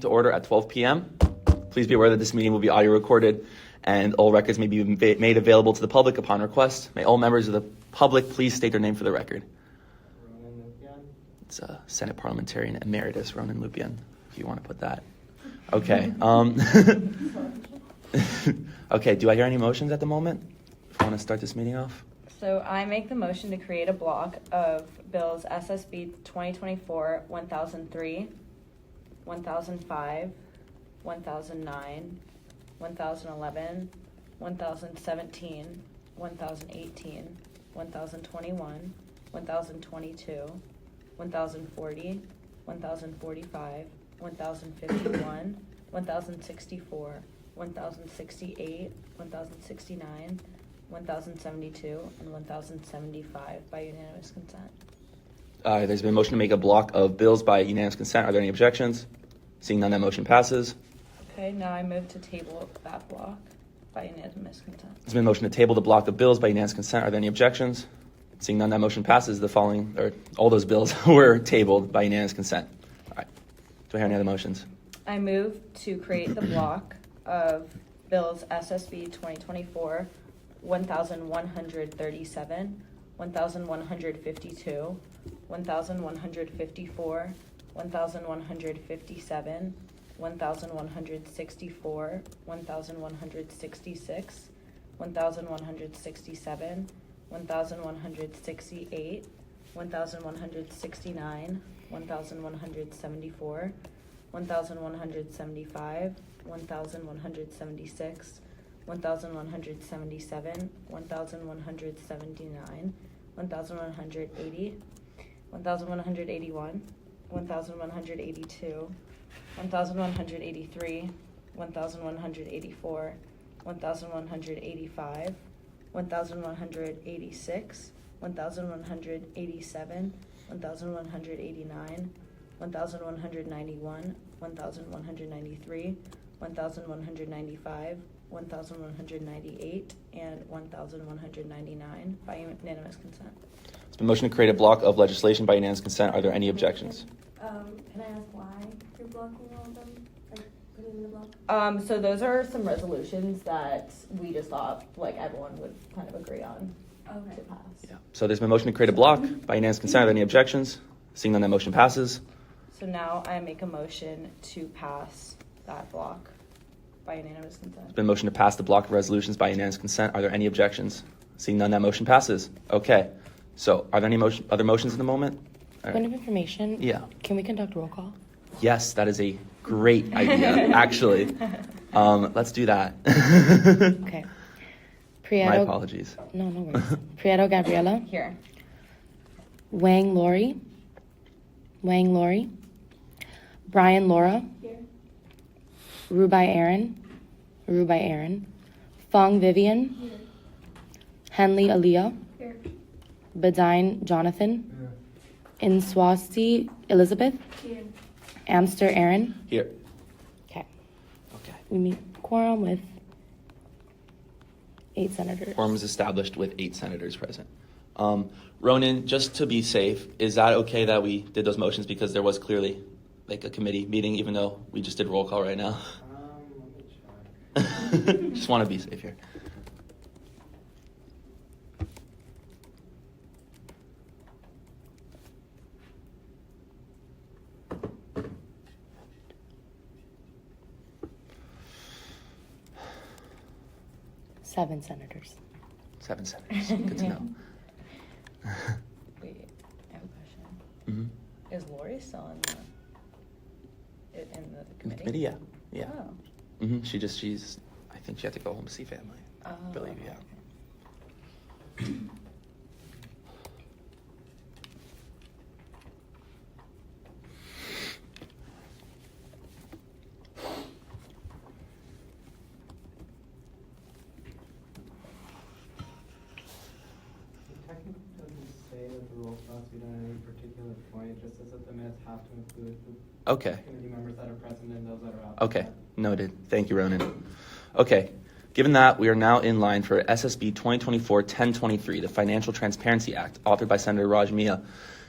to order at 12 p.m. Please be aware that this meeting will be audio recorded and all records may be made available to the public upon request. May all members of the public please state their name for the record. It's Senate Parliamentarian Emeritus Ronan Lupian, if you want to put that. Okay. Okay, do I hear any motions at the moment? If I want to start this meeting off. So I make the motion to create a block of bills SSB 2024 1003, 1005, 1009, 1011, 1017, 1018, 1021, 1022, 1040, 1045, 1051, 1064, 1068, 1069, 1072, and 1075 by unanimous consent. There's been a motion to make a block of bills by unanimous consent. Are there any objections? Seeing none, that motion passes. Okay, now I move to table that block by unanimous consent. There's been a motion to table the block of bills by unanimous consent. Are there any objections? Seeing none, that motion passes. All those bills were tabled by unanimous consent. All right. Do I hear any other motions? I move to create the block of bills SSB 2024 1137, 1152, 1154, 1157, 1164, 1166, 1167, 1168, 1169, 1174, 1175, 1176, 1177, 1179, 1180, 1181, 1182, 1183, 1184, 1185, 1186, 1187, 1189, 1191, 1193, 1195, 1198, and 1199 by unanimous consent. It's been a motion to create a block of legislation by unanimous consent. Are there any objections? Can I ask why you're blocking all of them? Like putting in the block? So those are some resolutions that we just thought like everyone would kind of agree on to pass. Yeah. So there's been a motion to create a block by unanimous consent. Are there any objections? Seeing none, that motion passes. So now I make a motion to pass that block by unanimous consent. There's been a motion to pass the block of resolutions by unanimous consent. Are there any objections? Seeing none, that motion passes. Okay. So are there any other motions at the moment? Point of information. Yeah. Can we conduct roll call? Yes, that is a great idea, actually. Let's do that. Okay. Prieto, My apologies. No worries. Prieto Gabriela. Here. Wang Lori. Brian Laura. Here. Rubai Aaron. Fong Vivian. Here. Henley Aaliyah. Here. Badine Jonathan. Inswasti Elizabeth. Here. Amster Aaron. Here. Okay. Okay. We meet quorum with 8 senators. Quorum is established with 8 senators present. Ronan, just to be safe, is that okay that we did those motions because there was clearly like a committee meeting, even though we just did roll call right now? Let me check. Just want to be safe here. Seven senators. 7 senators. Good to know. Wait, I have a question. Mm-hmm. Is Lori still in the committee? Committee, yeah. Yeah. Oh. Mm-hmm. She's, I think she had to go home to see family. I believe, yeah. That the minutes have to include the Okay. committee members that are present and those that are out. Okay. Noted. Thank you, Ronan. Okay. Given that, we are now in line for SSB 2024-1023, the Financial Transparency Act, authored by Senator Raj Mia.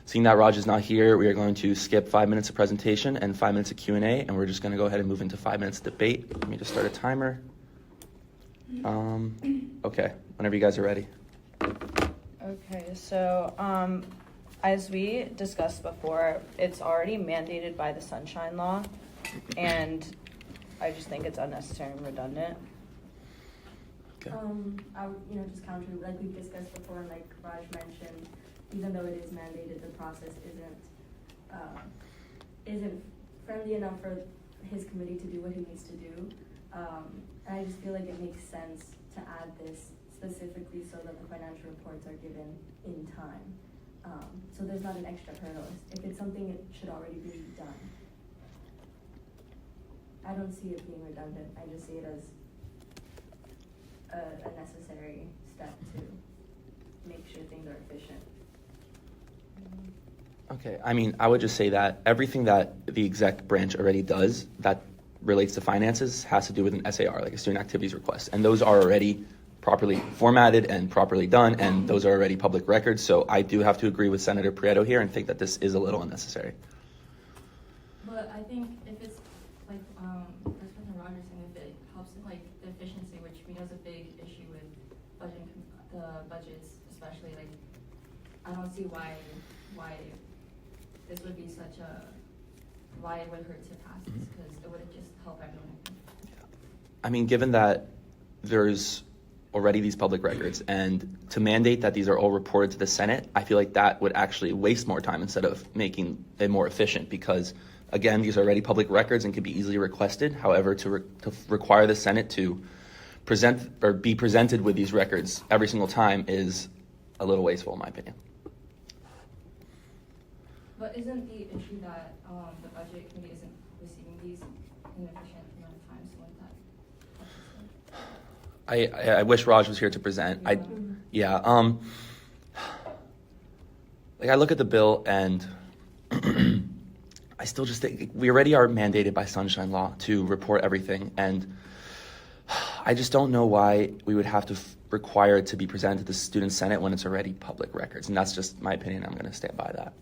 Seeing that Raj is not here, we are going to skip 5 minutes of presentation and 5 minutes of Q&A, and we're just going to go ahead and move into 5 minutes of debate. Let me just start a timer. Okay, whenever you guys are ready. Okay, so as we discussed before, it's already mandated by the Sunshine Law, and I just think it's unnecessary and redundant. Okay. I would, just counter, like we've discussed before, and like Raj mentioned, even though it is mandated, the process isn't friendly enough for his committee to do what he needs to do. And I just feel like it makes sense to add this specifically so that the financial reports are given in time. So there's not an extra hurdle. If it's something, it should already be done. I don't see it being redundant. I just see it as a necessary step to make sure things are efficient. Okay, I mean, I would just say that everything that the exec branch already does that relates to finances has to do with an SAR, like a student activities request. And those are already properly formatted and properly done, and those are already public records. So I do have to agree with Senator Prieto here and think that this is a little unnecessary. But I think if it's like, President Rogers saying, if it helps in like the efficiency, which we know is a big issue with the budgets, especially, like, I don't see why this would be why it would hurt to pass this, because it would just help everyone. I mean, given that there's already these public records, and to mandate that these are all reported to the Senate, I feel like that would actually waste more time instead of making it more efficient, because again, these are already public records and can be easily requested. However, to require the Senate to present or be presented with these records every single time is a little wasteful, in my opinion. But isn't the issue that the budget committee isn't receiving these in an efficient amount of time, so wouldn't that? I wish Raj was here to present. Like I look at the bill and I still just think we already are mandated by Sunshine Law to report everything, and I just don't know why we would have to require it to be presented to the Student Senate when it's already public records, and that's just my opinion. I'm going to stand by that.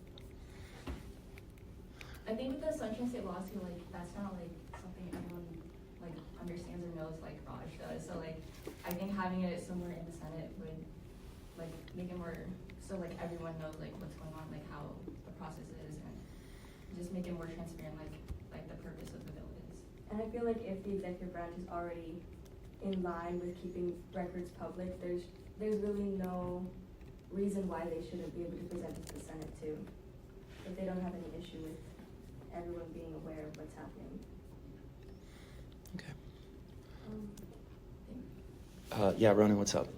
I think with the Sunshine State laws, like that's not like something everyone like understands or knows like Raj does. So like I think having it somewhere in the Senate would like make it more so like everyone knows like what's going on, like how the process is, and just make it more transparent, like the purpose of the bill is. And I feel like if the executive branch is already in line with keeping records public, there's really no reason why they shouldn't be able to present it to the Senate too, if they don't have any issue with everyone being aware of what's happening. Okay. Yeah, Ronan, what's up?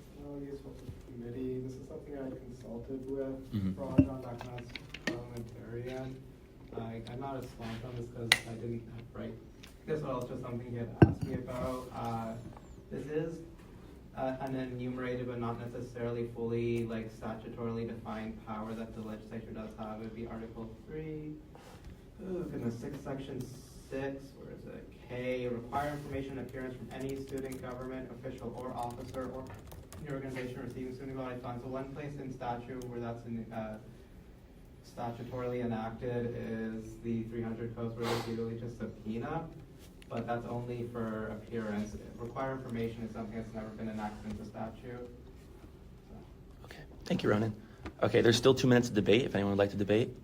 Yes, with the committee, this is something I consulted with Mhm. Raj on that kind of parliamentarian. I'm not as swamped on this because I didn't write this, but also something he had asked me about. This is an enumerated but not necessarily fully like statutorily defined power that the legislature does have. It would be Article 3. Oh goodness, Section 6, where is it? K, require information and appearance from any student, government official, or officer, or the organization receiving student body funds. So one place in statute where that's statutorily enacted is the 300 codes, where it's usually just subpoena, but that's only for appearance. Require information is something that's never been enacted into statute. So. Okay, thank you, Ronan. Okay, there's still 2 minutes of debate if anyone would like to debate.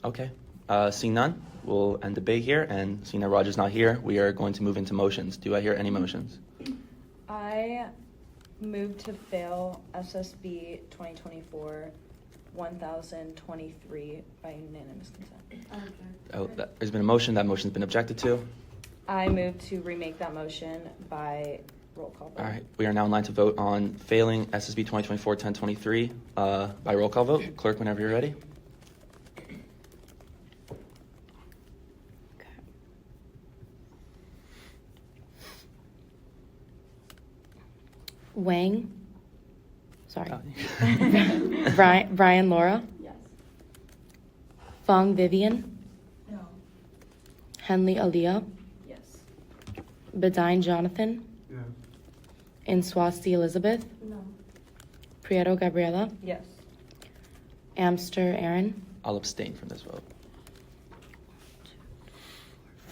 Okay, seeing none, we'll end debate here, and seeing that Roger's not here, we are going to move into motions. Do I hear any motions? I move to fail SSB 2024-1023 by unanimous consent. There's been a motion. That motion's been objected to. I move to remake that motion by roll call vote. All right, we are now in line to vote on failing SSB 2024-1023 by roll call vote. Clerk, whenever you're ready. Wang. Sorry. Oh. Brian Laura. Yes. Fong Vivian. No. Henley Aaliyah. Yes. Bedine Jonathan. Yeah. Inswasti Elizabeth. No. Prieto Gabriela. Yes. Amster Aaron. I'll abstain from this vote.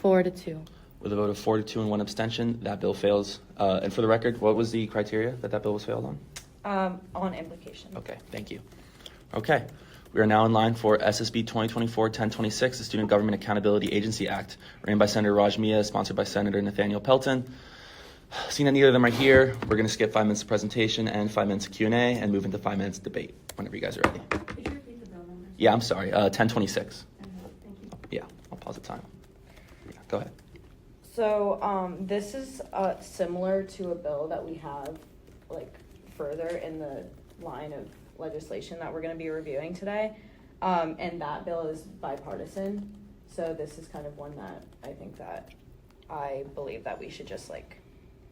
4-2. With a vote of 4-2 and 1 abstention, that bill fails. And for the record, what was the criteria that bill was failed on? On implication. Okay, thank you. Okay, we are now in line for SSB 2024-1026, the Student Government Accountability Agency Act, ran by Senator Raj Mia, sponsored by Senator Nathaniel Pelton. Seeing that neither of them are here, we're going to skip 5 minutes of presentation and 5 minutes of Q&A and move into 5 minutes of debate whenever you guys are ready. Could you repeat the bill numbers? Yeah, I'm sorry, 1026. Thank you. Yeah, I'll pause the time. Yeah, go ahead. So this is similar to a bill that we have like further in the line of legislation that we're going to be reviewing today. And that bill is bipartisan. So this is kind of one that I think that I believe that we should just like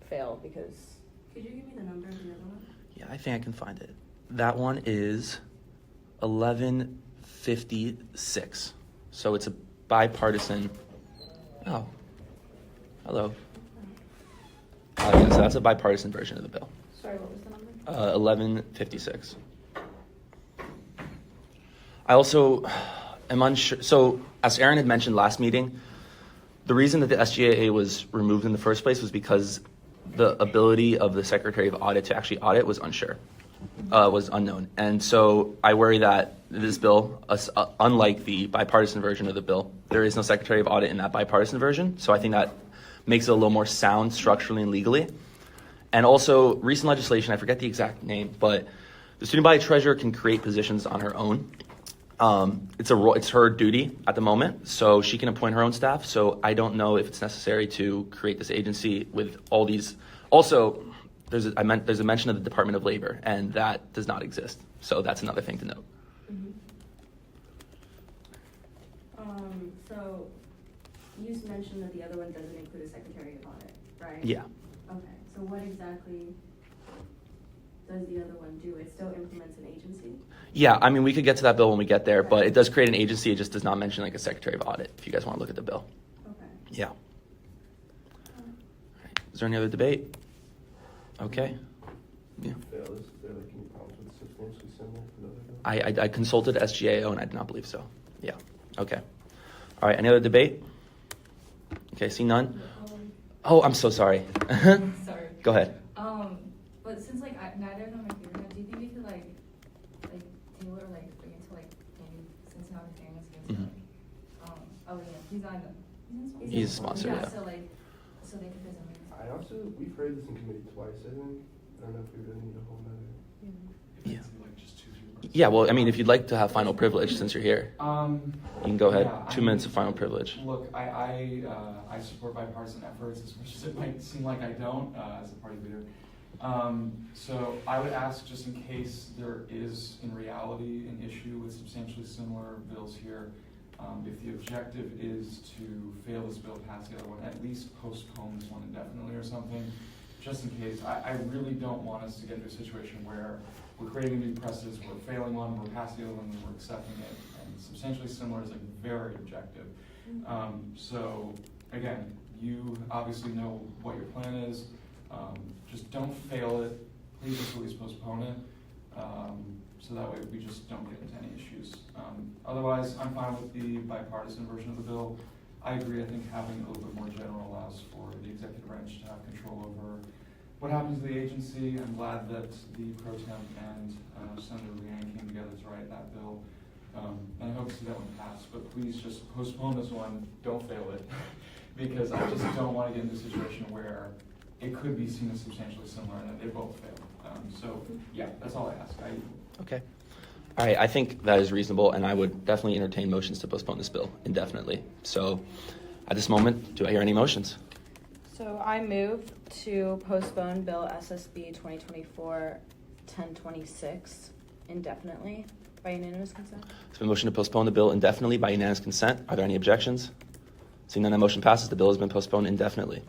fail because. Could you give me the number of the other one? Yeah, I think I can find it. That one is 1156. So it's a bipartisan. Oh, hello. Yeah, so that's a bipartisan version of the bill. Sorry, what was the number? 1156. I also am unsure. So, as Aaron had mentioned last meeting, the reason that the SGAA was removed in the first place was because the ability of the Secretary of Audit to actually audit was unknown. And so I worry that this bill, unlike the bipartisan version of the bill, there is no Secretary of Audit in that bipartisan version. So I think that makes it a little more sound structurally and legally. And also, recent legislation, I forget the exact name, but the student body treasurer can create positions on her own. It's her duty at the moment, so she can appoint her own staff. So I don't know if it's necessary to create this agency with all these. Also, there's a mention of the Department of Labor, and that does not exist. So that's another thing to note. Mm-hmm. So you mentioned that the other one doesn't include a Secretary of Audit, right? Yeah. Okay, so what exactly does the other one do? It still implements an agency? Yeah, I mean, we could get to that bill when we get there, but it does create an agency. It just does not mention like a Secretary of Audit, if you guys want to look at the bill. Okay. Yeah. All right. Is there any other debate? Okay. Yeah. I consulted SGAO and I did not believe so. Yeah. Okay. All right. Any other debate? Okay. See none. Oh, I'm so sorry. Sorry. Go ahead. But since like neither of them are here, do you think we could like Taylor bring it to maybe Cincinnati Fairness against oh yeah, he's on the. He's a sponsor. Yeah. So so they could present. I also, we've heard this in committee twice, I think. I don't know if we really need a whole nother. Yeah. Yeah, well, I mean, if you'd like to have final privilege since you're here, you can go ahead. Yeah, 2 minutes of final privilege. Look, I support bipartisan efforts as much as it might seem like I don't as a party leader. So I would ask, just in case there is in reality an issue with substantially similar bills here, if the objective is to fail this bill, pass the other one, at least postpone this one indefinitely or something, just in case. I really don't want us to get into a situation where we're creating new precedents, we're failing one, we're passing the other one, and we're accepting it. And substantially similar is very objective. So again, you obviously know what your plan is. Just don't fail it. Please just at least postpone it. So that way we just don't get into any issues. Otherwise, I'm fine with the bipartisan version of the bill. I agree. I think having a little bit more general allows for the executive branch to have control over what happens to the agency. I'm glad that the pro temp and Senator Leanne came together to write that bill. And I hope to see that one pass. But please just postpone this one. Don't fail it. Because I just don't want to get into a situation where it could be seen as substantially similar and that they both fail. So yeah, that's all I ask. Okay. All right, I think that is reasonable, and I would definitely entertain motions to postpone this bill indefinitely. So at this moment, do I hear any motions? So I move to postpone Bill SSB 2024-1026 indefinitely by unanimous consent. There's been a motion to postpone the bill indefinitely by unanimous consent. Are there any objections? Seeing none, that motion passes. The bill has been postponed indefinitely.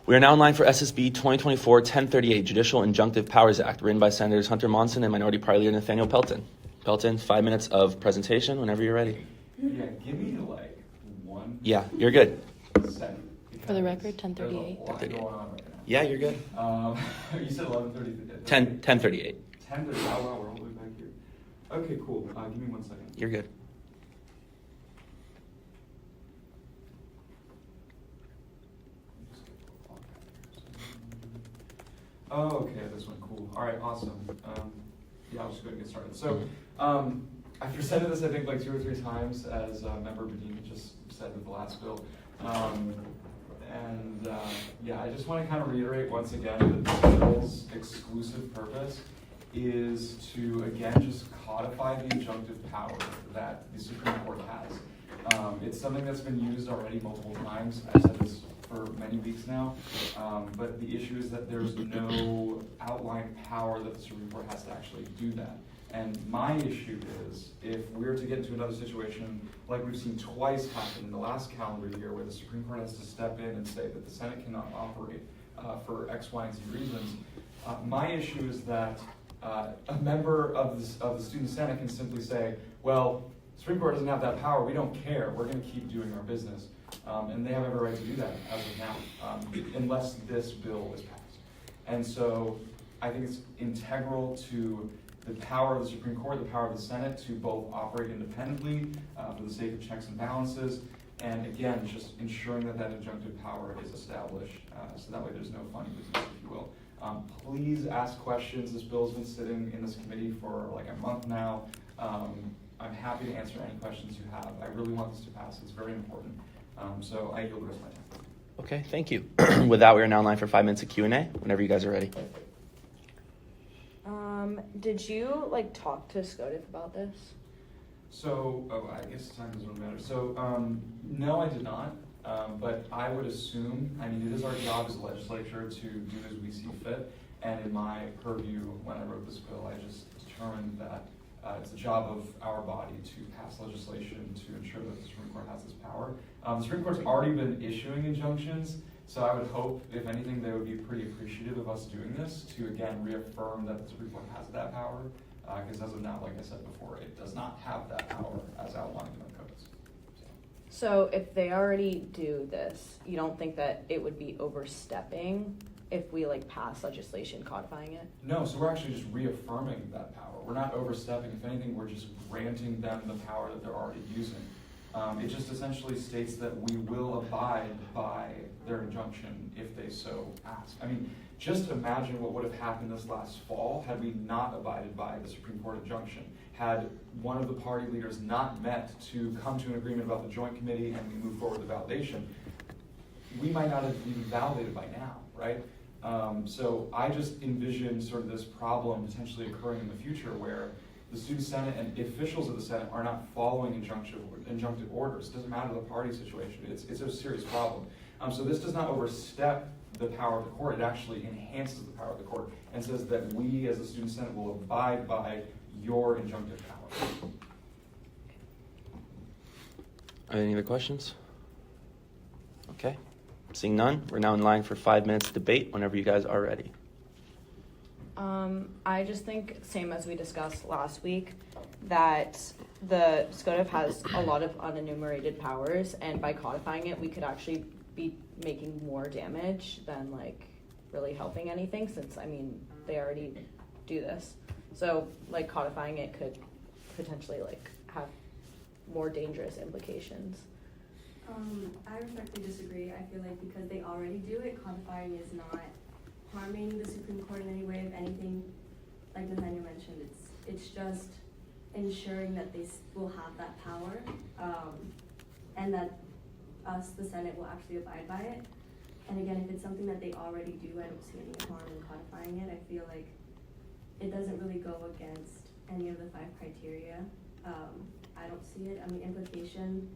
We are now in line for SSB 2024-1038, Judicial Injunctive Powers Act, written by Senators Hunter Monson and Minority Party Leader Nathaniel Pelton. Pelton, 5 minutes of presentation whenever you're ready. Yeah, give me 1 Yeah, you're good. second. For the record, 10:38. There's a lot going on right now. Yeah, you're good. You said 11:30. 10:38. 10:30. Oh, wow, we're all the way back here. Okay, cool. Give me 1 second. You're good. Oh, okay, this one, cool. All right, awesome. Yeah, I'll just go ahead and get started. So, I presented this, I think, like 2 or 3 times, as Member Medina just said with the last bill. Yeah, I just want to kind of reiterate once again that this bill's exclusive purpose is to, again, just codify the injunctive power that the Supreme Court has. It's something that's been used already multiple times. I've said this for many weeks now, but the issue is that there's no outlined power that the Supreme Court has to actually do that. And my issue is, if we're to get into another situation like we've seen twice happen in the last calendar year, where the Supreme Court has to step in and say that the Senate cannot operate for X, Y, and Z reasons, my issue is that a member of the Student Senate can simply say, well, the Supreme Court doesn't have that power, we don't care, we're going to keep doing our business. And they have every right to do that as of now, unless this bill is passed. And so I think it's integral to the power of the Supreme Court, the power of the Senate, to both operate independently for the sake of checks and balances, and again, just ensuring that that injunctive power is established, so that way there's no funny business, if you will. Please ask questions. This bill's been sitting in this committee for like a month now. I'm happy to answer any questions you have. I really want this to pass. It's very important. So I yield the rest of my time. Okay, thank you. With that, we are now in line for 5 minutes of Q&A, whenever you guys are ready. Did you like talk to SCOTUS about this? So, I guess time doesn't really matter. So, no, I did not. But I would assume, I mean, it is our job as a legislature to do as we see fit. And in my purview, when I wrote this bill, I just determined that it's the job of our body to pass legislation to ensure that the Supreme Court has this power. The Supreme Court's already been issuing injunctions, so I would hope, if anything, they would be pretty appreciative of us doing this to, again, reaffirm that the Supreme Court has that power. Because as of now, like I said before, it does not have that power as outlined in the codes. So if they already do this, you don't think that it would be overstepping if we like pass legislation codifying it? No, so we're actually just reaffirming that power. We're not overstepping. If anything, we're just granting them the power that they're already using. It just essentially states that we will abide by their injunction if they so ask. I mean, just imagine what would have happened this last fall had we not abided by the Supreme Court injunction. Had one of the party leaders not met to come to an agreement about the Joint Committee and we move forward with validation, we might not have even validated by now, right? So I just envision sort of this problem potentially occurring in the future where the Student Senate and officials of the Senate are not following injunctive orders. It doesn't matter the party situation. It's a serious problem. So this does not overstep the power of the court. It actually enhances the power of the court and says that we as the Student Senate will abide by your injunctive power. Are there any other questions? Okay. Seeing none, we're now in line for 5 minutes of debate whenever you guys are ready. I just think, same as we discussed last week, that the SCOTUS has a lot of unenumerated powers, and by codifying it, we could actually be making more damage than like really helping anything, since I mean they already do this. So like codifying it could potentially like have more dangerous implications. I respectfully disagree. I feel like because they already do it, codifying is not harming the Supreme Court in any way. If anything, like Nathaniel mentioned, it's just ensuring that they will have that power, and that us, the Senate, will actually abide by it. And again, if it's something that they already do, I don't see any harm in codifying it. I feel like it doesn't really go against any of the 5 criteria. I don't see it. I mean, implication,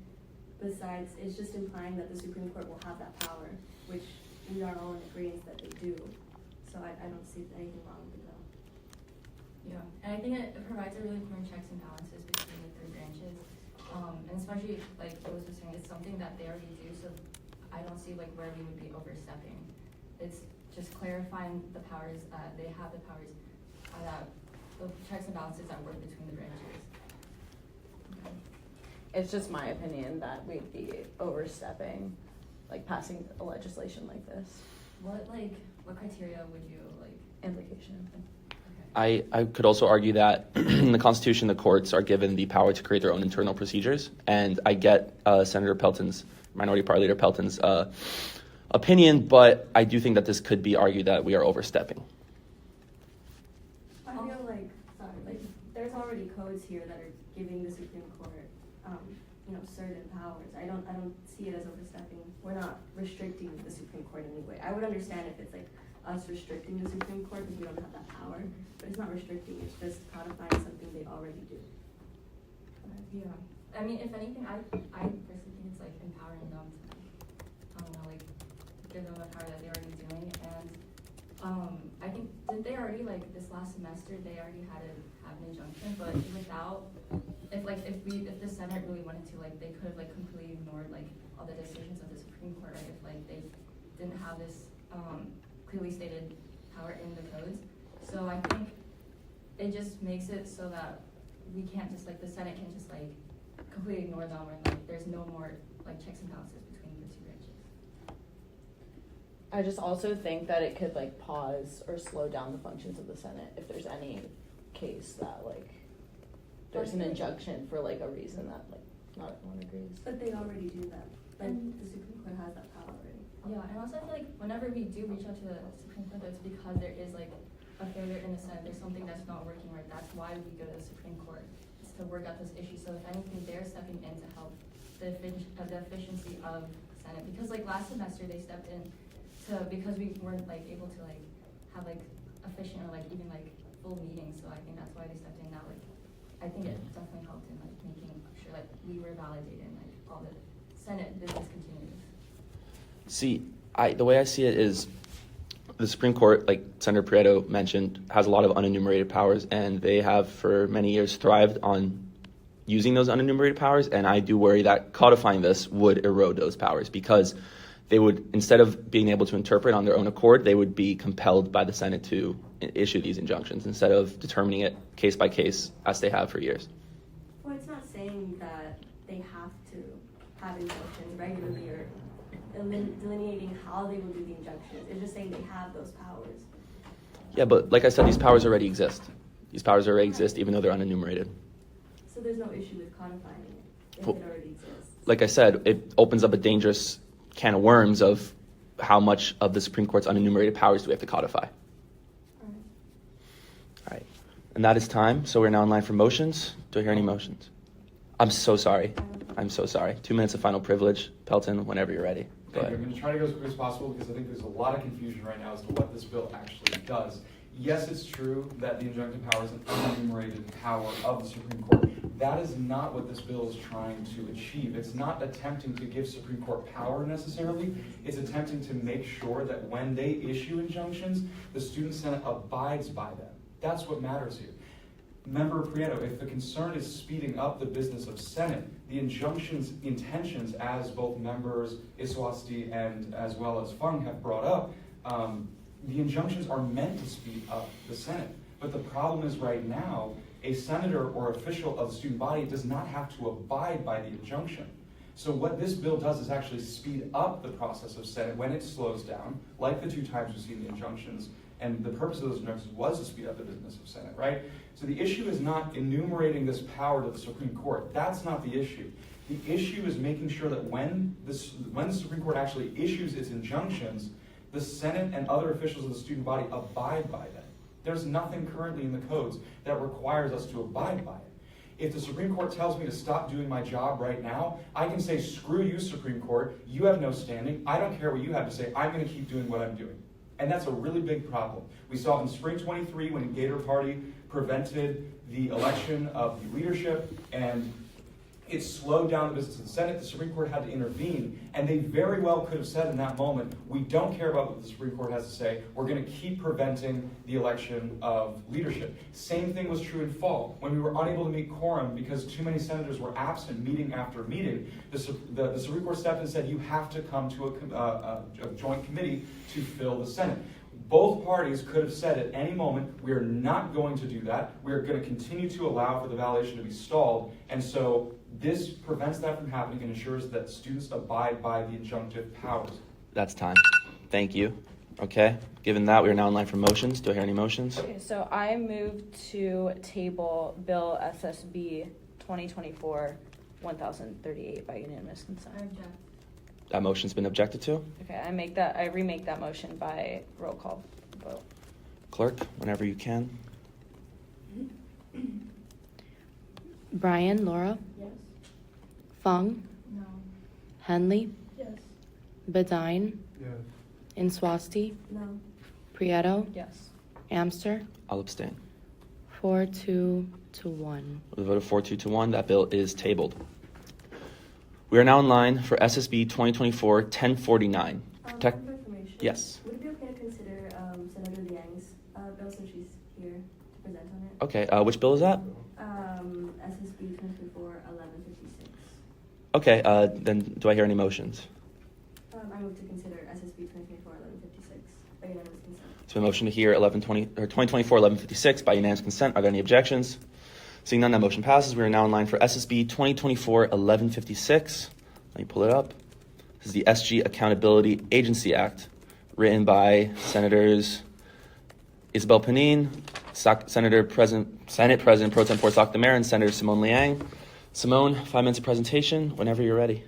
besides, it's just implying that the Supreme Court will have that power, which we are all in agreement that they do. So I don't see anything wrong with the bill. Yeah, and I think it provides a really important checks and balances between the 3 branches. And especially, like Rose was saying, it's something that they already do, so I don't see like where we would be overstepping. It's just clarifying the powers, they have the powers, that the checks and balances that work between the branches. Okay. It's just my opinion that we'd be overstepping, like passing a legislation like this. What criteria would you like? Implication. Okay. I could also argue that in the Constitution, the courts are given the power to create their own internal procedures, and I get Senator Pelton's, Minority Party Leader Pelton's opinion, but I do think that this could be argued that we are overstepping. I feel like, there's already codes here that are giving the Supreme Court, certain powers. I don't see it as overstepping. We're not restricting the Supreme Court in any way. I would understand if it's like us restricting the Supreme Court because we don't have that power, but it's not restricting, it's just codifying something they already do. Yeah. I mean, if anything, I personally think it's like empowering them to, I don't know, like give them the power that they're already doing. And I think, did they already, like this last semester, they already had to have an injunction, but without, if the Senate really wanted to, like, they could have like completely ignored like all the decisions of the Supreme Court, right? If like they didn't have this clearly stated power in the codes. So I think it just makes it so that we can't just like, the Senate can just like completely ignore them, and like there's no more like checks and balances between the two branches. I just also think that it could like pause or slow down the functions of the Senate if there's any case that like there's an injunction for like a reason that like not everyone agrees. But they already do that. Like the Supreme Court has that power already. Yeah, and also I feel like whenever we do reach out to the Supreme Court, it's because there is like a failure in the Senate. There's something that's not working right. That's why we go to the Supreme Court, is to work out this issue. So if anything, they're stepping in to help the efficiency of the Senate. Because like last semester, they stepped in because we weren't like able to like have like efficient or like even like full meetings. So I think that's why they stepped in. Now like I think it definitely helped in like making sure like we were validated and like all the Senate business continues. See, the way I see it is the Supreme Court, like Senator Prieto mentioned, has a lot of unenumerated powers, and they have for many years thrived on using those unenumerated powers, and I do worry that codifying this would erode those powers because they would, instead of being able to interpret on their own accord, they would be compelled by the Senate to issue these injunctions instead of determining it case by case as they have for years. Well, it's not saying that they have to have injunctions regularly or delineating how they will do the injunctions. It's just saying they have those powers. Yeah, but like I said, these powers already exist. These powers already exist even though they're unenumerated. So there's no issue with codifying it if it already exists. Like I said, it opens up a dangerous can of worms of how much of the Supreme Court's unenumerated powers do we have to codify. All right. And that is time. So we're now in line for motions. Do I hear any motions? I'm so sorry. I'm so sorry. 2 minutes of final privilege. Pelton, whenever you're ready. Go Thank you. ahead. I'm going to try to go as quick as possible because I think there's a lot of confusion right now as to what this bill actually does. Yes, it's true that the injunctive power is an unenumerated power of the Supreme Court. That is not what this bill is trying to achieve. It's not attempting to give Supreme Court power necessarily. It's attempting to make sure that when they issue injunctions, the Student Senate abides by them. That's what matters here. Member Prieto, if the concern is speeding up the business of Senate, the injunction's intentions, as both members Iswasti and as well as Fung have brought up, the injunctions are meant to speed up the Senate. But the problem is right now, a senator or official of the student body does not have to abide by the injunction. So what this bill does is actually speed up the process of Senate when it slows down, like the 2 times we've seen the injunctions. And the purpose of those injunctions was to speed up the business of Senate, right? So the issue is not enumerating this power to the Supreme Court. That's not the issue. The issue is making sure that when the Supreme Court actually issues its injunctions, the Senate and other officials of the student body abide by them. There's nothing currently in the codes that requires us to abide by it. If the Supreme Court tells me to stop doing my job right now, I can say, screw you, Supreme Court. You have no standing. I don't care what you have to say. I'm going to keep doing what I'm doing. And that's a really big problem. We saw it in spring 23 when Gator Party prevented the election of the leadership, and it slowed down the business of the Senate. The Supreme Court had to intervene, and they very well could have said in that moment, we don't care about what the Supreme Court has to say. We're going to keep preventing the election of leadership. Same thing was true in fall. When we were unable to meet quorum because too many senators were absent meeting after meeting, the Supreme Court stepped in and said, you have to come to a joint committee to fill the Senate. Both parties could have said at any moment, we are not going to do that. We are going to continue to allow for the validation to be stalled. And so this prevents that from happening and ensures that students abide by the injunctive powers. That's time. Thank you. Okay, given that, we are now in line for motions. Do I hear any motions? Okay, so I move to table Bill SSB 2024-1038 by unanimous consent. I object. That motion's been objected to. Okay, I remake that motion by roll call vote. Clerk, whenever you can. Brian, Laura, Yes. Fung, No. Henley, Yes. Bedine, Yes. Inswasti, No. Prieto, Yes. Amster, I'll abstain. 4-2 to 1. With a vote of 4-2 to 1, that bill is tabled. We are now in line for SSB 2024-1049. Protect. Point of information. Yes. Would it be okay to consider Senator Liang's bill since she's here to present on it? Okay, which bill is that? SSB 2024-1156. Okay, then do I hear any motions? I move to consider SSB 2024-1156 by unanimous consent. So a motion to hear 2024-1156 by unanimous consent. Are there any objections? Seeing none, that motion passes. We are now in line for SSB 2024-1156. Let me pull it up. This is the SG Accountability Agency Act, written by Senators Isabel Panin, Senate President Pro Tempore Sotomayor, and Senator Simone Liang. Simone, 5 minutes of presentation. Whenever you're ready.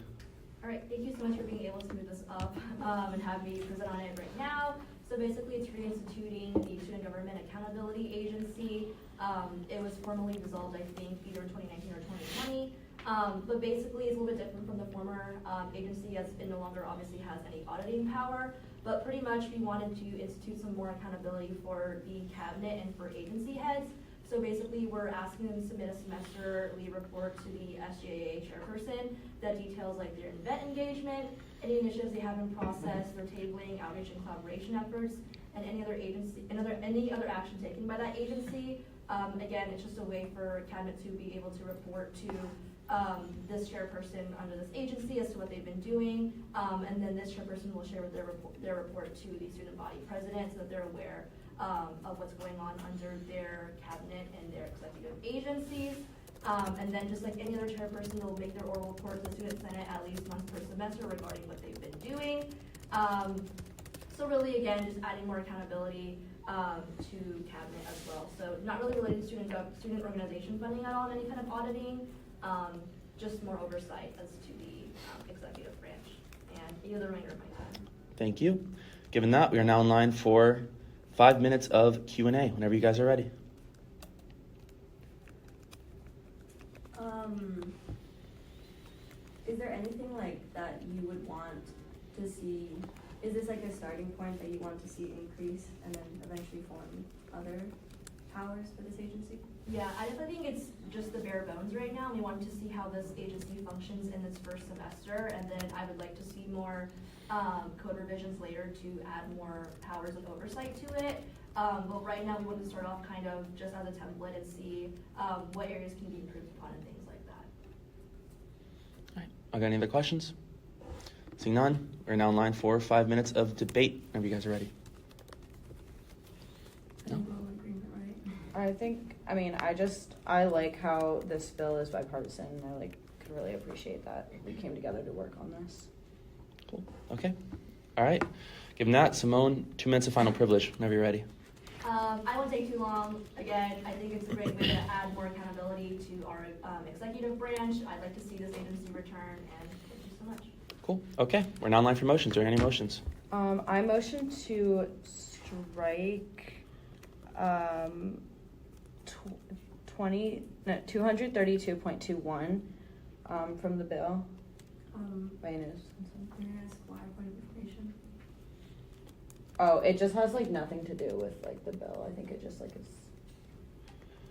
All right, thank you so much for being able to move this up and have me present on it right now. So basically, it's reinstituting the Student Government Accountability Agency. It was formally dissolved, I think, either in 2019 or 2020. But basically, it's a little bit different from the former agency, as it no longer obviously has any auditing power. But pretty much, we wanted to institute some more accountability for the cabinet and for agency heads. So basically, we're asking them to submit a semesterly report to the SGAA chairperson that details like their event engagement, any initiatives they have in process, their tabling, outreach, and collaboration efforts, and any other action taken by that agency. Again, it's just a way for cabinet to be able to report to this chairperson under this agency as to what they've been doing, and then this chairperson will share with their report to the student body president so that they're aware of what's going on under their cabinet and their executive agencies. And then just like any other chairperson, they'll make their oral report to the student senate at least once per semester regarding what they've been doing. So really, again, just adding more accountability to cabinet as well. So not really related to student organization funding at all in any kind of auditing, just more oversight as to the executive branch. And you the remainder of my time. Thank you. Given that, we are now in line for 5 minutes of Q&A, whenever you guys are ready. Is there anything like that you would want to see? Is this like a starting point that you want to see increase and then eventually form other powers for this agency? Yeah, I definitely think it's just the bare bones right now. We wanted to see how this agency functions in this first semester, and then I would like to see more code revisions later to add more powers of oversight to it. But right now we want to start off kind of just as a template and see what areas can be improved upon and things like that. All right. Are there any other questions? Seeing none, we're now in line for 5 minutes of debate, whenever you guys are ready. No? I like how this bill is bipartisan, and I could really appreciate that we came together to work on this. Cool. Okay. All right. Given that, Simone, 2 minutes of final privilege, whenever you're ready. I won't take too long. Again, I think it's a great way to add more accountability to our executive branch. I'd like to see this agency return, and thank you so much. Cool. Okay. We're now in line for motions. Are there any motions? I motion to strike 232.21 from the bill. By unanimous consent. I'm gonna ask why point of information. Oh, it just has nothing to do with the bill. I think it just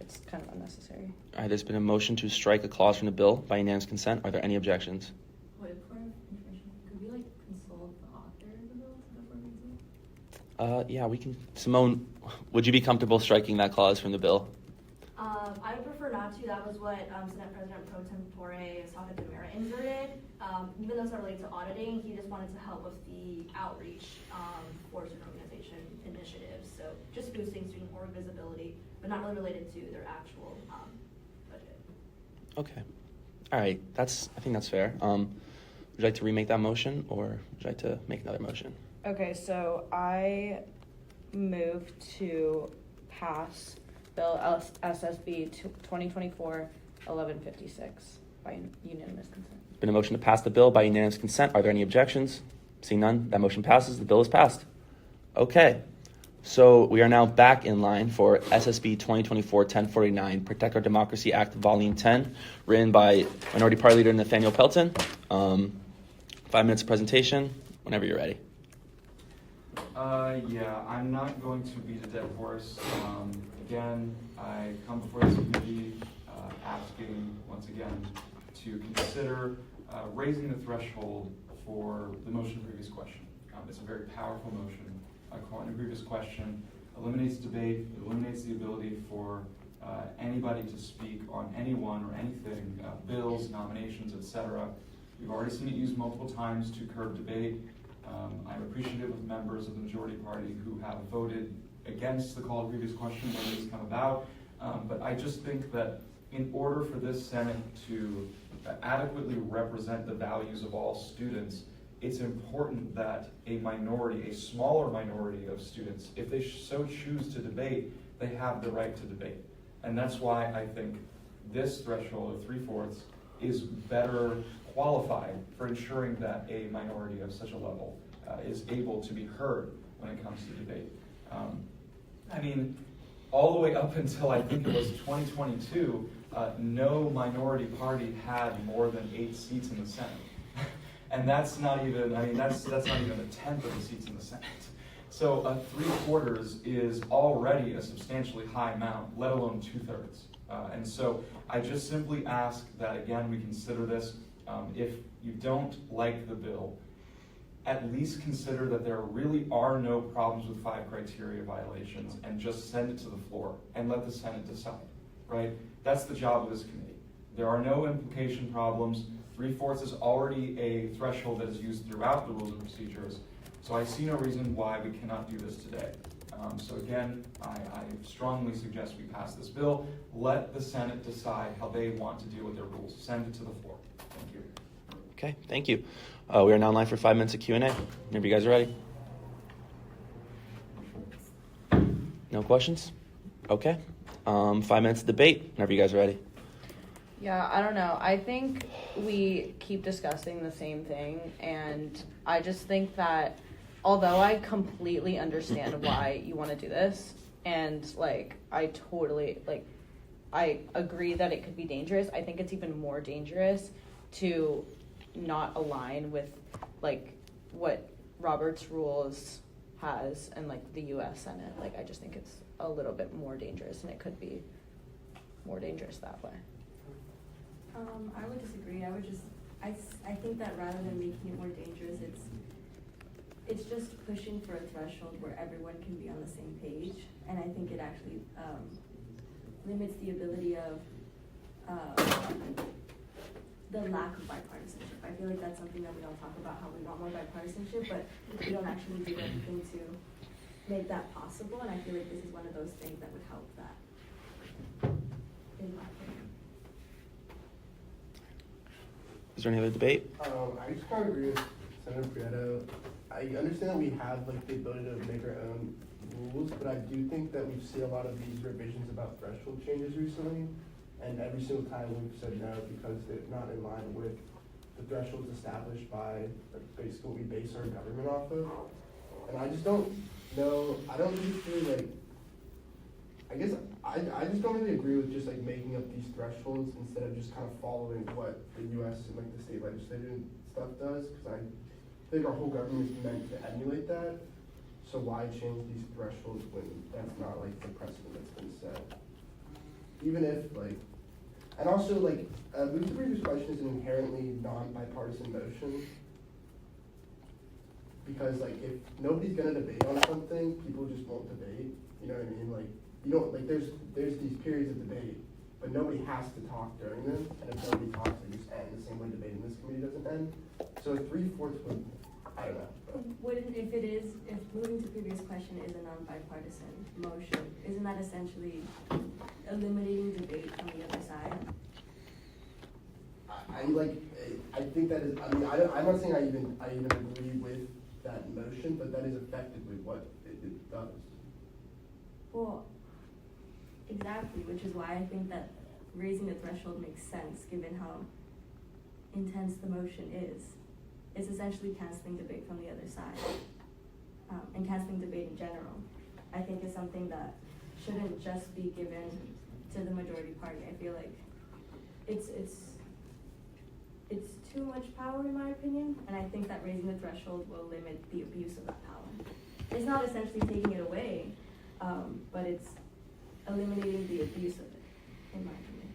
it's kind of unnecessary. All right. There's been a motion to strike a clause from the bill by unanimous consent. Are there any objections? Wait, point of information. Could we consult the author of the bill before we do? Yeah, we can. Simone, would you be comfortable striking that clause from the bill? I would prefer not to. That was what Senate President Pro Tempore Sotomayor inserted. Even though it's not related to auditing, he just wanted to help with the outreach for student organization initiatives. So just boosting student org visibility, but not really related to their actual budget. Okay. All right. I think that's fair. Would you like to remake that motion, or would you like to make another motion? Okay, so I move to pass Bill SSB 2024-1156 by unanimous consent. There's been a motion to pass the bill by unanimous consent. Are there any objections? Seeing none, that motion passes. The bill is passed. Okay, so we are now back in line for SSB 2024-1049, Protect Our Democracy Act, Volume 10, written by Minority Party Leader Nathaniel Pelton. 5 minutes of presentation, whenever you're ready. Yeah, I'm not going to beat a dead horse. Again, I come before this committee asking, once again, to consider raising the threshold for the motion previous question. It's a very powerful motion. Calling a previous question eliminates debate, it eliminates the ability for anybody to speak on anyone or anything, bills, nominations, etc. We've already seen it used multiple times to curb debate. I'm appreciative of members of the majority party who have voted against the call to previous question when these come about. But I just think that in order for this Senate to adequately represent the values of all students, it's important that a minority, a smaller minority of students, if they so choose to debate, they have the right to debate. And that's why I think this threshold of 3/4 is better qualified for ensuring that a minority of such a level is able to be heard when it comes to debate. I mean, all the way up until I think it was 2022, no minority party had more than 8 seats in the Senate. And that's not even, that's not even a tenth of the seats in the Senate. So 3/4 is already a substantially high amount, let alone 2/3. And so I just simply ask that, again, we consider this. If you don't like the bill, at least consider that there really are no problems with 5 criteria violations and just send it to the floor and let the Senate decide, right? That's the job of this committee. There are no implication problems. 3/4 is already a threshold that is used throughout the rules and procedures. So I see no reason why we cannot do this today. So again, I strongly suggest we pass this bill. Let the Senate decide how they want to deal with their rules. Send it to the floor. Thank you. Okay, thank you. We are now in line for 5 minutes of Q&A. Whenever you guys are ready. No questions? Okay. 5 minutes of debate. Whenever you guys are ready. Yeah, I don't know. I think we keep discussing the same thing, and I just think that although I completely understand why you want to do this, and I totally I agree that it could be dangerous. I think it's even more dangerous to not align with what Robert's rules has and the U.S. Senate. I just think it's a little bit more dangerous, and it could be more dangerous that way. I would disagree. I think that rather than making it more dangerous, it's just pushing for a threshold where everyone can be on the same page, and I think it actually limits the ability of the lack of bipartisanship. I feel like that's something that we don't talk about, how we want more bipartisanship, but we don't actually do anything to make that possible, and I feel like this is one of those things that would help that, in my opinion. Is there any other debate? I just kind of agree with Senator Prieto. I understand that we have the ability to make our own rules, but I do think that we've seen a lot of these revisions about threshold changes recently, and every single time we've said no because they're not in line with the thresholds established by basically what we base our government off of. And I just don't know. I don't really I guess I just don't really agree with just making up these thresholds instead of just kind of following what the U.S. and the state legislature and stuff does, because I think our whole government is meant to emulate that. So why change these thresholds when that's not the precedent that's been set? Even if and also move the previous question is an inherently non-bipartisan motion, because if nobody's gonna debate on something, people just won't debate. You know what I mean? You don't there's these periods of debate, but nobody has to talk during them, and if nobody talks, they just end the same way debate in this committee doesn't end. So 3/4 would, I don't know. If moving to previous question is a non-bipartisan motion, isn't that essentially eliminating debate on the other side? I think that is, I mean, I'm not saying I even agree with that motion, but that is effectively what it does. Well, exactly, which is why I think that raising the threshold makes sense, given how intense the motion is. It's essentially canceling debate from the other side, and canceling debate in general. I think is something that shouldn't just be given to the majority party. I feel like it's too much power in my opinion, and I think that raising the threshold will limit the abuse of that power. It's not essentially taking it away, but it's eliminating the abuse of it, in my opinion.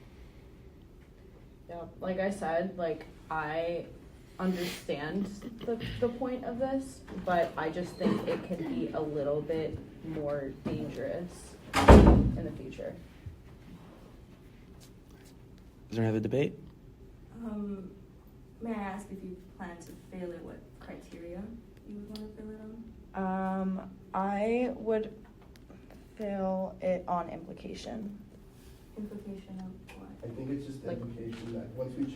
Yeah, like I said, like I understand the point of this, but I just think it can be a little bit more dangerous in the future. Is there any other debate? May I ask if you plan to fail it, what criteria you would want to fill it on? I would fill it on implication. Implication of what? I think it's just the Like- implication that once we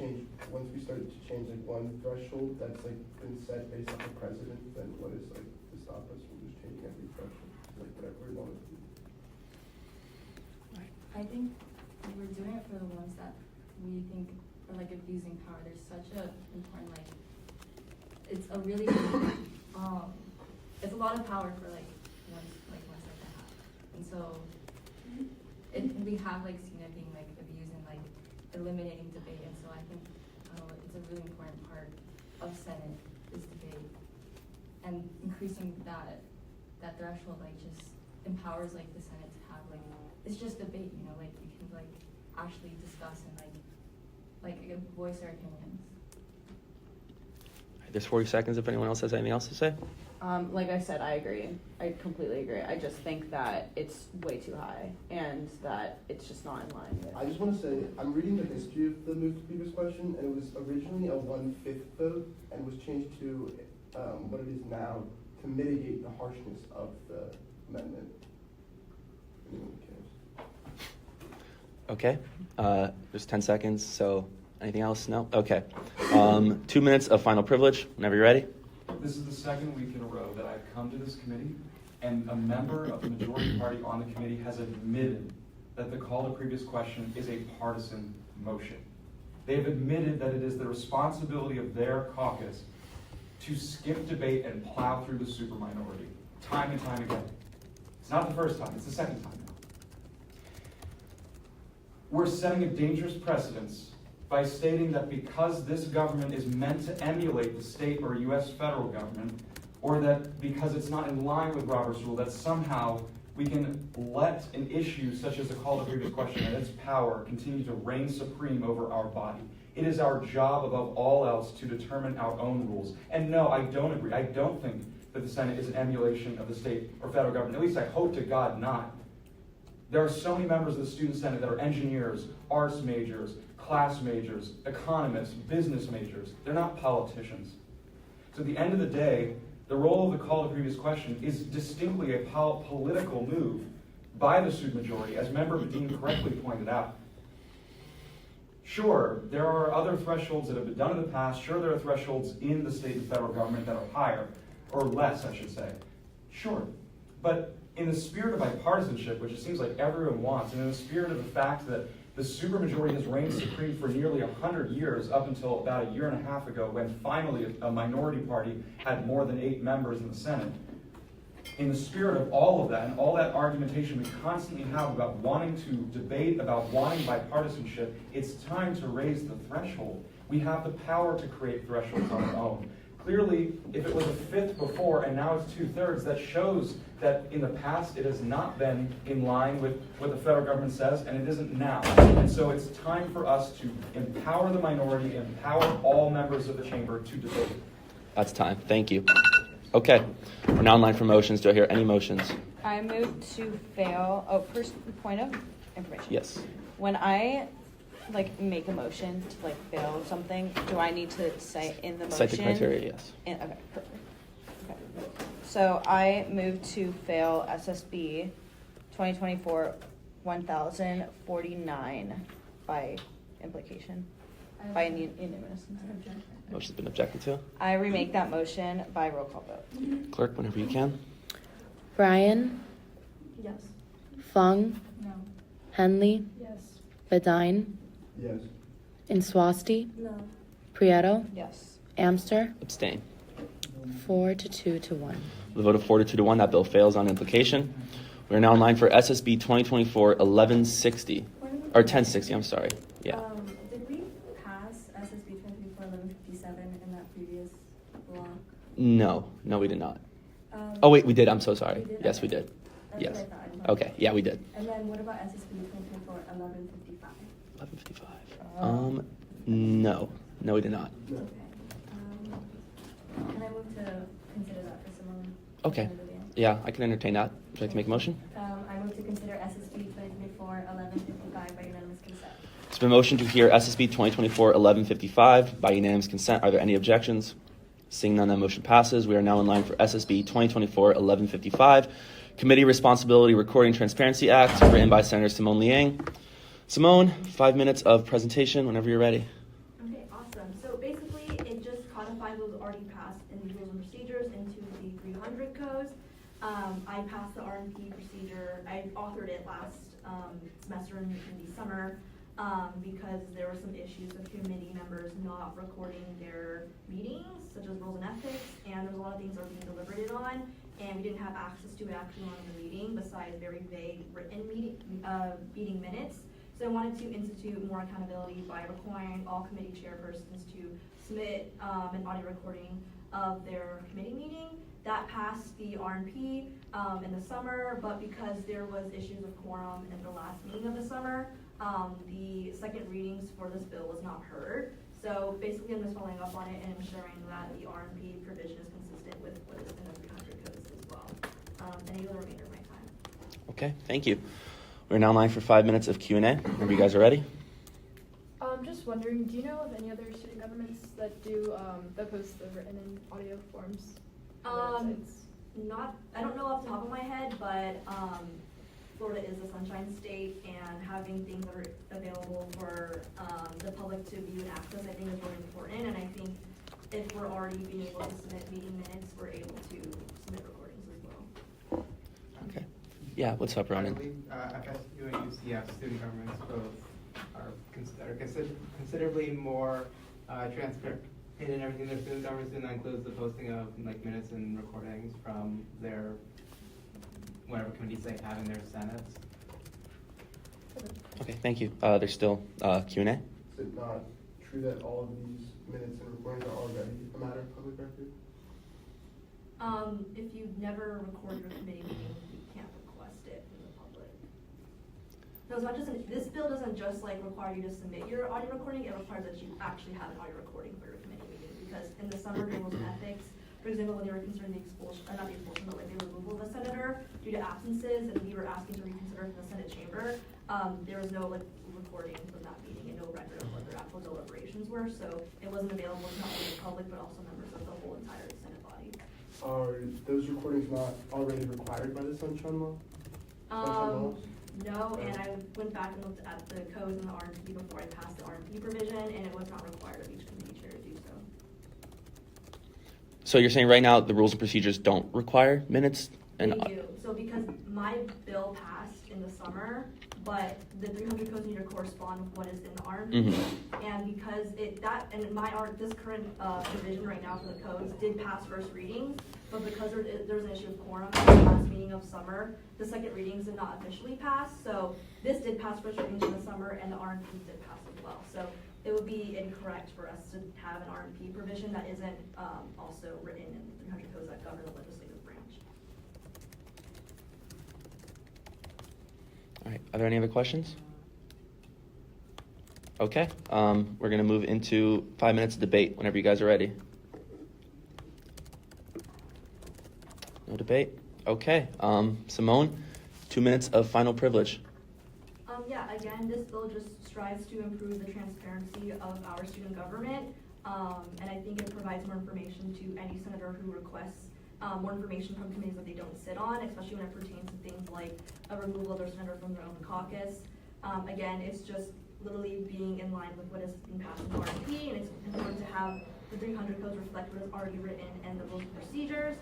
started to change like one threshold that's like been set based on the precedent, then what is like to stop us from just changing every threshold, like whatever we want to do. I think we're doing it for the ones that we think are like abusing power. There's such a important it's a really it's a lot of power for one side to have, and so we have seen it being abused and eliminating debate, and so I think it's a really important part of Senate is debate, and increasing that threshold just empowers the Senate to have it's just debate, we can actually discuss and voice our opinions. There's 40 seconds if anyone else has anything else to say. Like I said, I agree. I completely agree. I just think that it's way too high and that it's just not in line with. I just want to say, I'm reading the history of the move to previous question, and it was originally a 1/5 vote and was changed to what it is now to mitigate the harshness of the amendment. If anyone cares. Okay. There's 10 seconds, so anything else? No? Okay. 2 minutes of final privilege, whenever you're ready. This is the second week in a row that I've come to this committee, and a member of the majority party on the committee has admitted that the call to previous question is a partisan motion. They've admitted that it is the responsibility of their caucus to skip debate and plow through the super minority, time and time again. It's not the first time, it's the second time now. We're setting a dangerous precedence by stating that because this government is meant to emulate the state or U.S. federal government, or that because it's not in line with Robert's rule, that somehow we can let an issue such as the call to previous question and its power continue to reign supreme over our body. It is our job above all else to determine our own rules. And no, I don't agree. I don't think that the Senate is an emulation of the state or federal government. At least I hope to God not. There are so many members of the Student Senate that are engineers, arts majors, class majors, economists, business majors. They're not politicians. So at the end of the day, the role of the call to previous question is distinctly a political move by the supermajority, as Member Medin correctly pointed out. Sure, there are other thresholds that have been done in the past. Sure, there are thresholds in the state and federal government that are higher, or less, I should say. Sure. But in the spirit of bipartisanship, which it seems like everyone wants, and in the spirit of the fact that the supermajority has reigned supreme for nearly 100 years, up until about a year and a half ago, when finally a minority party had more than 8 members in the Senate. In the spirit of all of that, and all that argumentation we constantly have about wanting to debate, about wanting bipartisanship, it's time to raise the threshold. We have the power to create thresholds on our own. Clearly, if it was a fifth before and now it's 2/3, that shows that in the past it has not been in line with what the federal government says, and it isn't now. And so it's time for us to empower the minority, empower all members of the chamber to debate. That's time. Thank you. Okay. We're now in line for motions. Do I hear any motions? I move to fail. Oh, first point of information. Yes. When I make a motion to fail something, do I need to say in the motion? Cite the criteria, yes. Okay, perfect. Okay. So I move to fail SSB 2024-1049 by implication. I by unanimous consent. Motion's been objected to. I remake that motion by roll call vote. Clerk, whenever you can. Bryan, Yes. Fung, No. Henley, Yes. Bedine, Yes. Inswasti, No. Prieto, Yes. Amster, Abstain. 4 to 2 to 1. With a vote of 4 to 2 to 1, that bill fails on implication. We are now in line for SSB 2024-1160, or 1060, I'm sorry. Yeah. Did we pass SSB 2024-1157 in that previous block? No, we did not. Oh, wait, we did. I'm so sorry. We did? Yes, we Okay. did. That's Yes. what I thought. I thought- Okay, yeah, we did. And then what about SSB 2024-1155? 1155. No, we did not. Okay. Can I move to consider that for Simone? Okay. Yeah, I can entertain that. Would you like to make a motion? I move to consider SSB 2024-1155 by unanimous consent. It's been motioned to hear SSB 2024-1155 by unanimous consent. Are there any objections? Seeing none, that motion passes. We are now in line for SSB 2024-1155, Committee Responsibility Recording Transparency Act, written by Senator Simone Liang. Simone, 5 minutes of presentation whenever you're ready. Okay, awesome. So basically, it just codifies what was already passed in the rules and procedures into the 300 codes. I passed the R&P procedure. I authored it last semester in the summer because there were some issues of committee members not recording their meetings, such as rules and ethics, and there was a lot of things that were being deliberated on, and we didn't have access to it actually on the meeting besides very vague written meeting minutes. So I wanted to institute more accountability by requiring all committee chairpersons to submit an audio recording of their committee meeting. That passed the R&P in the summer, but because there was issues of quorum in the last meeting of the summer, the second readings for this bill was not heard. So basically I'm just following up on it and ensuring that the R&P provision is consistent with what is in the 300 codes as well. And I yield the remainder of my time. Okay, thank you. We're now in line for 5 minutes of Q&A. Whenever you guys are ready. Just wondering, do you know of any other student governments that do that post the written and audio forms? on their websites? I don't know off the top of my head, but Florida is a sunshine state, and having things that are available for the public to view and access, I think is really important. And I think if we're already being able to submit meeting minutes, we're able to submit recordings as well. Okay. Yeah, what's up, Ronan? FSU and UCF student governments both are considerably more transparent in everything their student governments do, and that includes the posting of like minutes and recordings from their whatever committees they have in their senates. Okay, thank you. There's still Q&A. Is it not true that all of these minutes and recordings are already a matter of public record? If you never record your committee meeting, you can't request it from the public. No, it's not just this bill doesn't just like require you to submit your audio recording. It requires that you actually have an audio recording for your committee meeting. Because in the summer during rules and ethics, for example, when they were considering the expulsion, not the expulsion, but like the removal of a senator due to absences, and we were asking to reconsider in the Senate chamber, there was no like recording from that meeting and no record of what their actual deliberations were. So it wasn't available to not only the public but also members of the whole entire Senate body. Are those recordings not already required by the Sunshine Law? No, and I went back and looked at the codes and the R&P before I passed the R&P provision, and it was not required of each committee chair to do so. So you're saying right now the rules and procedures don't require minutes? They do. So because my bill passed in the summer, but the 300 codes need to correspond with what is in the R&P, and because this current provision right now for the codes did pass first readings, but because there's an issue of quorum in the last meeting of summer, the second readings did not officially pass. So this did pass first readings in the summer, and the R&P did pass as well. So it would be incorrect for us to have an R&P provision that isn't also written in the 300 codes that govern the legislative branch. All right, are there any other questions? Okay, we're gonna move into 5 minutes of debate whenever you guys are ready. No debate? Okay, Simone, 2 minutes of final privilege. Yeah, again, this bill just strives to improve the transparency of our student government, and I think it provides more information to any senator who requests more information from committees that they don't sit on, especially when it pertains to things like a removal of their senator from their own caucus. Again, it's just literally being in line with what has been passed in RFP, and it's important to have the 300 codes reflect what is already written in the rules and procedures.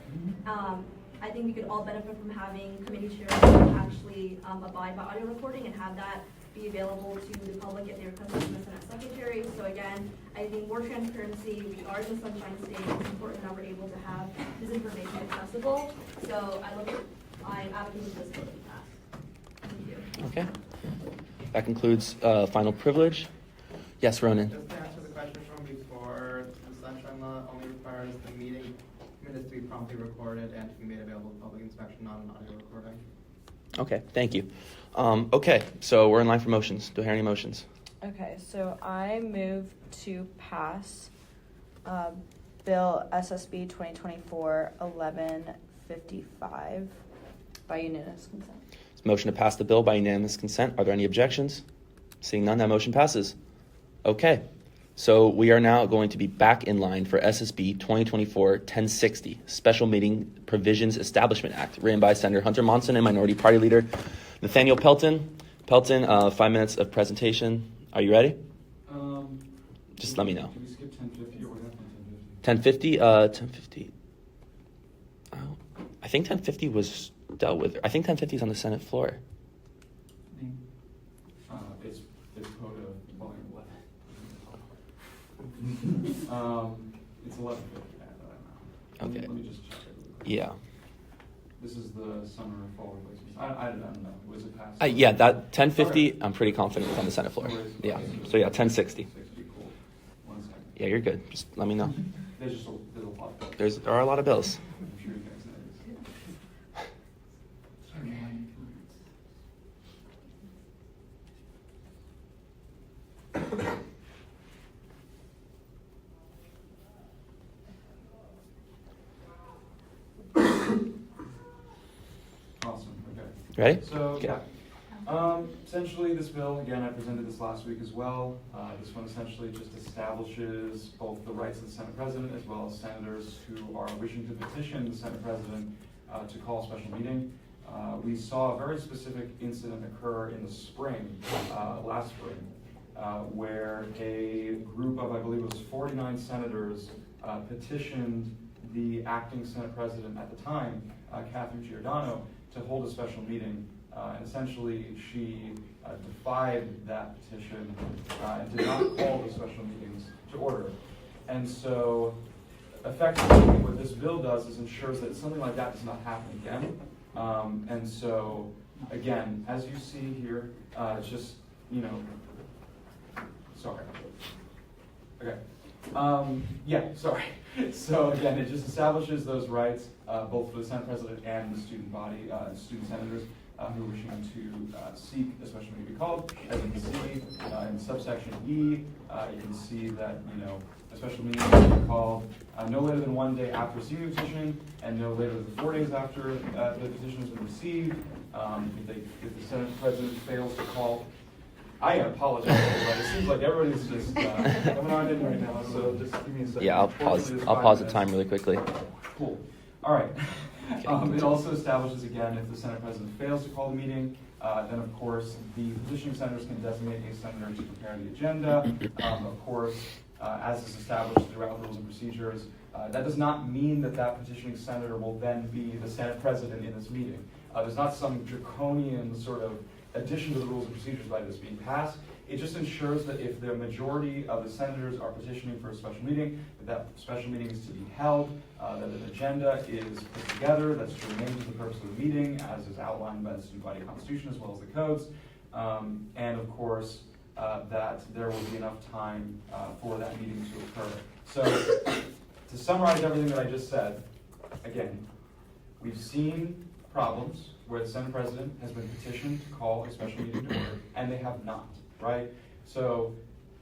I think we could all benefit from having committee chairs who actually abide by audio recording and have that be available to the public if they request it from the Senate Secretary. So again, I think more transparency. We are in the Sunshine State. It's important that we're able to have this information accessible. So I advocate for this bill to be passed. Thank you. Okay. That concludes final privilege. Yes, Ronan. Just to answer the question from before, the Sunshine Law only requires the meeting minutes to be promptly recorded and to be made available to public inspection, not an audio recording. Okay, thank you. Okay, so we're in line for motions. Do I hear any motions? Okay, so I move to pass Bill SSB 2024-1155 by unanimous consent. It's a motion to pass the bill by unanimous consent. Are there any objections? Seeing none, that motion passes. Okay, so we are now going to be back in line for SSB 2024-1060, Special Meeting Provisions Establishment Act, written by Senator Hunter Monson and Minority Party Leader Nathaniel Pelton. Pelton, 5 minutes of presentation. Are you ready? Just let me know. Can we skip 1050 or what happened to 1050? 1050. I think 1050 was dealt with. I think 1050 is on the Senate floor. It's code of volume 11. It's 1150. Okay. Let me just check it really quick. Yeah. This is the summer and fall replacements. I don't know. Was it passed? Yeah, that 1050, I'm pretty confident it's on the Senate floor. Yeah. So yeah, 1060. 60, cool. 1 second. Yeah, you're good. Just let me know. There's a lot. There are a lot of bills. I'm sure you guys know this. Awesome. Okay. Ready? So, Okay. yeah. Essentially, this bill, again, I presented this last week as well. This one essentially just establishes both the rights of the Senate President as well as senators who are wishing to petition the Senate President to call a special meeting. We saw a very specific incident occur in the spring, last spring, where a group of, I believe it was 49 senators, petitioned the acting Senate President at the time, Catherine Giordano, to hold a special meeting. And essentially, she defied that petition and did not call the special meetings to order. And so, effectively, what this bill does is ensures that something like that does not happen again. And so, again, as you see here, it's just, sorry. Okay. Sorry. So again, it just establishes those rights, both for the Senate President and the student body, student senators who are wishing to seek a special meeting to be called. As you can see in subsection E, you can see that a special meeting will be called no later than 1 day after receiving the petition, and no later than 4 days after the petition has been received. If the Senate President fails to call. I apologize, but it seems like everybody's just coming on in right now, so just give me a second. Yeah, I'll pause the time really quickly. Cool. All right. It also establishes, again, if the Senate President fails to call the meeting, then, of course, the petitioning senators can designate a senator to prepare the agenda. Of course, as is established throughout the rules and procedures, that does not mean that petitioning senator will then be the Senate President in this meeting. There's not some draconian sort of addition to the rules and procedures by this being passed. It just ensures that if the majority of the senators are petitioning for a special meeting, that special meeting is to be held, that an agenda is put together that's germane to the purpose of the meeting, as is outlined by the student body constitution as well as the codes, and of course, that there will be enough time for that meeting to occur. So, to summarize everything that I just said, again, we've seen problems where the Senate President has been petitioned to call a special meeting to order, and they have not, right? So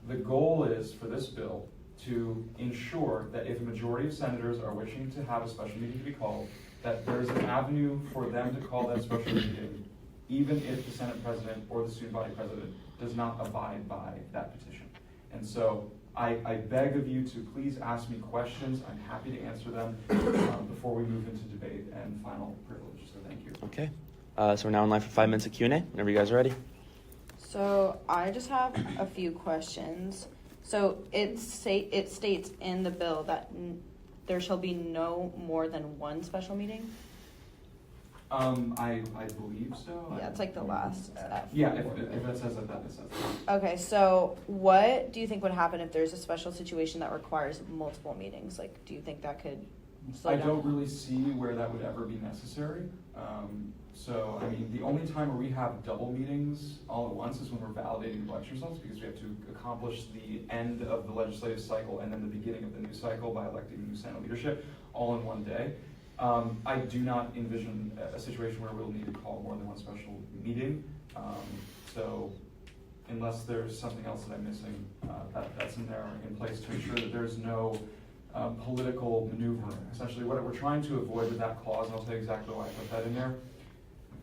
the goal is for this bill to ensure that if a majority of senators are wishing to have a special meeting to be called, that there's an avenue for them to call that special meeting, even if the Senate President or the student body president does not abide by that petition. And so I beg of you to please ask me questions. I'm happy to answer them before we move into debate and final privilege. So thank you. Okay. So we're now in line for 5 minutes of Q&A. Whenever you guys are ready. So I just have a few questions. So it states in the bill that there shall be no more than one special meeting? I believe so. Yeah, it's like the last step. Yeah, if it says that, it says that. Okay, so what do you think would happen if there's a special situation that requires multiple meetings? Like, do you think that could slow I down? don't really see where that would ever be necessary. So, I mean, the only time where we have double meetings all at once is when we're validating the election results, because we have to accomplish the end of the legislative cycle and then the beginning of the new cycle by electing new Senate leadership all in one day. I do not envision a situation where we'll need to call more than one special meeting. So unless there's something else that I'm missing, that's in there in place to ensure that there's no political maneuvering. Essentially what we're trying to avoid with that clause, and I'll tell you exactly why I put that in there,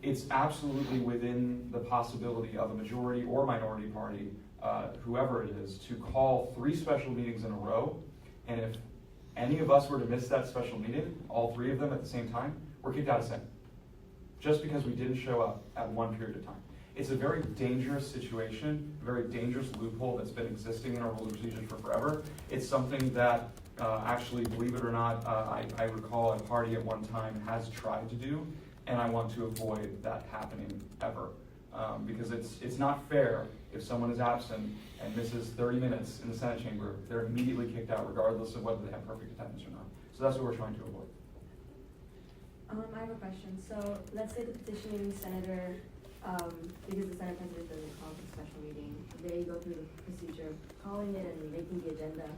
it's absolutely within the possibility of a majority or minority party, whoever it is, to call 3 special meetings in a row, and if any of us were to miss that special meeting, all 3 of them at the same time, we're kicked out of Senate, just because we didn't show up at one period of time. It's a very dangerous situation, a very dangerous loophole that's been existing in our rules and procedures for forever. It's something that actually, believe it or not, I recall a party at one time has tried to do, and I want to avoid that happening ever. Because it's not fair if someone is absent and misses 30 minutes in the Senate chamber, they're immediately kicked out regardless of whether they have perfect attendance or not. So that's what we're trying to avoid. I have a question. So let's say the petitioning senator, because the Senate president doesn't call the special meeting, they go through the procedure of calling it and making the agenda.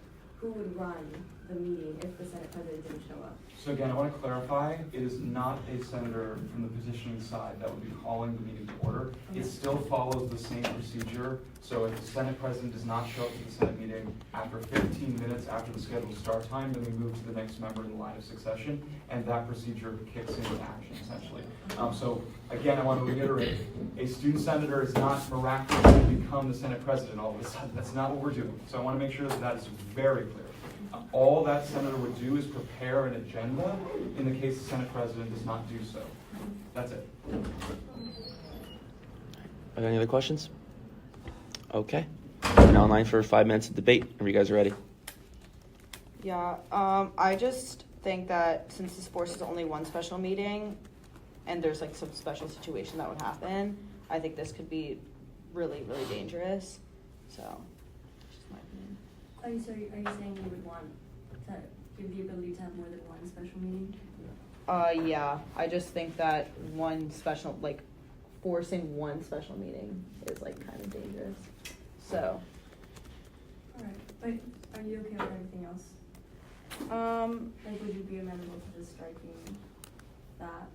Who would run the meeting if the Senate president didn't show up? So again, I want to clarify, it is not a senator from the petitioning side that would be calling the meeting to order. Okay. It still follows the same procedure. So if the Senate president does not show up to the Senate meeting after 15 minutes after the scheduled start time, then we move to the next member in the line of succession, and that procedure kicks into action, essentially. So again, I want to reiterate, a student senator is not miraculously become the Senate president all of a sudden. That's not what we're doing. So I want to make sure that that is very clear. All that senator would do is prepare an agenda in the case the Senate president does not do so. That's it. Are there any other questions? Okay. We're now in line for 5 minutes of debate. Are you guys ready? Yeah, I just think that since this forces only one special meeting and there's like some special situation that would happen, I think this could be really, really dangerous. So, just my opinion. Are you saying you would want to give the ability to have more than one special meeting? Yeah, I just think that one special, like, forcing one special meeting is like kind of dangerous. So. Alright, but are you okay with everything else? Like, would you be amenable to just striking that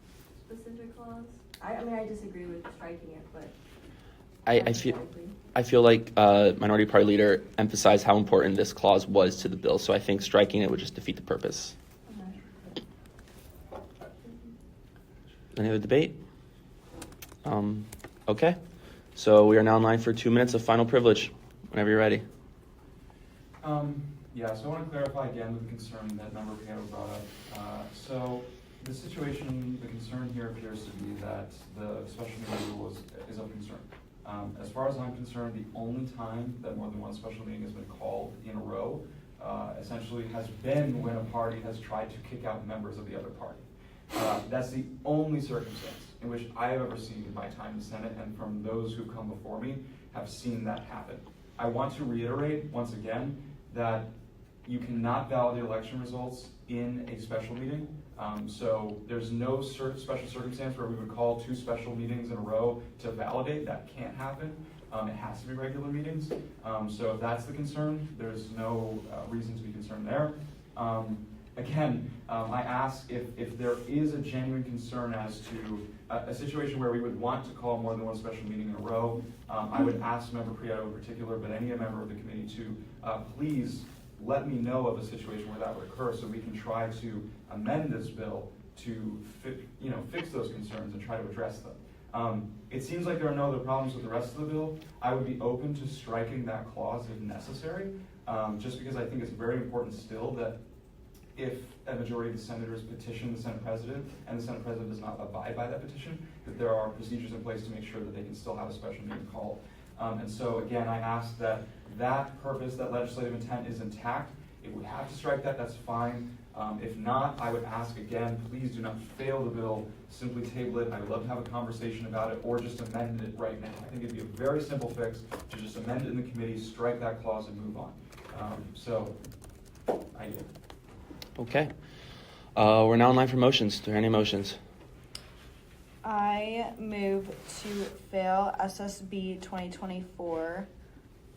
specific clause? I mean, I disagree with striking it, but. I feel like Minority Party Leader emphasized how important this clause was to the bill, so I think striking it would just defeat the purpose. Okay. Any other debate? Okay. So we are now in line for 2 minutes of final privilege. Whenever you're ready. Yeah, so I want to clarify again with the concern that Member Piano brought up. So the situation, the concern here appears to be that the special meeting rule is of concern. As far as I'm concerned, the only time that more than one special meeting has been called in a row essentially has been when a party has tried to kick out members of the other party. That's the only circumstance in which I have ever seen in my time in the Senate, and from those who've come before me have seen that happen. I want to reiterate once again that you cannot validate election results in a special meeting. So there's no special circumstance where we would call 2 special meetings in a row to validate. That can't happen. It has to be regular meetings. So if that's the concern, there's no reason to be concerned there. Again, I ask if there is a genuine concern as to a situation where we would want to call more than one special meeting in a row, I would ask Member Prieto in particular, but any member of the committee to please let me know of a situation where that would occur so we can try to amend this bill to fix those concerns and try to address them. It seems like there are no other problems with the rest of the bill. I would be open to striking that clause if necessary, just because I think it's very important still that if a majority of the senators petition the Senate president and the Senate president does not abide by that petition, that there are procedures in place to make sure that they can still have a special meeting called. And so again, I ask that that purpose, that legislative intent is intact. If we have to strike that, that's fine. If not, I would ask again, please do not fail the bill, simply table it. I would love to have a conversation about it, or just amend it right now. I think it'd be a very simple fix to just amend it in the committee, strike that clause, and move on. So, I do. Okay. We're now in line for motions. Do there any motions? I move to fail SSB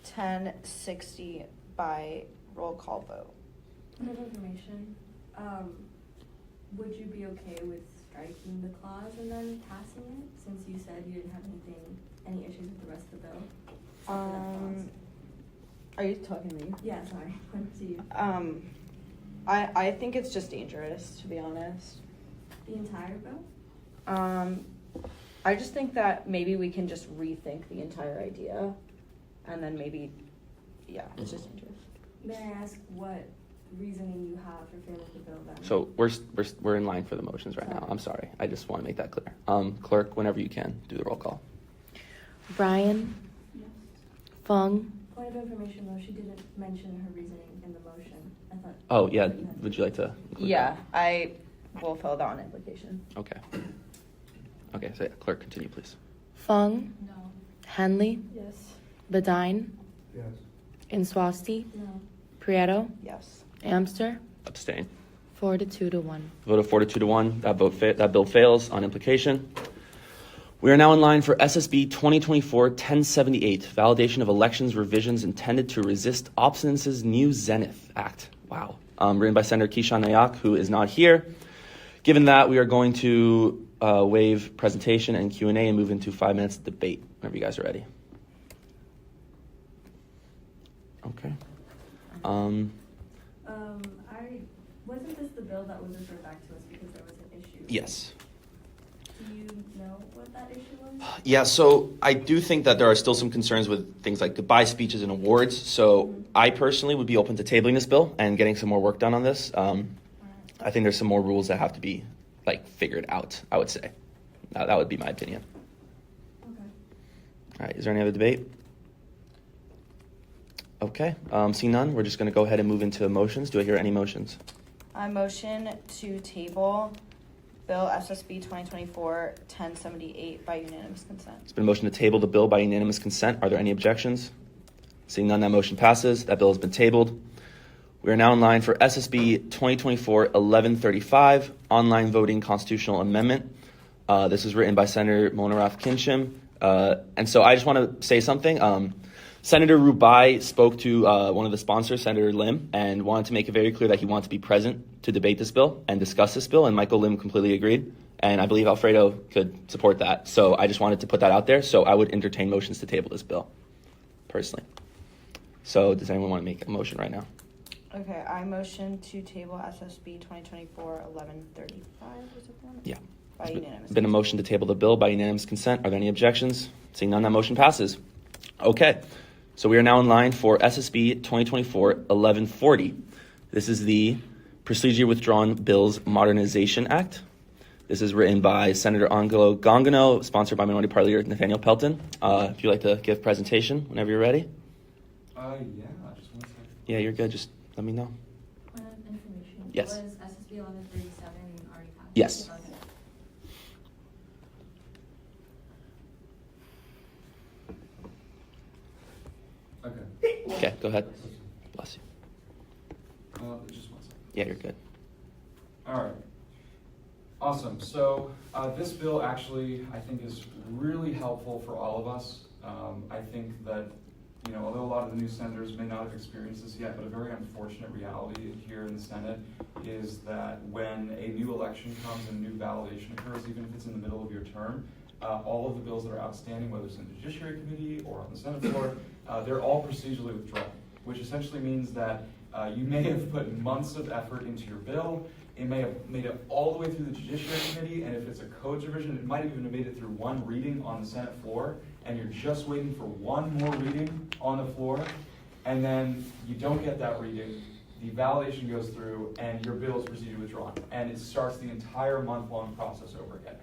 2024-1060 by roll call vote. Point of information, would you be okay with striking the clause and then passing it, since you said you didn't have any issues with the rest of the bill? except for that clause? Are you talking to me? Yeah, sorry, to you. I think it's just dangerous, to be honest. The entire bill? I just think that maybe we can just rethink the entire idea, and then maybe, yeah, it's just dangerous. May I ask what reasoning you have for failing the bill then? So we're in line for the motions right now. I'm sorry. I just want to make that clear. Clerk, whenever you can, do the roll call. Brian, Yes. Fung, Point of information though, she didn't mention her reasoning in the motion. I thought. Oh, yeah. Would you like to include Yeah, I will fill that on implication. that? Okay. Okay, so yeah, clerk, continue, please. Fung, No. Henley, Yes. Bedine, Yes. Inswasti, No. Prieto, Yes. Amster, Abstain. 4 to 2 to 1. Vote of 4 to 2 to 1. That bill fails on implication. We are now in line for SSB 2024-1078, validation of elections revisions intended to resist Obstinance's New Zenith Act. Wow. Written by Senator Keishan Nayak, who is not here. Given that, we are going to waive presentation and Q&A and move into 5 minutes of debate whenever you guys are ready. Okay. Wasn't this the bill that was referred back to us because there was an issue? Yes. Do you know what that issue was? Yeah, so I do think that there are still some concerns with things like goodbye speeches and awards. So I personally would be open to tabling this bill and getting some more work done on this. I think there's some more rules that have to be figured out, I would say. That would be my opinion. Okay. All right, is there any other debate? Okay, seeing none, we're just going to go ahead and move into motions. Do I hear any motions? I motion to table Bill SSB 2024-1078 by unanimous consent. It's been a motion to table the bill by unanimous consent. Are there any objections? Seeing none, that motion passes. That bill has been tabled. We are now in line for SSB 2024-1135, online voting constitutional amendment. This is written by Senator Monarath Kinshim. And so I just want to say something. Senator Rubai spoke to one of the sponsors, Senator Lim, and wanted to make it very clear that he wanted to be present to debate this bill and discuss this bill, and Michael Lim completely agreed. And I believe Alfredo could support that. So I just wanted to put that out there. So I would entertain motions to table this bill, personally. So does anyone want to make a motion right now? Okay, I motion to table SSB 2024-1135, was it that? Yeah. By unanimous Been a consent. motion to table the bill by unanimous consent. Are there any objections? Seeing none, that motion passes. Okay, so we are now in line for SSB 2024-1140. This is the Procedure Withdrawn Bills Modernization Act. This is written by Senator Angelo Gongano, sponsored by Minority Party Leader Nathaniel Pelton. If you'd like to give presentation whenever you're ready. Yeah, just 1 second. Yeah, you're good. Just let me know. Point of information. Yes. Was SSB 1137 already passed? Yes. Okay. Okay. Okay, go ahead. Bless you. Just 1 second. Yeah, you're good. All right. Awesome. So this bill actually, I think, is really helpful for all of us. I think that, although a lot of the new senators may not have experienced this yet, but a very unfortunate reality here in the Senate is that when a new election comes and new validation occurs, even if it's in the middle of your term, all of the bills that are outstanding, whether it's in the Judiciary Committee or on the Senate floor, they're all procedurally withdrawn, which essentially means that you may have put months of effort into your bill. It may have made it all the way through the Judiciary Committee, and if it's a codes revision, it might have even made it through one reading on the Senate floor, and you're just waiting for one more reading on the floor, and then you don't get that reading, the validation goes through, and your bill is procedurally withdrawn, and it starts the entire month-long process over again.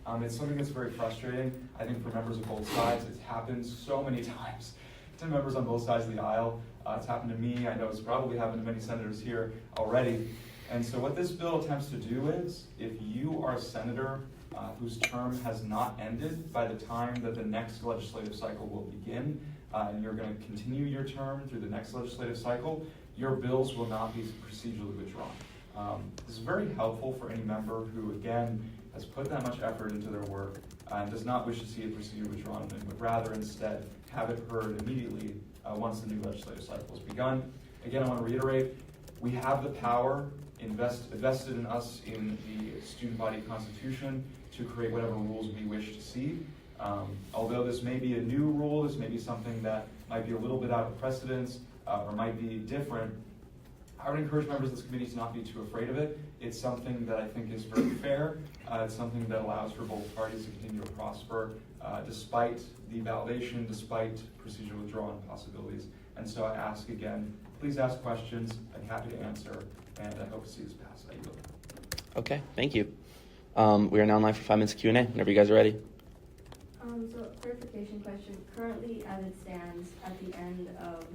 It's something that's very frustrating, I think, for members of both sides. It's happened so many times to members on both sides of the aisle. It's happened to me. I know it's probably happened to many senators here already. And so what this bill attempts to do is, if you are a senator whose term has not ended by the time that the next legislative cycle will begin, and you're going to continue your term through the next legislative cycle, your bills will not be procedurally withdrawn. This is very helpful for any member who, again, has put that much effort into their work and does not wish to see a procedure withdrawn and would rather instead have it heard immediately once the new legislative cycle has begun. Again, I want to reiterate, we have the power invested in us in the student body constitution to create whatever rules we wish to see. Although this may be a new rule, this may be something that might be a little bit out of precedence or might be different, I would encourage members of this committee to not be too afraid of it. It's something that I think is very fair. It's something that allows for both parties to continue to prosper despite the validation, despite procedure withdrawal possibilities. And so I ask again, please ask questions. I'm happy to answer, and I hope to see this pass. I yield. Okay, thank you. We are now in line for 5 minutes of Q&A, whenever you guys are ready. So clarification question. Currently, as it stands, at the end of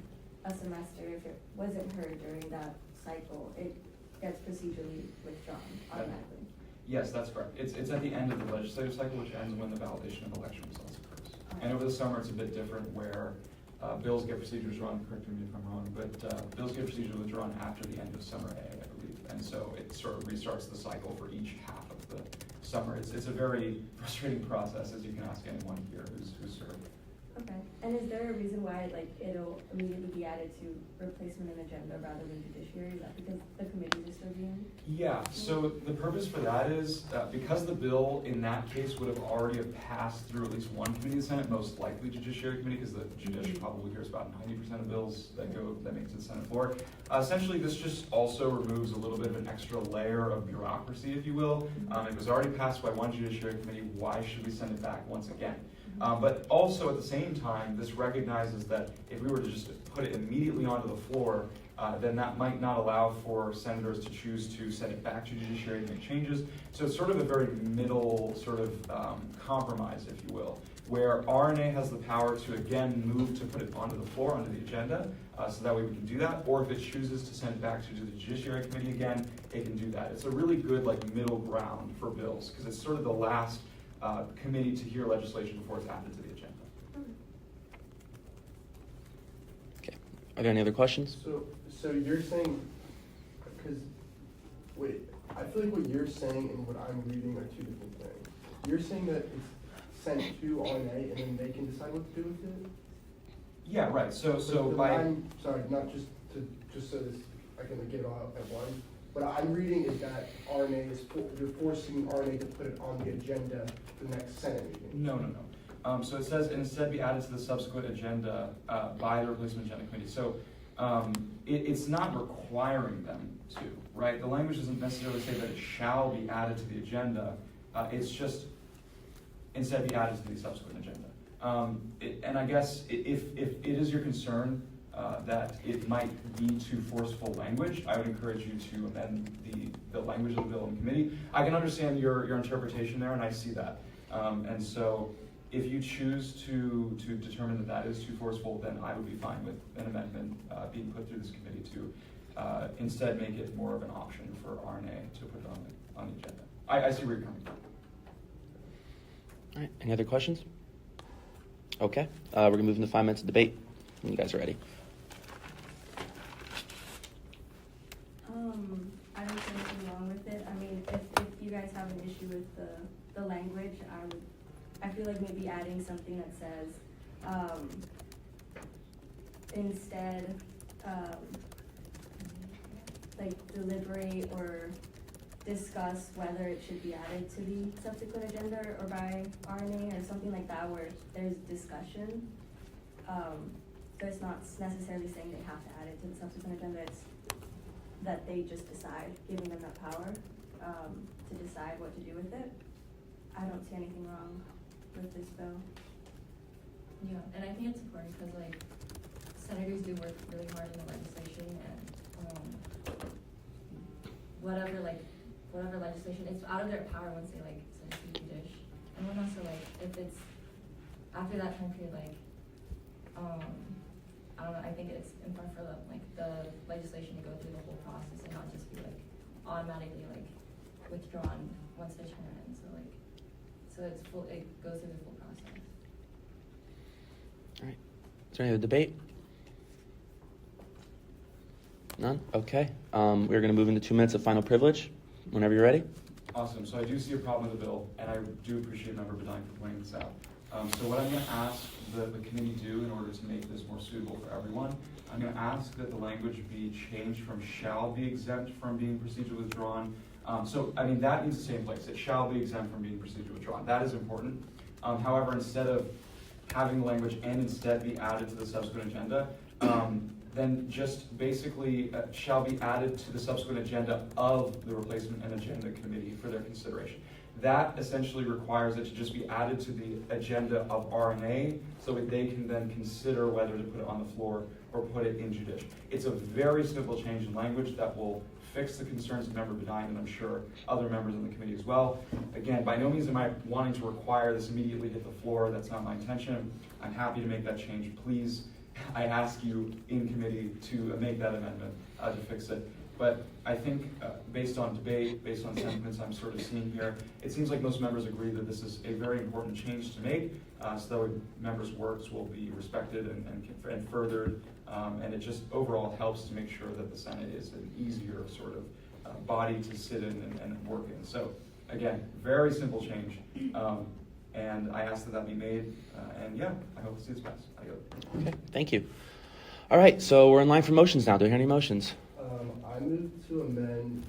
a semester, if it wasn't heard during that cycle, it gets procedurally withdrawn automatically. Yes, that's correct. It's at the end of the legislative cycle, which ends when the validation of election results occurs. And over the summer, it's a bit different where bills get procedure withdrawn, correct me if I'm wrong, but bills get procedure withdrawn after the end of summer A, I believe. And so it sort of restarts the cycle for each half of the summer. It's a very frustrating process, as you can ask anyone here who's served. Okay. And is there a reason why it'll immediately be added to replacement and agenda rather than judiciary? Is that because the committees are still being? Yeah, so the purpose for that is because the bill in that case would have already have passed through at least one committee of the Senate, most likely Judiciary Committee, because the judicial probably hears about 90% of bills that make it to the Senate floor. Essentially, this just also removes a little bit of an extra layer of bureaucracy, if you will. It was already passed by one Judiciary Committee. Why should we send it back once again? But also at the same time, this recognizes that if we were to just put it immediately onto the floor, then that might not allow for senators to choose to send it back to judiciary to make changes. So it's sort of a very middle sort of compromise, if you will, where RNA has the power to again move to put it onto the floor, onto the agenda, so that way we can do that. Or if it chooses to send it back to the Judiciary Committee again, it can do that. It's a really good middle ground for bills because it's sort of the last committee to hear legislation before it's added to the agenda. Okay. Are there any other questions? So you're saying, because, wait, I feel like what you're saying and what I'm reading are two different things. You're saying that it's sent to RNA and then they can decide what to do with it? Yeah, right. So by I'm sorry, not just so this I can get it all out at once. What I'm reading is that RNA you're forcing RNA to put it on the agenda for the next Senate meeting. No. So it says instead be added to the subsequent agenda by the replacement agenda committee. So it's not requiring them to, right? The language doesn't necessarily say that it shall be added to the agenda. It's just instead be added to the subsequent agenda. And I guess if it is your concern that it might be too forceful language, I would encourage you to amend the language of the bill in committee. I can understand your interpretation there, and I see that. And so if you choose to determine that that is too forceful, then I would be fine with an amendment being put through this committee to instead make it more of an option for RNA to put it on the agenda. I see where you're coming from. All right, any other questions? Okay, we're gonna move into 5 minutes of debate when you guys are ready. I don't see anything wrong with it. I mean, if you guys have an issue with the language, I feel like maybe adding something that says, instead, deliberate or discuss whether it should be added to the subsequent agenda or by RNA or something like that where there's discussion. So it's not necessarily saying they have to add it to the subsequent agenda, it's that they just decide, giving them that power to decide what to do with it. I don't see anything wrong with this bill. Yeah, and I think it's important because senators do work really hard in the legislation, and whatever legislation, it's out of their power once they send it to Judish. if it's after that time period, like, I don't know, I think it's important for the legislation to go through the whole process and not just be like automatically like withdrawn once the term ends. So it's full, it goes through the full process. All right. Is there any other debate? None? Okay. We're going to move into 2 minutes of final privilege. Whenever you're ready. Awesome. So I do see a problem with the bill, and I do appreciate Member Bedine for pointing this out. So what I'm going to ask the committee do in order to make this more suitable for everyone, I'm going to ask that the language be changed from shall be exempt from being procedurally withdrawn. So, I mean, that needs to stay in place. It shall be exempt from being procedurally withdrawn. That is important. However, instead of having the language and instead be added to the subsequent agenda, then just basically shall be added to the subsequent agenda of the replacement and agenda committee for their consideration. That essentially requires it to just be added to the agenda of RNA so that they can then consider whether to put it on the floor or put it in judicial. It's a very simple change in language that will fix the concerns of Member Bedine and I'm sure other members on the committee as well. Again, by no means am I wanting to require this immediately hit the floor. That's not my intention. I'm happy to make that change. Please, I ask you in committee to make that amendment to fix it. But I think based on debate, based on sentiments I'm sort of seeing here, it seems like most members agree that this is a very important change to make so that members' works will be respected and furthered. And it just overall helps to make sure that the Senate is an easier sort of body to sit in and work in. So again, very simple change. And I ask that that be made. And yeah, I hope to see this pass. Okay, thank you. All right, so we're in line for motions now. Do we hear any motions? I move to amend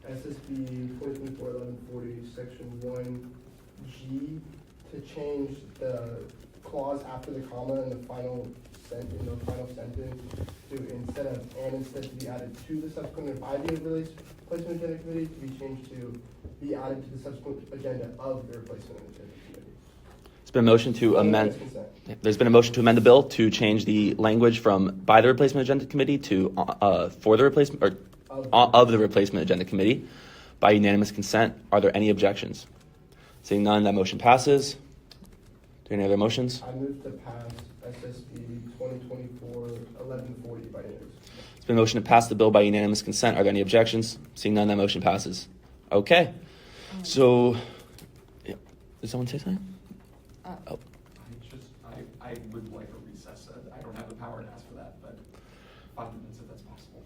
SSB 2024-1140 section 1G to change the clause after the comma in the final sentence to instead to be added to the subsequent by the replacement agenda committee to be changed to be added to the subsequent agenda of the replacement agenda committee. It's been a motion to amend. There's been a motion to amend the bill to change the language from by the replacement agenda committee to for the replacement or of the replacement agenda committee by unanimous consent. Are there any objections? Seeing none, that motion passes. Do you have any other motions? I move to pass SSB 2024-1140 by unanimous consent. It's been a motion to pass the bill by unanimous consent. Are there any objections? Seeing none, that motion passes. Okay. So, yeah. Did someone say something? Oh. I would like a recess. I don't have the power to ask for that, but 5 minutes if that's possible.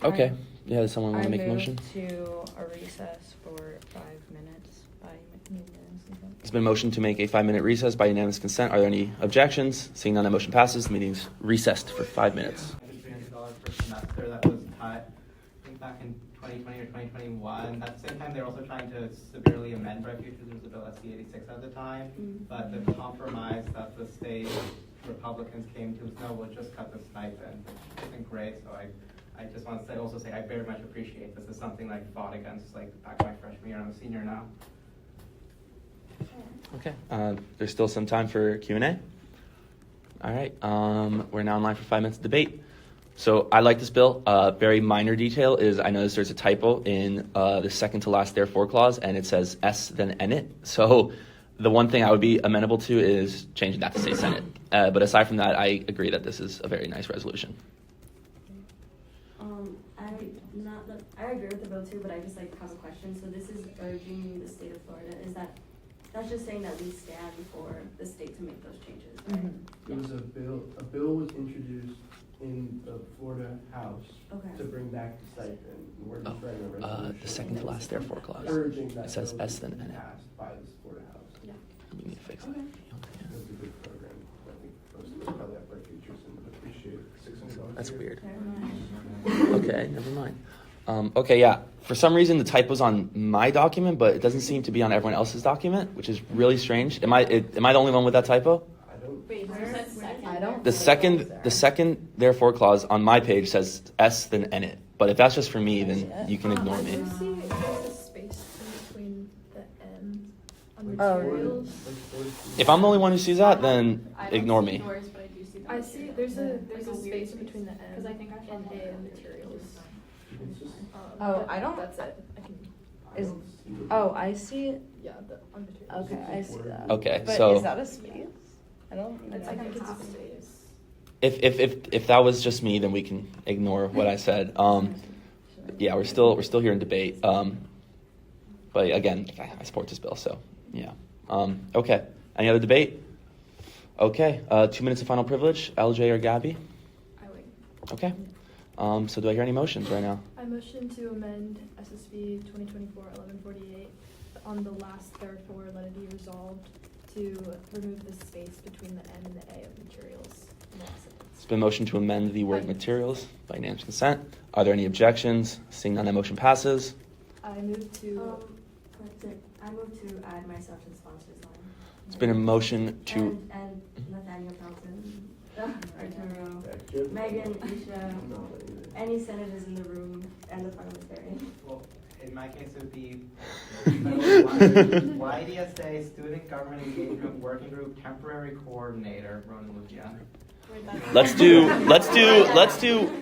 Okay. Yeah, does someone want to make a motion? I move to a recess for 5 minutes by unanimous consent. It's been a motion to make a 5-minute recess by unanimous consent. Are there any objections? Seeing none, that motion passes. The meeting's recessed for 5 minutes. $300 per semester that was cut, I think back in 2020 or 2021. At the same time, they're also trying to severely amend right futures. There was a bill SB 86 at the time, but the compromise that the state Republicans came to was no, we'll just cut the stipend, which isn't great. So I just want to also say I very much appreciate this. Is something I fought against like back my freshman year. I'm a senior now. Okay. There's still some time for Q&A. All right. We're now in line for 5 minutes of debate. So I like this bill. Very minor detail is I noticed there's a typo in the second to last therefore clause, and it says S then N it. So the one thing I would be amenable to is changing that to say Senate. But aside from that, I agree that this is a very nice resolution. I agree with the bill too, but I just like have a question. So this is urging the state of Florida. That's just saying that we stand for the state to make those changes, right? There was a bill was introduced in the Florida House to bring back the stipend. We're just writing a resolution. The second to last therefore clause. Urging that it says bill S then N it. passed by the Florida House. Yeah. We need to fix that. It was a good program. I think most of us probably have bright futures and would appreciate $600. That's weird. Never mind. Okay, never mind. Okay, yeah. For some reason, the typo's on my document, but it doesn't seem to be on everyone else's document, which is really strange. Am I the only one with that typo? I don't. Wait, second? I don't. The second therefore clause on my page says S then N it. But if that's just for me, then you can ignore I me. do see there's a space between the N on Oh, materials. If I'm the only one who sees that, then I don't ignore see me. yours, but I do see that. I see there's a weird space space. between the N Because I think I and found A that. in materials. It's just, Oh, But I don't- That's it. I can. I don't see the Oh, I see. Yeah, the unbudgetary. Okay, I see that. Okay, But so is that a space? I don't. It's I like think it's it's a space. if that was just me, then we can ignore what I said. Yeah, we're still here in debate. But again, I support this bill, so yeah. Okay. Any other debate? Okay. 2 minutes of final privilege. LJ or Gabby? I wait. Okay. So do I hear any motions right now? I motion to amend SSB 2024-1148 on the last therefore let it be resolved to remove the space between the M and the A of materials in that sentence. It's been motioned to amend the word Aye. materials by unanimous consent. Are there any objections? Seeing none, that motion passes. I move to. I move to add myself to the sponsors line. It's been a motion to. And Nathaniel Pelton, Arturo, Action. Megan, Isha, I'm not letting it. any senators in the room, and the parliamentarian. Well, in my case, it would be YDSA Student Government Engagement Working Group Temporary Coordinator, Ronan Lucia. Let's do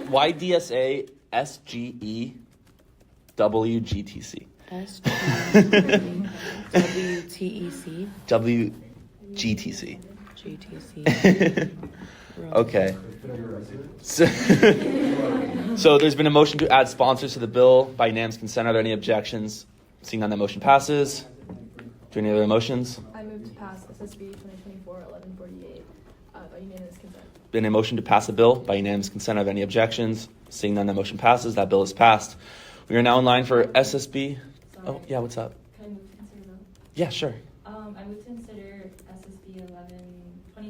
YDSA SGE WGTC. WTEC. WGTC. GTC. Okay. So there's been a motion to add sponsors to the bill by unanimous consent. Are there any objections? Seeing none, that motion passes. Do any other motions? I move to pass SSB 2024-1148 by unanimous consent. Been a motion to pass a bill by unanimous consent. Are there any objections? Seeing none, that motion passes. That bill is passed. We are now in line for SSB. Oh, yeah, what's up? Can I move to consider though? Yeah, sure. I move to consider SSB 2024-1196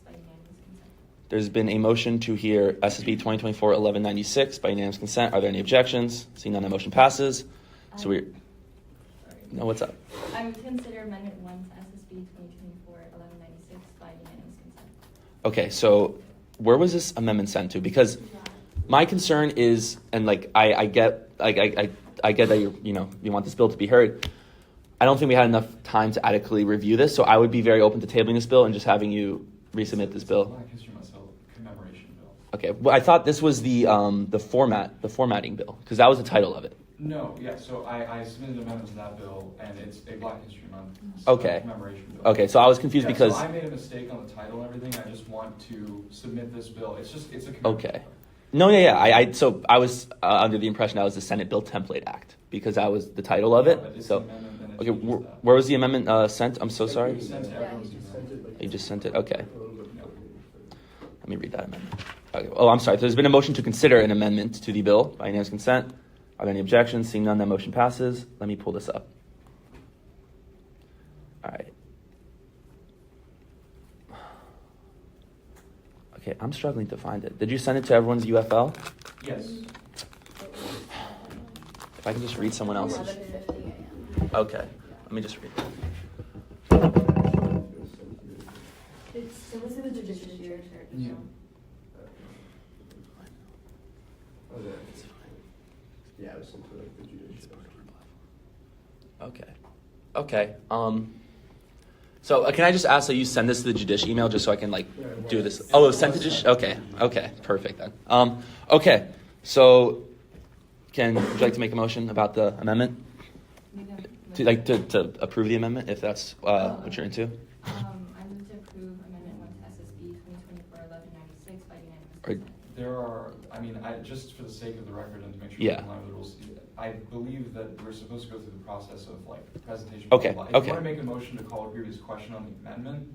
by unanimous consent. There's been a motion to hear SSB 2024-1196 by unanimous consent. Are there any objections? Seeing none, that motion passes. So we're... Sorry. No, what's up? I move to consider Amendment 1 to SSB 2024-1196 by unanimous consent. Okay, so where was this amendment sent to? Because my concern is, and like I get that you want this bill to be heard. I don't think we had enough time to adequately review this, so I would be very open to tabling this bill and just having you resubmit this bill. Black History Month commemoration bill. Okay, well, I thought this was the formatting bill because that was the title of it. No, yeah, so I submitted an amendment to that bill, and it's a Black History Month Okay. commemoration bill. Okay, so I was confused Yeah, because so I made a mistake on the title and everything. I just want to submit this bill. It's a commemoration okay. bill. No, yeah. So I was under the impression that was the Senate Bill Template Act because that was the title of Yeah, it. but it's So an amendment, and it okay, changes that. where was the amendment sent? I'm so sorry. It was sent to everyone's You email. sent it, like, You just sent it. Okay. a little bit before. Let me read that amendment. Okay. Oh, I'm sorry. There's been a motion to consider an amendment to the bill by unanimous consent. Are there any objections? Seeing none, that motion passes. Let me pull this up. All right. Okay, I'm struggling to find it. Did you send it to everyone's UFL? Yes. If I can just read someone else's. 11:50 a.m. Okay, let me just read. So this is the judiciary. Yeah. Okay. Yeah, it was sent to like the judicial. Okay. So can I just ask that you send this to the judicial email just so I can do this? Oh, it was sent to judicial. Okay, perfect then. Okay. So, would you like to make a motion about the amendment? To approve the amendment if that's what you're into? I move to approve Amendment 1 to SSB 2024-1196 by unanimous Or- consent. There are, just for the sake of the record and to make sure Yeah. we're in line with the rules, I believe that we're supposed to go through the process of presentation. Okay, If okay. you want to make a motion to call a previous question on the amendment,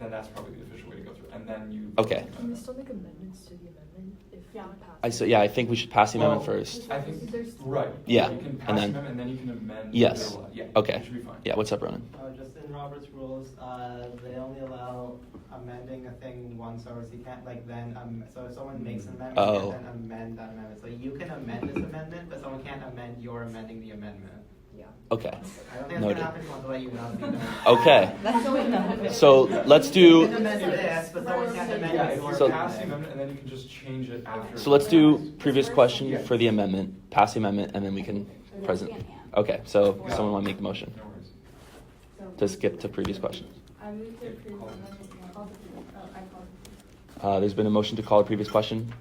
then that's probably the official way to go through, and then you. Okay. Can we still make amendments to the amendment if not passed? I think we should pass the amendment Well, first. I think, There's- right. Yeah, You can pass and the then- amendment, and then you can amend. Yes. the bill. Yeah. Okay. It should be fine. Yeah, what's up, Ronan? Just in Robert's rules, they only allow amending a thing once, or you can't so if someone makes an amendment, you Oh. can then amend that amendment. So you can amend this amendment, but someone can't amend your amending the amendment. Yeah. Okay. I don't think that's Noted. gonna happen, so I'll let you know. Okay. That's going on. So let's You do. can amend this, but someone can't amend Yeah, if your you So- pass the amendment. amendment, and then you can just change it after. So let's do previous question for the amendment, pass the amendment, and then we can present. Okay. So someone want to make the motion No worries. to skip to previous question? I move to approve Amendment 1. There's been a motion to call a previous question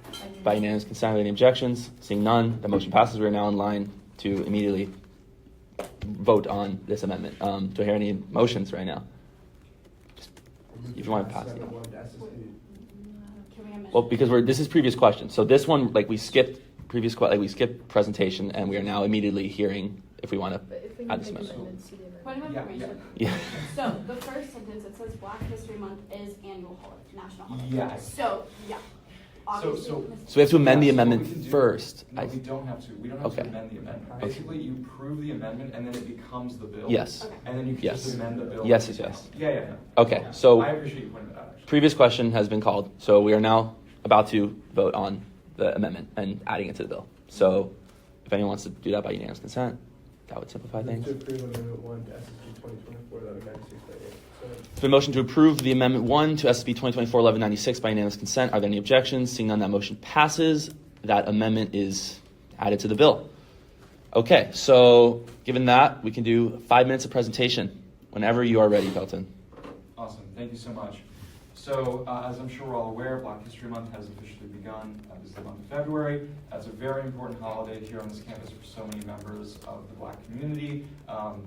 by unanimous consent. Are there any objections? Seeing none, the motion passes. We are now in line to immediately vote on this amendment. Do I hear any motions right now? If you want to pass it. Senate 1 to SSB. Can we amend? Well, because this is previous question. So this one, like we skipped we skipped presentation, and we are now immediately hearing if we want But if we to can add this make amendment. amendments to the amendment. Point of Yeah, information. Yeah. So the first sentence, it says Black History Month is annual holiday, national holiday. Yes. So, yeah. Obviously, so- So we have to amend the Yes, what amendment we can do- first. No, we don't have to. We don't have Okay. to amend the amendment. Okay. Basically, you approve the amendment and then it becomes the bill. Yes. Okay. And then you can Yes. just amend the bill. Yes is yes. Yeah. Okay, Yeah. so- I appreciate you pointing that out, actually. Previous question has been called, so we are now about to vote on the amendment and adding it to the bill. So if anyone wants to do that by unanimous consent, that would simplify Move things. to approve Amendment 1 to SSB 2024-1196 by 8. It's been motioned to approve the Amendment 1 to SB 2024-1196 by unanimous consent. Are there any objections? Seeing none, that motion passes. That amendment is added to the bill. Okay, so given that, we can do 5 minutes of presentation whenever you are ready, Belton. Awesome. Thank you so much. So, as I'm sure we're all aware, Black History Month has officially begun. This is the month of February. It's a very important holiday here on this campus for so many members of the Black community.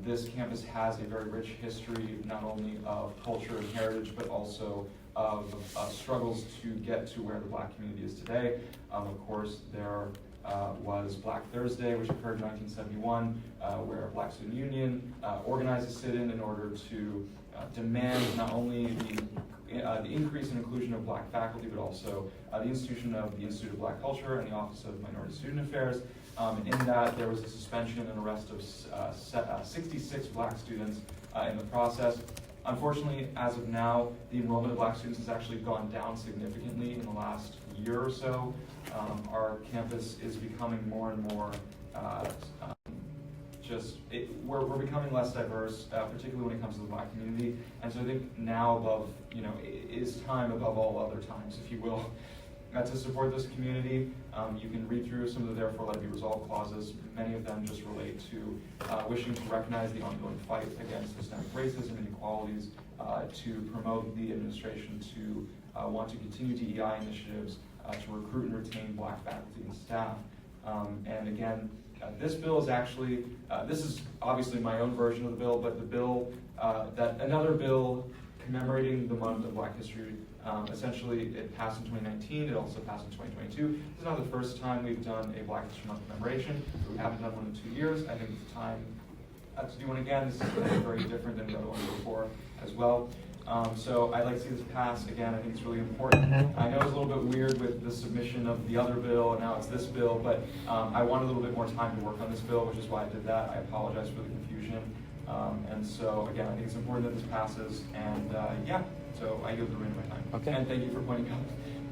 This campus has a very rich history, not only of culture and heritage, but also of struggles to get to where the Black community is today. Of course, there was Black Thursday, which occurred in 1971, where a Black Student Union organized a sit-in in order to demand not only the increase in inclusion of Black faculty, but also the institution of the Institute of Black Culture and the Office of Minority Student Affairs. In that, there was a suspension and arrest of 66 Black students in the process. Unfortunately, as of now, the enrollment of Black students has actually gone down significantly in the last year or so. Our campus is becoming more and more we're becoming less diverse, particularly when it comes to the Black community. And so I think now is time above all other times, if you will, to support this community. You can read through some of the therefore let it be resolved clauses. Many of them just relate to wishing to recognize the ongoing fight against systemic racism and inequalities, to promote the administration to want to continue DEI initiatives, to recruit and retain Black faculty and staff. And again, this bill is actually, this is obviously my own version of the bill, but the bill, another bill commemorating the month of Black history, essentially it passed in 2019, it also passed in 2022. This is not the first time we've done a Black History Month commemoration, but we haven't done one in 2 years. I think it's time to do one again. This is very different than the other ones before as well. So I'd like to see this pass. Again, I think it's really important. I know it's a little bit weird with the submission of the other bill and now it's this bill, but I want a little bit more time to work on this bill, which is why I did that. I apologize for the confusion. And so again, I think it's important that this passes. And so I yield the remainder of my time. Okay. And thank you for pointing out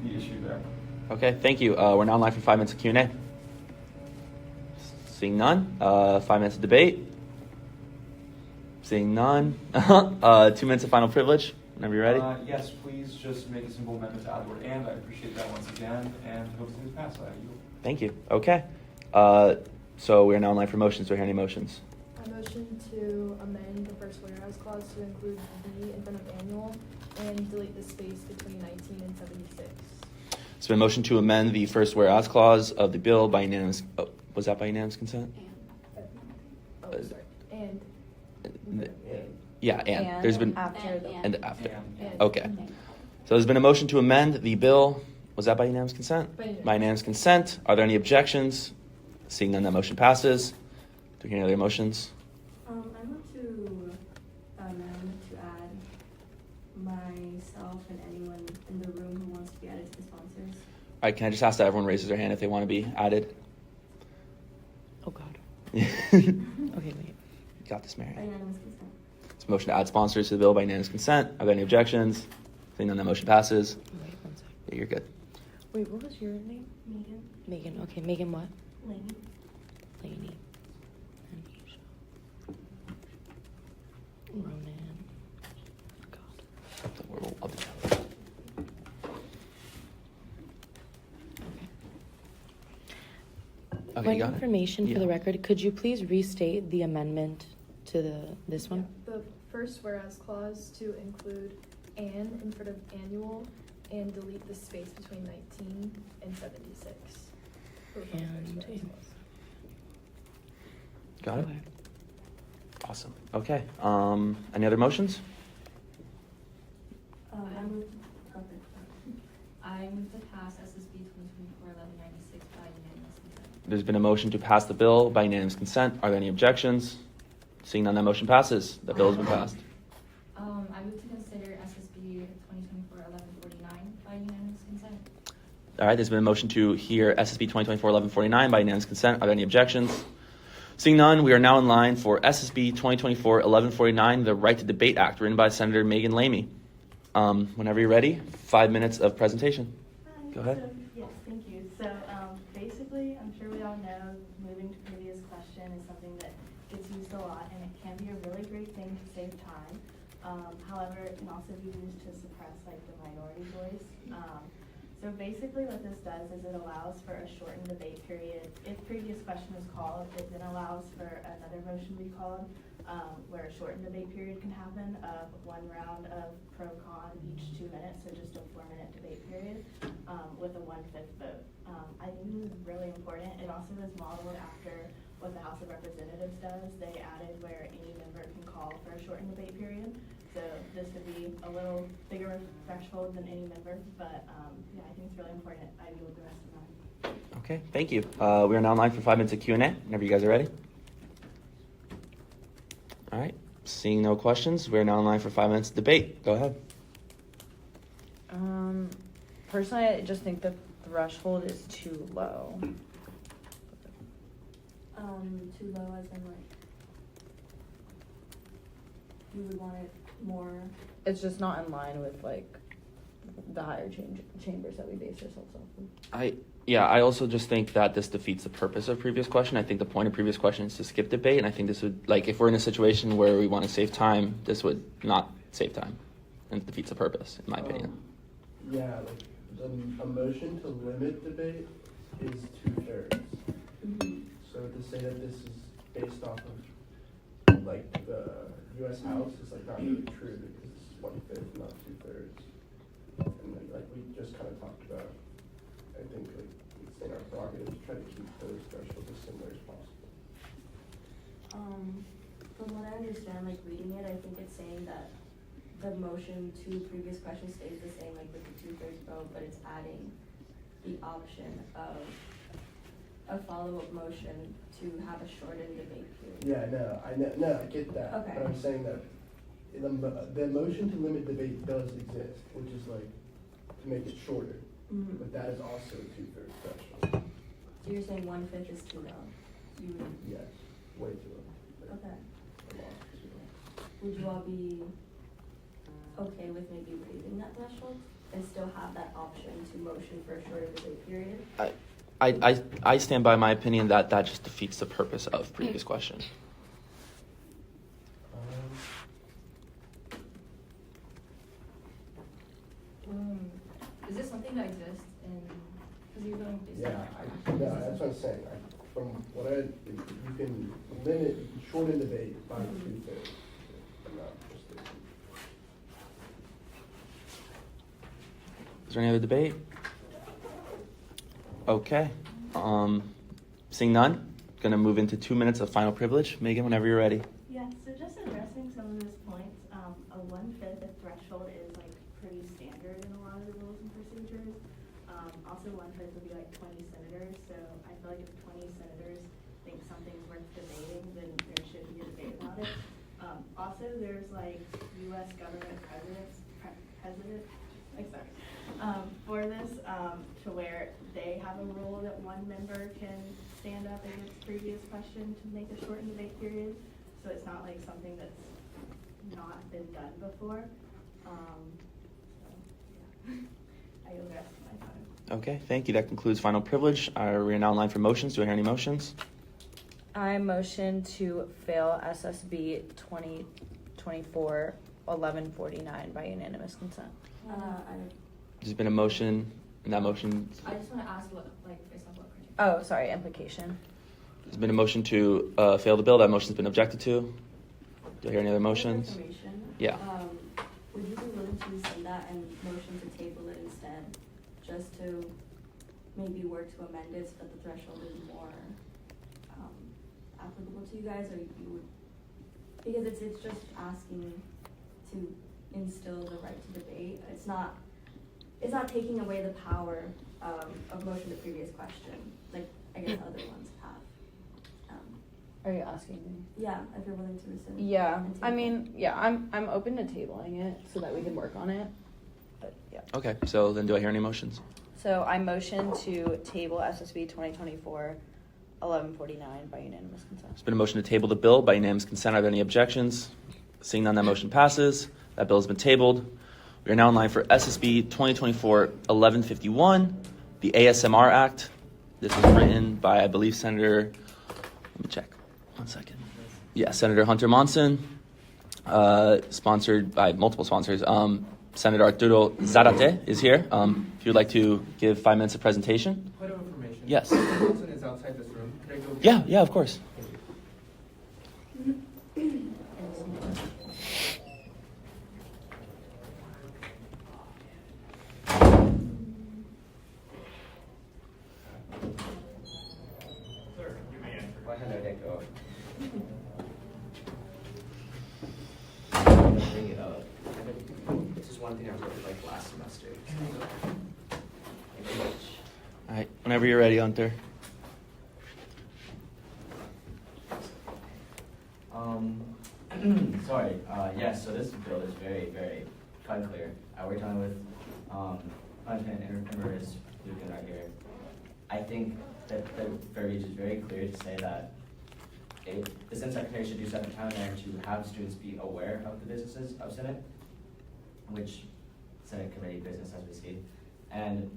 the issue there. Okay, thank you. We're now live for 5 minutes of Q&A. Seeing none, 5 minutes of debate. Seeing none, 2 minutes of final privilege, whenever you're ready. Yes, please just make a simple amendment to add the word and. I appreciate that once again, and hope to see this pass. You. Thank you. Okay. So we are now in line for motions. Do I hear any motions? I motion to amend the first whereas clause to include the in front of annual and delete the space between 19 and 76. It's been motioned to amend the first whereas clause of the bill by unanimous. Oh, was that by unanimous consent? Oh, sorry. And. Yeah, and there's been after the and after. And. Okay. So there's been a motion to amend the bill. Was that by unanimous consent? By unanimous consent. Are there any objections? Seeing none, that motion passes. Do we hear any other motions? I want to amend to add myself and anyone in the room who wants to be added to the sponsors. All right, can I just ask that everyone raises their hand if they want to be added? Oh, God. You Okay, wait. got this, Mary. By unanimous consent. It's a motion to add sponsors to the bill by unanimous consent. Are there any objections? Seeing none, that motion passes. Wait 1 second. Yeah, you're good. Wait, what was your name? Megan. Megan. Okay, Megan what? Lane. Lainey. And Asia. Ronan. God. I'll do that. Okay, Point you of got it? information for Yeah. the record, could you please restate the amendment to this one? The first whereas clause to include "and" in front of annual and delete the space between 19 and 76. For the first And- whereas clause. Got it? Okay. Awesome. Okay. Any other motions? I moved, go ahead. I move to pass SSB 2024-1196 by unanimous consent. There's been a motion to pass the bill by unanimous consent. Are there any objections? Seeing none, that motion passes. The bill has been passed. I move to consider SSB 2024-1149 by unanimous consent. All right, there's been a motion to hear SSB 2024-1149 by unanimous consent. Are there any objections? Seeing none, we are now in line for SSB 2024-1149, the Right to Debate Act, written by Senator Megan Lamey. Whenever you're ready, 5 minutes of presentation. Hi. Go ahead. So, yes, thank you. So basically, I'm sure we all know moving to previous question is something that gets used a lot, and it can be a really great thing to save time. However, it can also be used to suppress like the minority voice. So basically what this does is it allows for a shortened debate period. If previous question is called, it then allows for another motion to be called, where a shortened debate period can happen of one round of pro-con each 2 minutes, so just a 4-minute debate period with a 1/5 vote. I think this is really important. It also is modeled after what the House of Representatives does. They added where any member can call for a shortened debate period. So this would be a little bigger threshold than any member, but yeah, I think it's really important. I yield the rest of mine. Okay, thank you. We are now in line for 5 minutes of Q&A. Whenever you guys are ready. All right. Seeing no questions, we are now in line for 5 minutes of debate. Go ahead. Personally, I just think the threshold is too low. Too low as in like, you would want it more, It's just not in line with like the higher chambers that we base ourselves off of. I also just think that this defeats the purpose of previous question. I think the point of previous question is to skip debate, and I think this would, like, if we're in a situation where we want to save time, this would not save time, and it defeats the purpose, in my opinion. Yeah, like, a motion to limit debate is 2/3. So to say that this is based off of, like, the U.S. House is, like, not really true, because it's 1/5, not 2/3. And, like we just kind of talked about, I think, like, it's in our prerogative to try to keep those thresholds as similar as possible. from what I understand, like reading it, I think it's saying that the motion to previous question stays the same, like with the 2/3 vote, but it's adding the option of a follow-up motion to have a shortened debate period. Yeah, I get that. Okay. But I'm saying that the motion to limit debate does exist, which is like to make it shorter. Mhm. But that is also a 2/3 threshold. So you're saying 1/5 is too low? You would, Yes, way too low. Like, okay. a lot too low. Would you all be okay with maybe raising that threshold and still have that option to motion for a shorter debate period? I stand by my opinion that that just defeats the purpose of previous question. Is this something that exists in, because you're going based Yeah, on. that's what I'm saying. From what you can limit, you can shorten debate by 2/3. Not just the- Is there any other debate? Okay. Seeing none, gonna move into 2 minutes of final privilege. Megan, whenever you're ready. Yeah, so just addressing some of those points, a 1/5 threshold is like pretty standard in a lot of the rules and procedures. Also 1/5 would be like 20 senators, so I feel like if 20 senators think something's worth debating, then there should be a debate about it. Also, there's like U.S. government for this, to where they have a rule that one member can stand up against previous question to make a shortened debate period. So it's not like something that's not been done before. So, yeah. I yield the rest of my time. Okay, thank you. That concludes final privilege. We are now in line for motions. Do I hear any motions? I motion to fail SSB 2024-1149 by unanimous consent. There's been a motion, and that motion, I just want to ask what, like, based on what criteria. Oh, sorry, implication. there's been a motion to fail the bill. That motion's been objected to. Do I hear any other motions? Information. Yeah. Would you be willing to rescind that and motion to table it instead, just to maybe work to amend it so that the threshold is more applicable to you guys, or you would Because it's just asking to instill the right to debate. It's not taking away the power of motion to previous question, like I guess other ones have. Are you asking me? Yeah, if you're willing to rescind. Yeah, and I table. mean, yeah, I'm open to tabling it so that we can work on it. But yeah. Okay, so then do I hear any motions? So I motion to table SSB 2024-1149 by unanimous consent. There's been a motion to table the bill by unanimous consent. Are there any objections? Seeing none, that motion passes. That bill has been tabled. We are now in line for SSB 2024-1151, the ASMR Act. This was written by, I believe, Senator, let me check, 1 second. Yeah, Senator Hunter Monson, sponsored by multiple sponsors. Senator Arturo Zarate is here. If you'd like to give 5 minutes of presentation. Point of information. Yes. Johnson is outside this room. Could I go? Yeah, of course. Sir, you may enter. Why did I go? Bring it up. This is one thing I wrote like last semester. All right, whenever you're ready, Hunter. Sorry. Yes. So this bill is very, very cut and clear. I worked on it with Lieutenant Emeritus Lucan right here. I think that the verbiage is very clear to say that the Senate Secretary should do something down there to have students be aware of the businesses of Senate, which Senate committee business as we see, and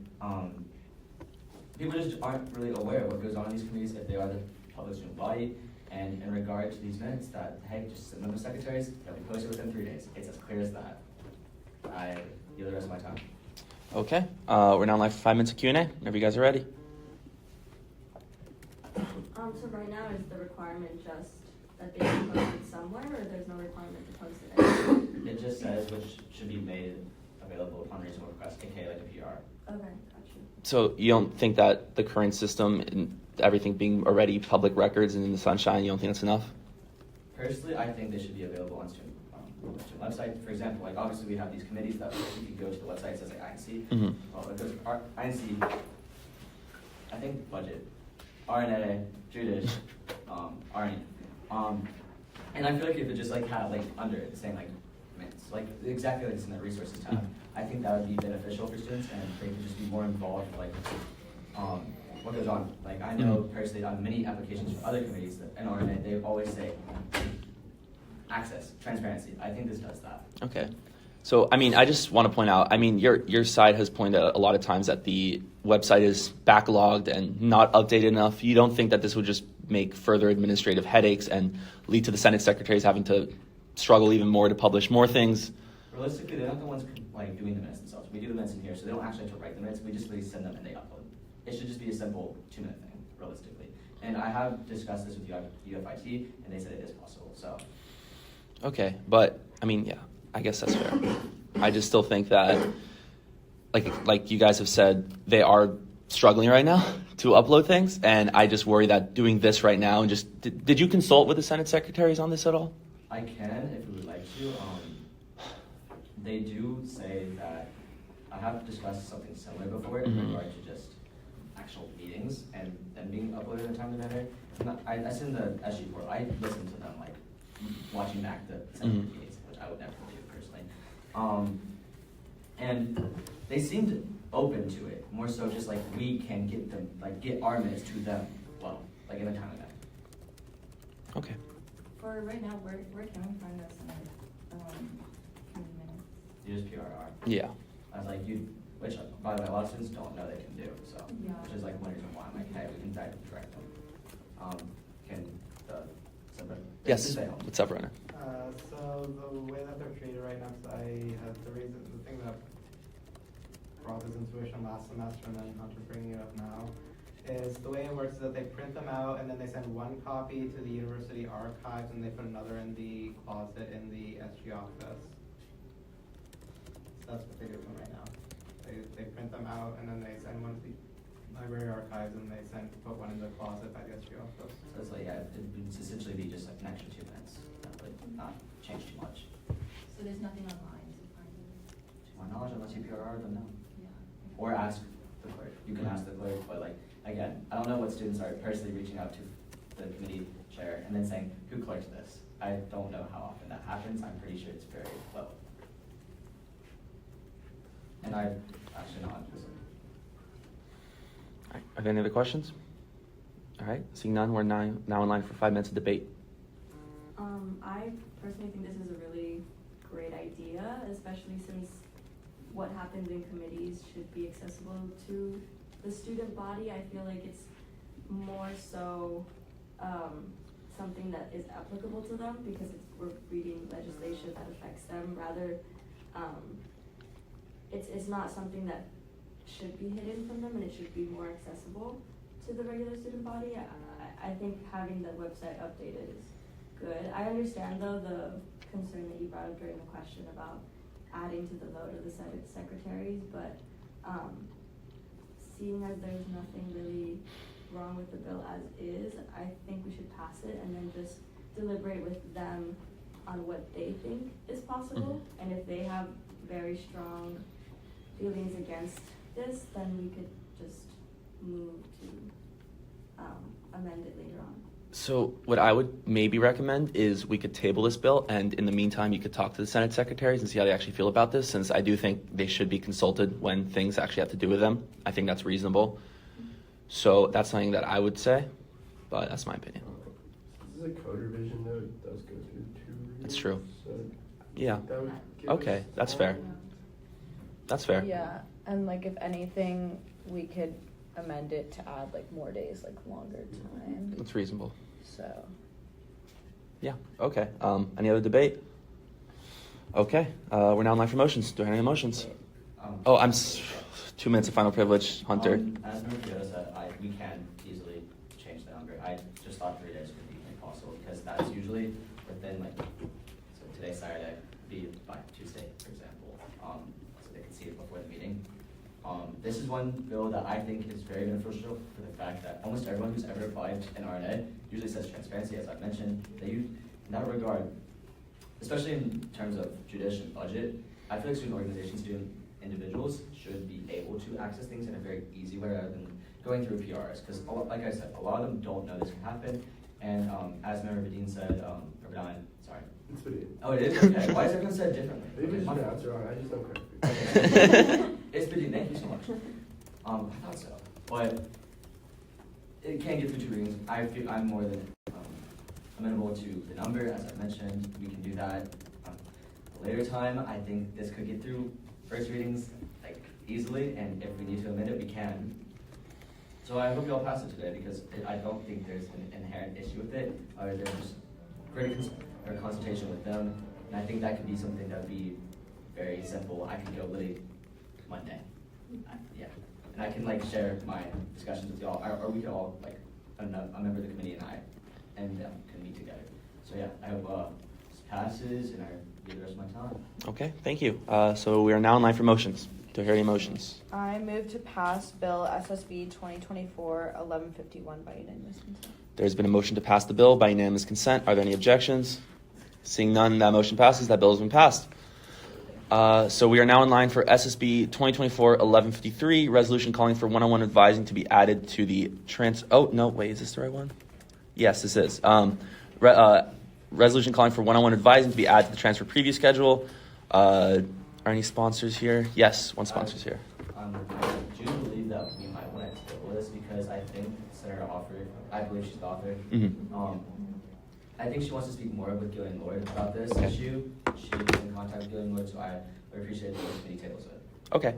people just aren't really aware of what goes on in these committees if they are the public student body. And in regard to these minutes, that hey, just send them to secretaries. They'll be posted within 3 days. It's as clear as that. I yield the rest of my time. Okay, we're now live for 5 minutes of Q&A. Whenever you guys are ready. So right now is the requirement just that they be posted somewhere, or there's no requirement to post it anywhere? It just says which should be made available upon reasonable request, aka like a PR. Okay, gotcha. So you don't think that the current system and everything being already public records and in the sunshine, you don't think that's enough? Personally, I think they should be available on student websites. For example, like obviously we have these committees that you can go to the website, it says like INC. Mm-hmm. Well, it goes INC, I think budget, RNA, Judish, RNA. And I feel like if it just like had like under it saying like minutes, like exactly like it's in the resources tab, I think that would be beneficial for students and they could just be more involved with like what goes on. Like I know personally on many applications from other committees that in RNA, they always say access, transparency. I think this does that. Okay. So, I mean, I just want to point out, I mean, your side has pointed out a lot of times that the website is backlogged and not updated enough. You don't think that this would just make further administrative headaches and lead to the Senate secretaries having to struggle even more to publish more things? Realistically, they're not the ones like doing the minutes themselves. We do the minutes in here, so they don't actually have to write the minutes. We just really send them and they upload. It should just be a simple 2-minute thing, realistically. And I have discussed this with UFIT, and they said it is possible. So. Okay, but I mean, yeah, I guess that's fair. I just still think that, like you guys have said, they are struggling right now to upload things, and I just worry that doing this right now and just did you consult with the Senate secretaries on this at all? I can, if you would like to. They do say that I have discussed something similar before in regard to just actual meetings and then being uploaded in a timely manner. I send the SG portal. I listen to them like watching back the Senate meetings, which I would never do personally. And they seemed open to it, more so just like we can get them, like get our minutes to them, well, like in a timely manner. Okay. For right now, where can we find this in committee minutes? You just PRR. Yeah. I was like, which by the way, a lot of students don't know they can do, so, Yeah. which is like one reason why I'm like, hey, we can direct them. Can the, Yes, what's up, Renner? So the way that they're treated right now, so the thing that brought this intuition last semester and then Hunter bringing it up now, is the way it works is that they print them out and then they send one copy to the university archives and they put another in the closet in the SG office. So that's what they do from right now. They print them out and then they send one to the library archives and they put one in the closet by the SG office. So it's like, yeah, it would essentially be just like an extra 2 minutes. That would not So there's nothing online to find it? To my knowledge, unless you PRR them, no. Yeah. Or ask the clerk. You can ask the clerk, but like, again, I don't know what students are personally reaching out to the committee chair and then saying, who clerked this? I don't know how often that happens. I'm pretty sure it's very low. And I've actually not. All right. Are there any other questions? All right. Seeing none, we're now in line for 5 minutes of debate. I personally think this is a really great idea, especially since what happens in committees should be accessible to the student body. I feel like it's more so something that is applicable to them because we're reading legislation that affects them. Rather, it's not something that should be hidden from them, and it should be more accessible to the regular student body. I think having the website updated is good. I understand though the concern that you brought up during the question about adding to the vote of the Senate secretaries, but seeing as there's nothing really wrong with the bill as is, I think we should pass it and then just deliberate with them on what they think is possible. And if they have very strong feelings against this, then we could just move to amend it later on. So what I would maybe recommend is we could table this bill, and in the meantime, you could talk to the Senate secretaries and see how they actually feel about this, since I do think they should be consulted when things actually have to do with them. I think that's reasonable. So that's something that I would say, but that's my opinion. This is a code revision, though. It does go through 2 readings. That's true. So Yeah. that would give Okay, us that's time. fair. That's fair. Yeah, and like if anything, we could amend it to add like more days, like longer time. That's reasonable. So Yeah. Okay. Any other debate? Okay. We're now in line for motions. Do I have any motions? Oh, 2 minutes of final privilege, Hunter. As Mr. Kyoto said, we can easily change the number. I just thought 3 days would be impossible because that's usually within so today's Saturday, be by Tuesday, for example, so they can see it before the meeting. This is one bill that I think is very beneficial for the fact that almost everyone who's ever applied in RNA usually says transparency, as I've mentioned. They use, in that regard, especially in terms of judicial budget, I feel like student organizations, student individuals should be able to access things in a very easy way rather than going through PRs. Because, like I said, a lot of them don't know this can happen. And as Member Badine said, sorry. It's Badine. Oh, it is? Okay. Why is everyone said differently? Maybe Okay, it's my your fault. answer wrong. I just don't correct it. Okay. It's Badine, thank you so much. I thought so. But it can't get through 2 readings. I feel I'm more than amenable to the number, as I mentioned. We can do that a later time. I think this could get through first readings easily, and if we need to amend it, we can. So I hope you all pass it today because I don't think there's an inherent issue with it. There's just great consultation with them, and I think that could be something that would be very simple. I could go literally Monday. Yeah, and I can share my discussions with y'all, or we could all a member of the committee and I, and can meet together. So yeah, I hope this passes, and I give the rest of my time. Okay. Thank you. So we are now in line for motions. Do I hear any motions? I move to pass Bill SSB 2024-1151 by unanimous consent. There's been a motion to pass the bill by unanimous consent. Are there any objections? Seeing none, that motion passes. That bill has been passed. So we are now in line for SSB 2024-1153, resolution calling for one-on-one advising to be added to the Oh, no, wait, is this the right one? Yes, this is. Resolution calling for one-on-one advising to be added to the transfer preview schedule. Are any sponsors here? Yes, one sponsor's here. I do believe that we might want to table this because I think Senator Offer, I believe she's the author. Mm-hmm. I think she wants to speak more with Gillian Lloyd about this issue. She was in contact with Gillian Lloyd, so I would appreciate if the committee tables it. Okay.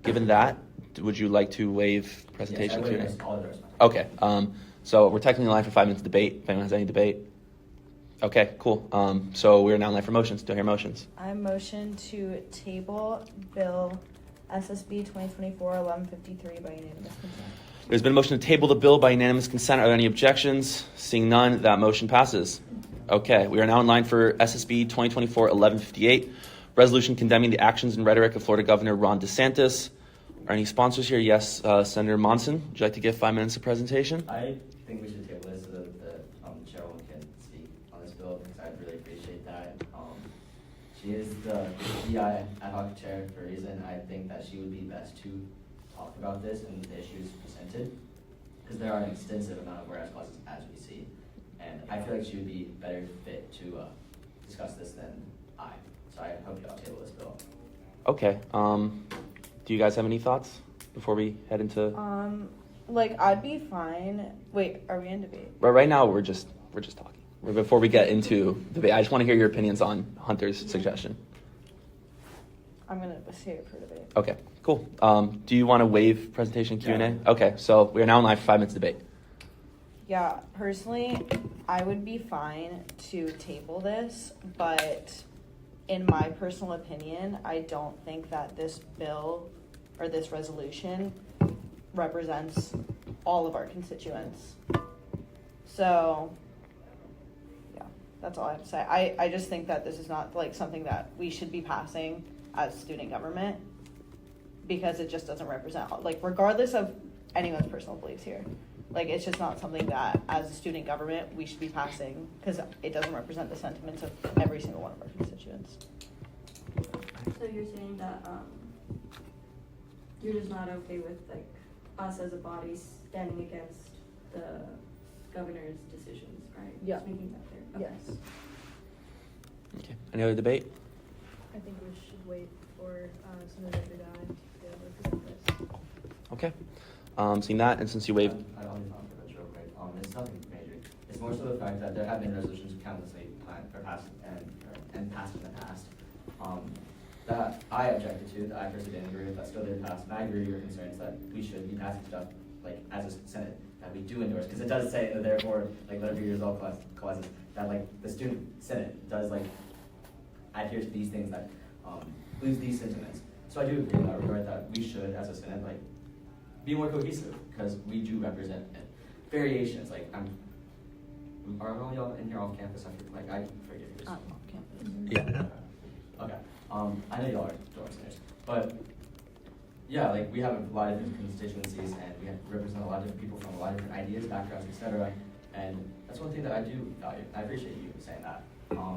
Given that, would you like to waive presentation? Yes, I waive all the rest. Okay. So we're technically in line for 5 minutes of debate. If anyone has any debate. Okay, cool. So we're now in line for motions. Do I hear motions? I motion to table Bill SSB 2024-1153 by unanimous consent. There's been a motion to table the bill by unanimous consent. Are there any objections? Seeing none, that motion passes. Okay, we are now in line for SSB 2024-1158, resolution condemning the actions and rhetoric of Florida Governor Ron DeSantis. Are any sponsors here? Yes, Senator Monson, would you like to give 5 minutes of presentation? I think we should table this so that the chairwoman can speak on this bill because I really appreciate that. She is the DI ad hoc chair for a reason. I think that she would be best to talk about this and the issues presented, because there are an extensive amount of whereas clauses as we see. And I feel like she would be better fit to discuss this than I. So I hope y'all table this bill. Okay. Do you guys have any thoughts before we head into? Like, I'd be fine. Wait, are we in debate? Right now, we're just talking. Before we get into debate, I just want to hear your opinions on Hunter's suggestion. I'm gonna say it for debate. Okay, cool. Do you want to waive presentation Q&A? Yeah. Okay, so we are now in live 5 minutes debate. Yeah, personally, I would be fine to table this, but in my personal opinion, I don't think that this bill or this resolution represents all of our constituents. So, yeah, that's all I have to say. I just think that this is not like something that we should be passing as student government, because it just doesn't represent, like, regardless of anyone's personal beliefs here. Like, it's just not something that, as a student government, we should be passing, because it doesn't represent the sentiments of every single one of our constituents. So you're saying that, you're just not okay with, like, us as a body standing against the governor's decisions, right? Yeah. Just making that clear. Okay. Yes. Okay. Any other debate? I think we should wait for Senator Vidal to represent this. Okay. Seeing that, and since you waived, I don't know for that real quick. It's nothing major. It's more so the fact that there have been resolutions countlessly planned or passed and passed in the past. That I objected to, that I personally didn't agree with, that still did pass. And I agree with your concerns that we should be passing stuff like as a Senate that we do endorse, because it does say in the therefore like let it be resolved clauses that like the student Senate does like adhere to these things that includes these sentiments. So I do agree in that regard that we should, as a Senate, like be more cohesive, because we do represent variations. Like are all y'all in here off campus? I forget yours. On campus. yeah. Okay. I know y'all are dorm centers, but yeah, like we have a lot of different constituencies, and we represent a lot of different people from a lot of different ideas, backgrounds, etc. And that's one thing that I do value. I appreciate you saying that. But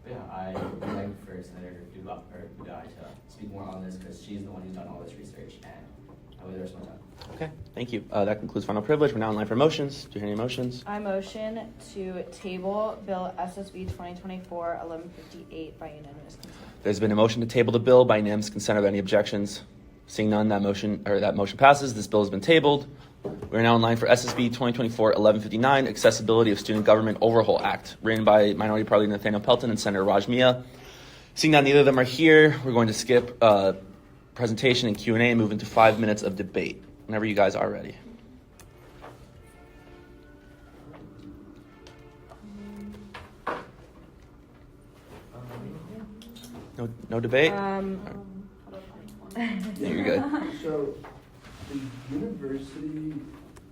yeah, I would like for Senator Udai to speak more on this, because she's the one who's done all this research, and I would rest my time. Okay, thank you. That concludes final privilege. We're now in line for motions. Do you hear any motions? I motion to table Bill SSB 2024-1158 by unanimous consent. There's been a motion to table the bill by unanimous consent. Are there any objections? Seeing none, that motion passes. This bill has been tabled. We're now in line for SSB 2024-1159, Accessibility of Student Government Overhaul Act, written by Minority Party Leader Nathaniel Pelton and Senator Raj Mia. Seeing that neither of them are here, we're going to skip presentation and Q&A and move into 5 minutes of debate. Whenever you guys are ready. No debate? You're good. So, the university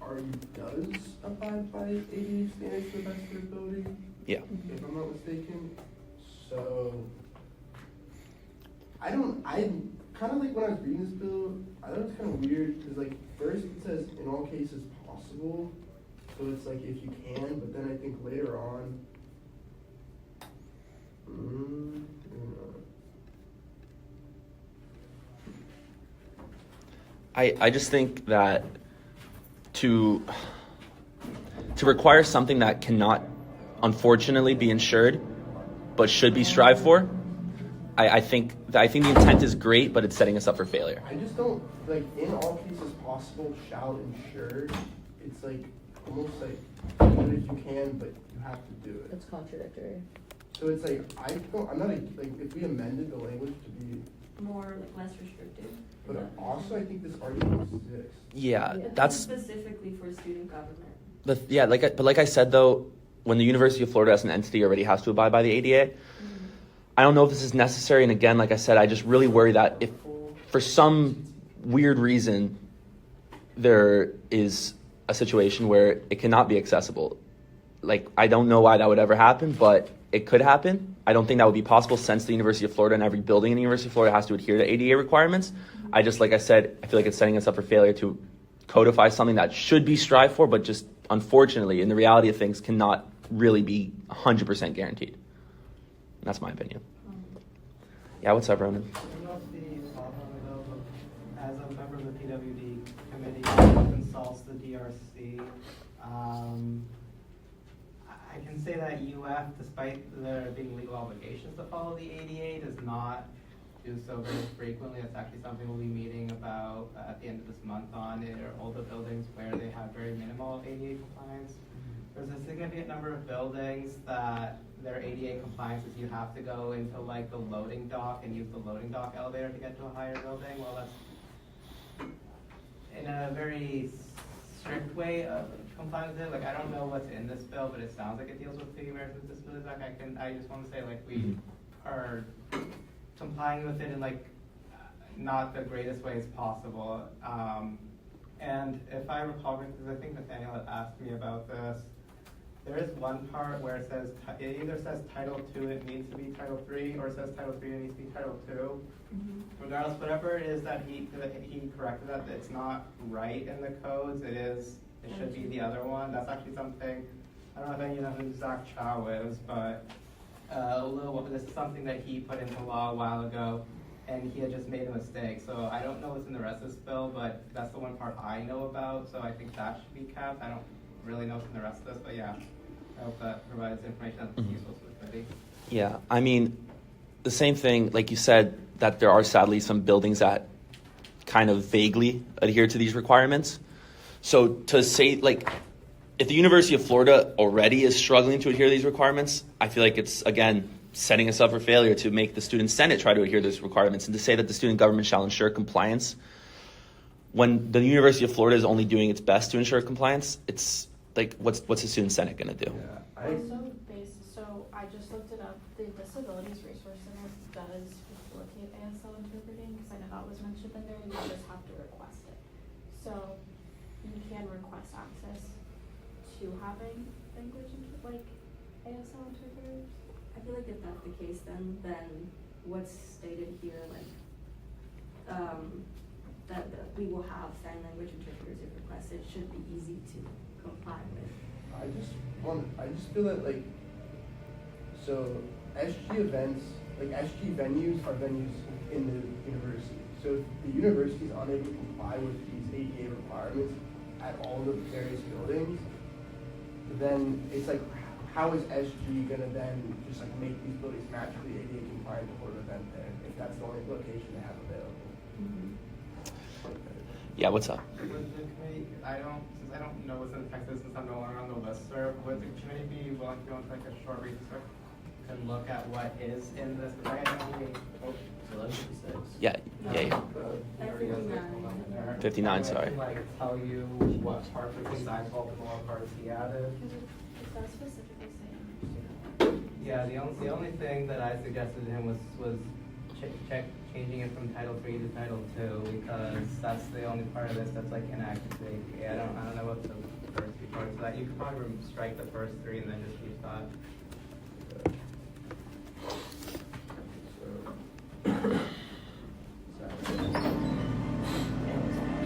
already does abide by ADA standards to the best of their ability, Yeah. if I'm not mistaken. So, I kind of like when I was reading this bill, I thought it was kind of weird, because like first it says in all cases possible, so it's like if you can, but then I think later on, I just think that to require something that cannot unfortunately be ensured but should be strived for, I think the intent is great, but it's setting us up for failure. I just don't, like, in all cases possible shall ensure, it's like, almost like, do it if you can, but you have to do it. It's contradictory. So it's like, I'm not, like, if we amended the language to be, More, like, less restrictive. but also I think this already exists. Yeah, Yeah. that's Specifically for student government. like I said though, when the University of Florida as an entity already has to abide by the ADA, I don't know if this is necessary. And again, like I said, I just really worry that if for some weird reason there is a situation where it cannot be accessible, like I don't know why that would ever happen, but it could happen. I don't think that would be possible since the University of Florida and every building in the University of Florida has to adhere to ADA requirements. I just, like I said, I feel like it's setting us up for failure to codify something that should be strived for, but just unfortunately, in the reality of things, cannot really be 100% guaranteed. And that's my opinion. Yeah, what's up, Ronan? I don't know if the thought on the bill, but as a member of the PWD committee who consults the DRC, I can say that UF, despite there being legal obligations to follow the ADA, does not do so very frequently. It's actually something we'll be meeting about at the end of this month on older buildings where they have very minimal ADA compliance. There's a significant number of buildings that their ADA compliance is you have to go into like the loading dock and use the loading dock elevator to get to a higher building. Well, that's in a very strict way of complying with it. Like, I don't know what's in this bill, but it sounds like it deals with the Americans with Disabilities Act. I just want to say, like, we are complying with it in like not the greatest ways possible. And if I recall, because I think Nathaniel had asked me about this, there is one part where it says, it either says Title II, it needs to be Title III, or it says Title III, it needs to be Title II. Regardless, whatever it is that he corrected that, it's not right in the codes, it should be the other one. That's actually something, I don't know if any of you know who Zach Chow is, but this is something that he put into law a while ago, and he had just made a mistake. So I don't know what's in the rest of this bill, but that's the one part I know about, so I think that should be kept. I don't really know what's in the rest of this, but yeah, I hope that provides information that's useful to the committee. Yeah, I mean, the same thing, like you said, that there are sadly some buildings that kind of vaguely adhere to these requirements. So to say, like, if the University of Florida already is struggling to adhere to these requirements, I feel like it's, again, setting us up for failure to make the Student Senate try to adhere to these requirements, and to say that the student government shall ensure compliance when the University of Florida is only doing its best to ensure compliance. It's like, what's the Student Senate going to do? So I just looked it up. The Disabilities Resource Center does facilitate ASL interpreting, because I know that was mentioned in there. You just have to request it. So you can request access to having language like ASL interpreters. I feel like if that's the case, then what's stated here, like, that we will have sign language interpreters if requested, should be easy to comply with. I just feel that, like, so SG events, like SG venues are venues in the university. So if the university is unable to comply with these ADA requirements at all the various buildings, then it's like, how is SG gonna then just like make these buildings magically ADA compliant before an event there, if that's the only location they have available? Yeah, what's up? Would the committee, since I don't know what's in the text, since I'm no longer on the listserv, would the committee be willing to go into like a short recess and look at what is in this? Because I know Yeah. 59, sorry. I can like tell you what parts of things I pulled and what parts he added. Is that specifically saying? Yeah, the only thing that I suggested to him was changing it from Title III to Title II, because that's the only part of this that's like inactive. I don't know what the first few parts of that. You could probably strike the first three and then just use that.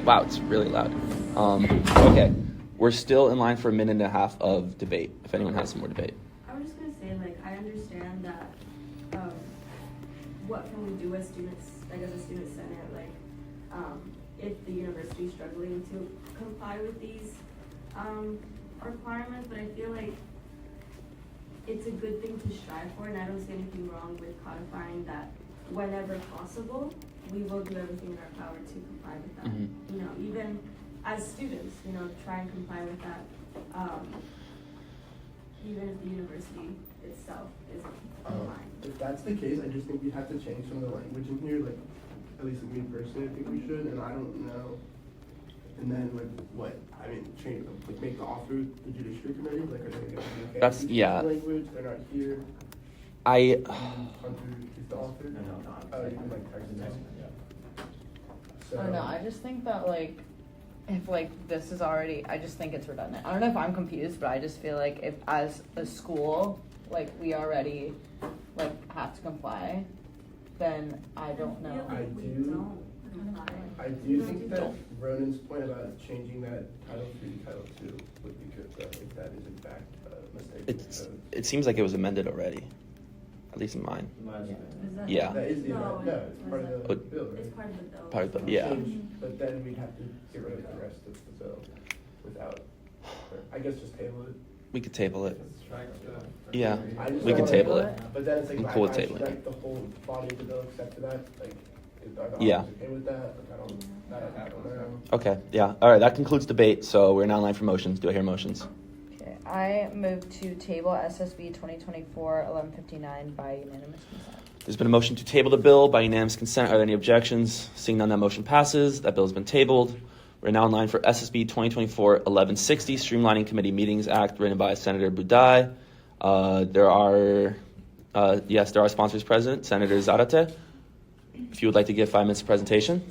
Wow, it's really loud. Okay, we're still in line for a minute and a half of debate, if anyone has some more debate. I was just gonna say, like, I understand that, what can we do as students, like as a student senate, like, if the university is struggling to comply with these, requirements, but I feel like it's a good thing to strive for, and I don't see anything wrong with codifying that whenever possible, we will do everything in our power to comply with that. Mm-hmm. You know, even as students, you know, try and comply with that, even if the university itself isn't complying. If that's the case, I just think we have to change some of the language in here, like, at least me personally, I think we should, and I don't know. And then, like, what, I mean, change, like, make the author the Judiciary Committee, like, are they gonna be okay? That's, with yeah. the language, they're not here. I Hunter is the author? No. Oh, you can, like, text him. So, I don't know, I just think that, like, if, like, this is already, I just think it's redundant. I don't know if I'm confused, but I just feel like if, as a school, like, we already, like, have to comply, then I don't know. I do think that Ronan's point about changing that Title III to Title II would be good, though, if that is in fact a mistake. it seems like it was amended already. at least in mine. Is that- Yeah. That is the, No, no, it's part of the Oh. bill, right? It's part of the bill. Part of the- yeah. But then we'd have to get rid of the rest of the bill without, or I guess just table it. We could table it. Just strike the. Yeah. I just We don't can wanna- table it. But then it's like, I'm I cool with I tabling strike it. the whole body of the bill except for that, like, are the Yeah. officers okay with that? Like, I don't know. Okay, yeah. All right, that concludes debate. So we're now in line for motions. Do I hear motions? Okay, I move to table SSB 2024-1159 by unanimous consent. There's been a motion to table the bill by unanimous consent. Are there any objections? Seeing none, that motion passes. That bill has been tabled. We're now in line for SSB 2024-1160, Streamlining Committee Meetings Act, written by Senator Budai. There are sponsors present. Senator Zarate, if you would like to give 5 minutes of presentation.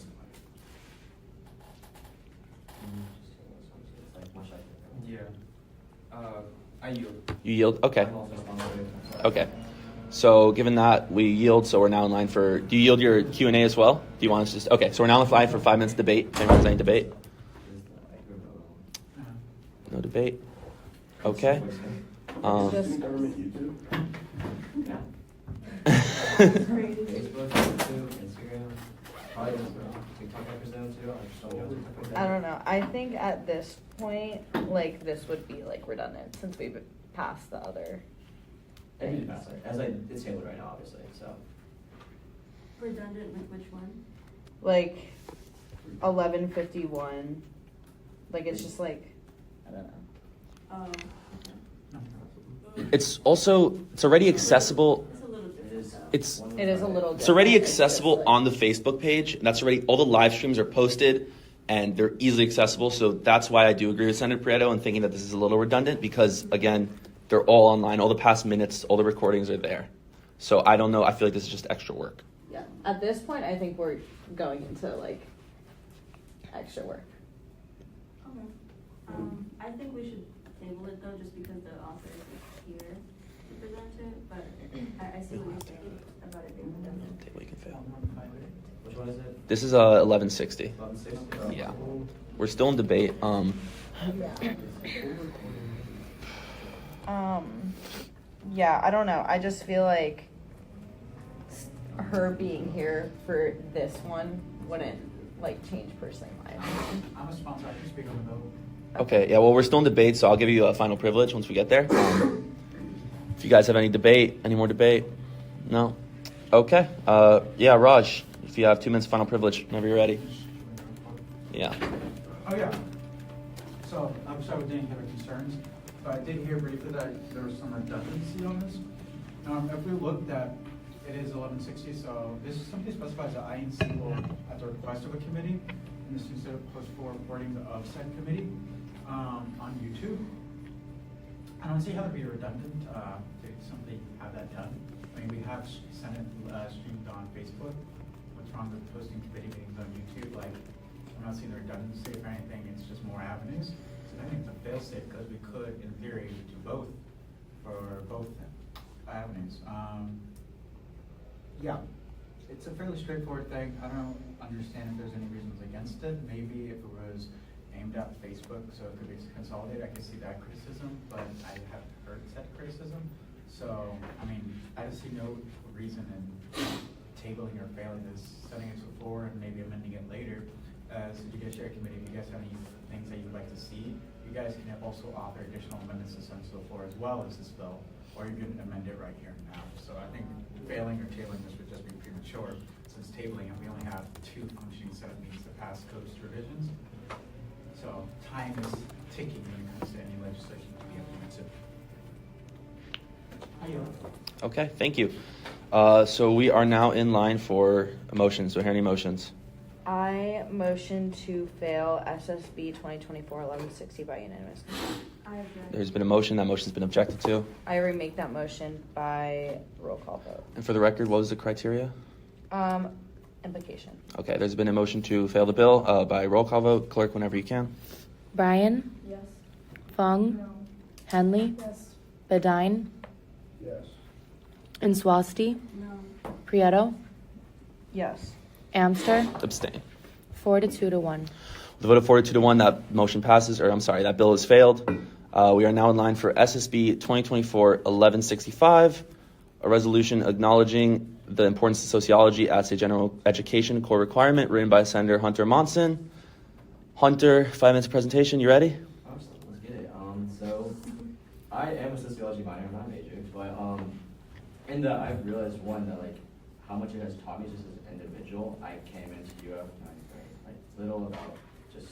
Yeah. I yield. You yield? Okay. I'm also sponsoring. Okay. So given that, we yield, so we're now in line for, do you yield your Q&A as well? Do you want us to just, okay, so we're now in line for 5 minutes debate. If anyone has any debate? No debate? Okay. Student government YouTube? Facebook, YouTube, Instagram, probably TikTok, I presume too. I just don't know. I don't know. I think at this point, like, this would be like redundant since we've passed the other. I need to pass it, as it's tabled right now, obviously, so. Redundant with which one? Like 1151. Like it's just like, I don't know. Oh, It's already accessible. it's a little different It though. It is a little It's already different. It's just accessible like- on the Facebook page. That's already, all the live streams are posted and they're easily accessible. So that's why I do agree with Senator Prieto in thinking that this is a little redundant because, again, they're all online. All the past minutes, all the recordings are there. So I don't know. I feel like this is just extra work. Yeah, at this point, I think we're going into like extra work. Okay. I think we should table it though, just because the author is here to present it, but I see what you're saying about it being redundant. Table you can fail. Which one is it? This is 1160. 1160? Yeah. We're still in debate. Yeah, I don't know. I just feel like her being here for this one wouldn't like change personally my opinion. I'm a sponsor, I can speak on the bill. Okay, yeah, well, we're still in debate, so I'll give you a final privilege once we get there. If you guys have any more debate? No? Okay. Yeah, Raj, if you have 2 minutes final privilege, whenever you're ready. Yeah. Oh, yeah. So, I'm sorry we didn't hear the concerns, but I did hear briefly that there was some redundancy on this. If we looked at, it is 1160, so this simply specifies that INC will, at the request of a committee, and this instead of post for reporting of said committee on YouTube. I don't see how to be redundant to simply have that done. I mean, we have Senate streamed on Facebook. What's wrong with posting committee meetings on YouTube? Like, I'm not seeing the redundancy. If anything, it's just more avenues. So I think it's a fail-safe because we could, in theory, do both for both avenues. Yeah, it's a fairly straightforward thing. I don't understand if there's any reasons against it. Maybe if it was aimed at Facebook, so it could be consolidated, I could see that criticism, but I haven't heard said criticism. So, I mean, I just see no reason in tabling or failing this, setting it to the floor and maybe amending it later. As the Judiciary Committee, if you guys have any things that you'd like to see, you guys can also author additional amendments to send to the floor as well as this bill, or you can amend it right here and now. So I think failing or tabling this would just be premature, since tabling it, we only have 2 functioning set of meetings to pass codes revisions. So time is ticking when it comes to any legislation to be implemented. Okay, thank you. So we are now in line for motions. Do I hear any motions? I motion to fail SSB 2024-1160 by unanimous consent. I object. There's been a motion. That motion's been objected to. I remake that motion by roll call vote. And for the record, what was the criteria? Implication. Okay, there's been a motion to fail the bill by roll call vote. Clerk, whenever you can. Brian, Yes. Fung, No. Henley, Yes. Bedine, Yes. Inswasti, No. Prieto, Yes. Amster, Abstain. 4-2-1. With a vote of 42-1, that motion passes, or I'm sorry, that bill has failed. We are now in line for SSB 2024-1165. a resolution acknowledging the importance of sociology as a general education core requirement, written by Senator Hunter Monson. Hunter, 5 minutes of presentation. You ready? Awesome, let's get it. So I am a sociology minor, I'm not a major, but I've realized that like how much it has taught me just as an individual. I came into UF knowing very like little about just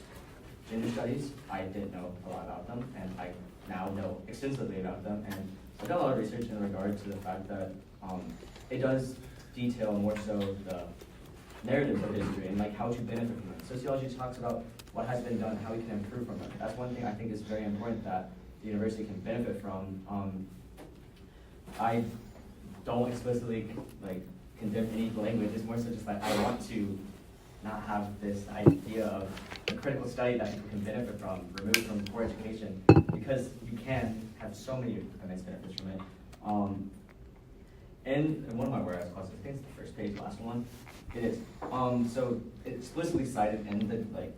gender studies. I didn't know a lot about them, and I now know extensively about them. And I've done a lot of research in regard to the fact that it does detail more so the narratives of history and like how to benefit from them. Sociology talks about what has been done, how we can improve from it. That's one thing I think is very important that the university can benefit from. I don't explicitly like condemn any language. It's more so just like I want to not have this idea of a critical study that people can benefit from, removed from core education, because you can have so many immense benefits from it. In one of my whereas clauses, I think it's the first page, last one, it is. So it's explicitly cited in the like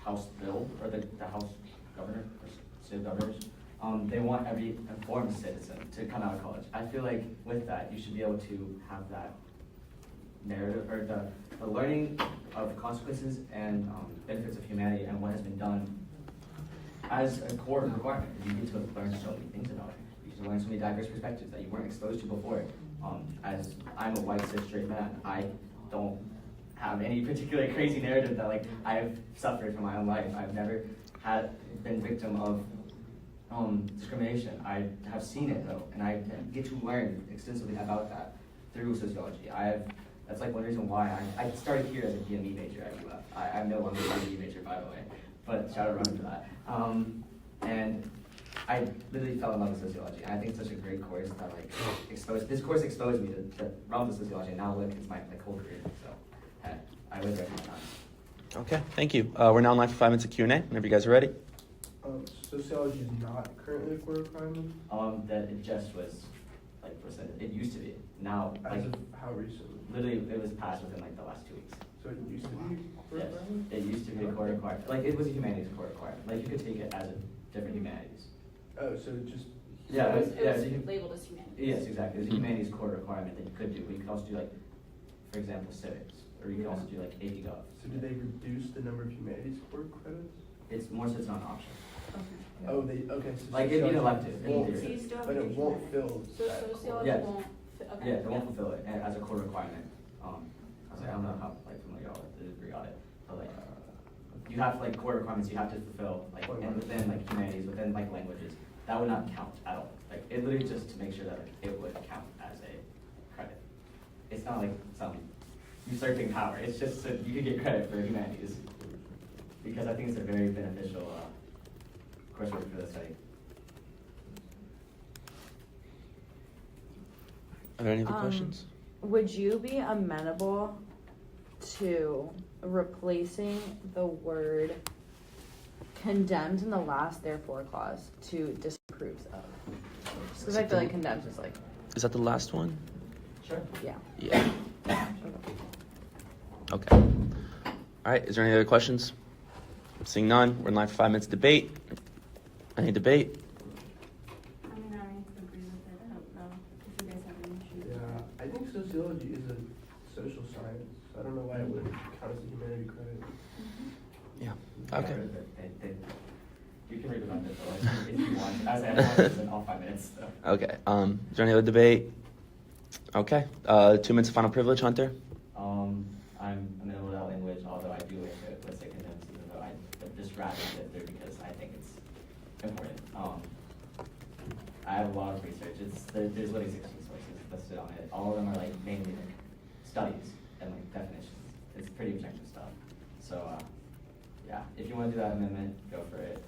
House bill, or the House governor, or state governors, they want every informed citizen to come out of college. I feel like with that, you should be able to have that narrative, or the learning of consequences and benefits of humanity and what has been done as a core requirement. You get to learn so many things about it. You get to learn so many diverse perspectives that you weren't exposed to before. As I'm a white cis straight man, I don't have any particular crazy narrative that like I've suffered from my own life. I've never been victim of discrimination. I have seen it though, and I get to learn extensively about that through sociology. That's like one reason why I started here as a DME major at UF. I'm no longer a DME major, by the way, but shout out Ronan for that. And I literally fell in love with sociology. And I think it's such a great course that like this course exposed me to the realm of sociology, and now look, it's my whole career. So I would recommend that. Okay, thank you. We're now in line for 5 minutes of Q&A, whenever you guys are ready. Sociology is not currently a core requirement? That it just was, like presented. It used to be. Now, like, As of how recently? literally, it was passed within like the last 2 weeks. So it used to be a core Yes, requirement? it used to be a core requirement. Like, it was a humanities core requirement. Like, you could take it as a different humanities. Oh, so it just. Yeah, It was so you- labeled as humanities. Yes, exactly. It was a humanities core requirement that you could do. But you could also do like, for example, civics, or you could also do like AP Gov. So did they reduce the number of humanities core credits? It's more so it's not an option. Oh, okay. So Like, it'd be an sociology elective in won't- theory. So you still have But to it do won't humanities. fill So that. sociology Yes. won't, okay. Yeah, they won't fulfill it as a core requirement. I don't know how like familiar you are with the degree audit, but like you have like core requirements you have to fulfill like and within like humanities, within like languages. That would not count at all. Like it literally just to make sure that like, it would count as a credit. It's not like some usurping power. It's just so you can get credit for humanities because I think it's a very beneficial coursework for the study. Are there any other questions? Would you be amenable to replacing the word condemned in the last therefore clause to disapproves of? Because I feel like condemns is like, Is that the last one? Sure. yeah. Yeah. Okay. All right, is there any other questions? Seeing none, we're in line for 5 minutes debate. Any debate? I mean, I agree with it. I don't know if you guys have any issues. Yeah, I think sociology is a social science. I don't know why it would count as a humanity credit. Yeah. Yeah, Okay. You can read about it though, if you want. As I have in all 5 minutes. So. Okay. Is there any other debate? Okay. 2 minutes of final privilege, Hunter. I'm amenable to that language, although I do wish it was a condemned, even though I just rather it through because I think it's important. I have a lot of research. There's literally 16 sources listed on it. All of them are like mainly like studies and like definitions. It's pretty objective stuff. So yeah, if you want to do that amendment, go for it.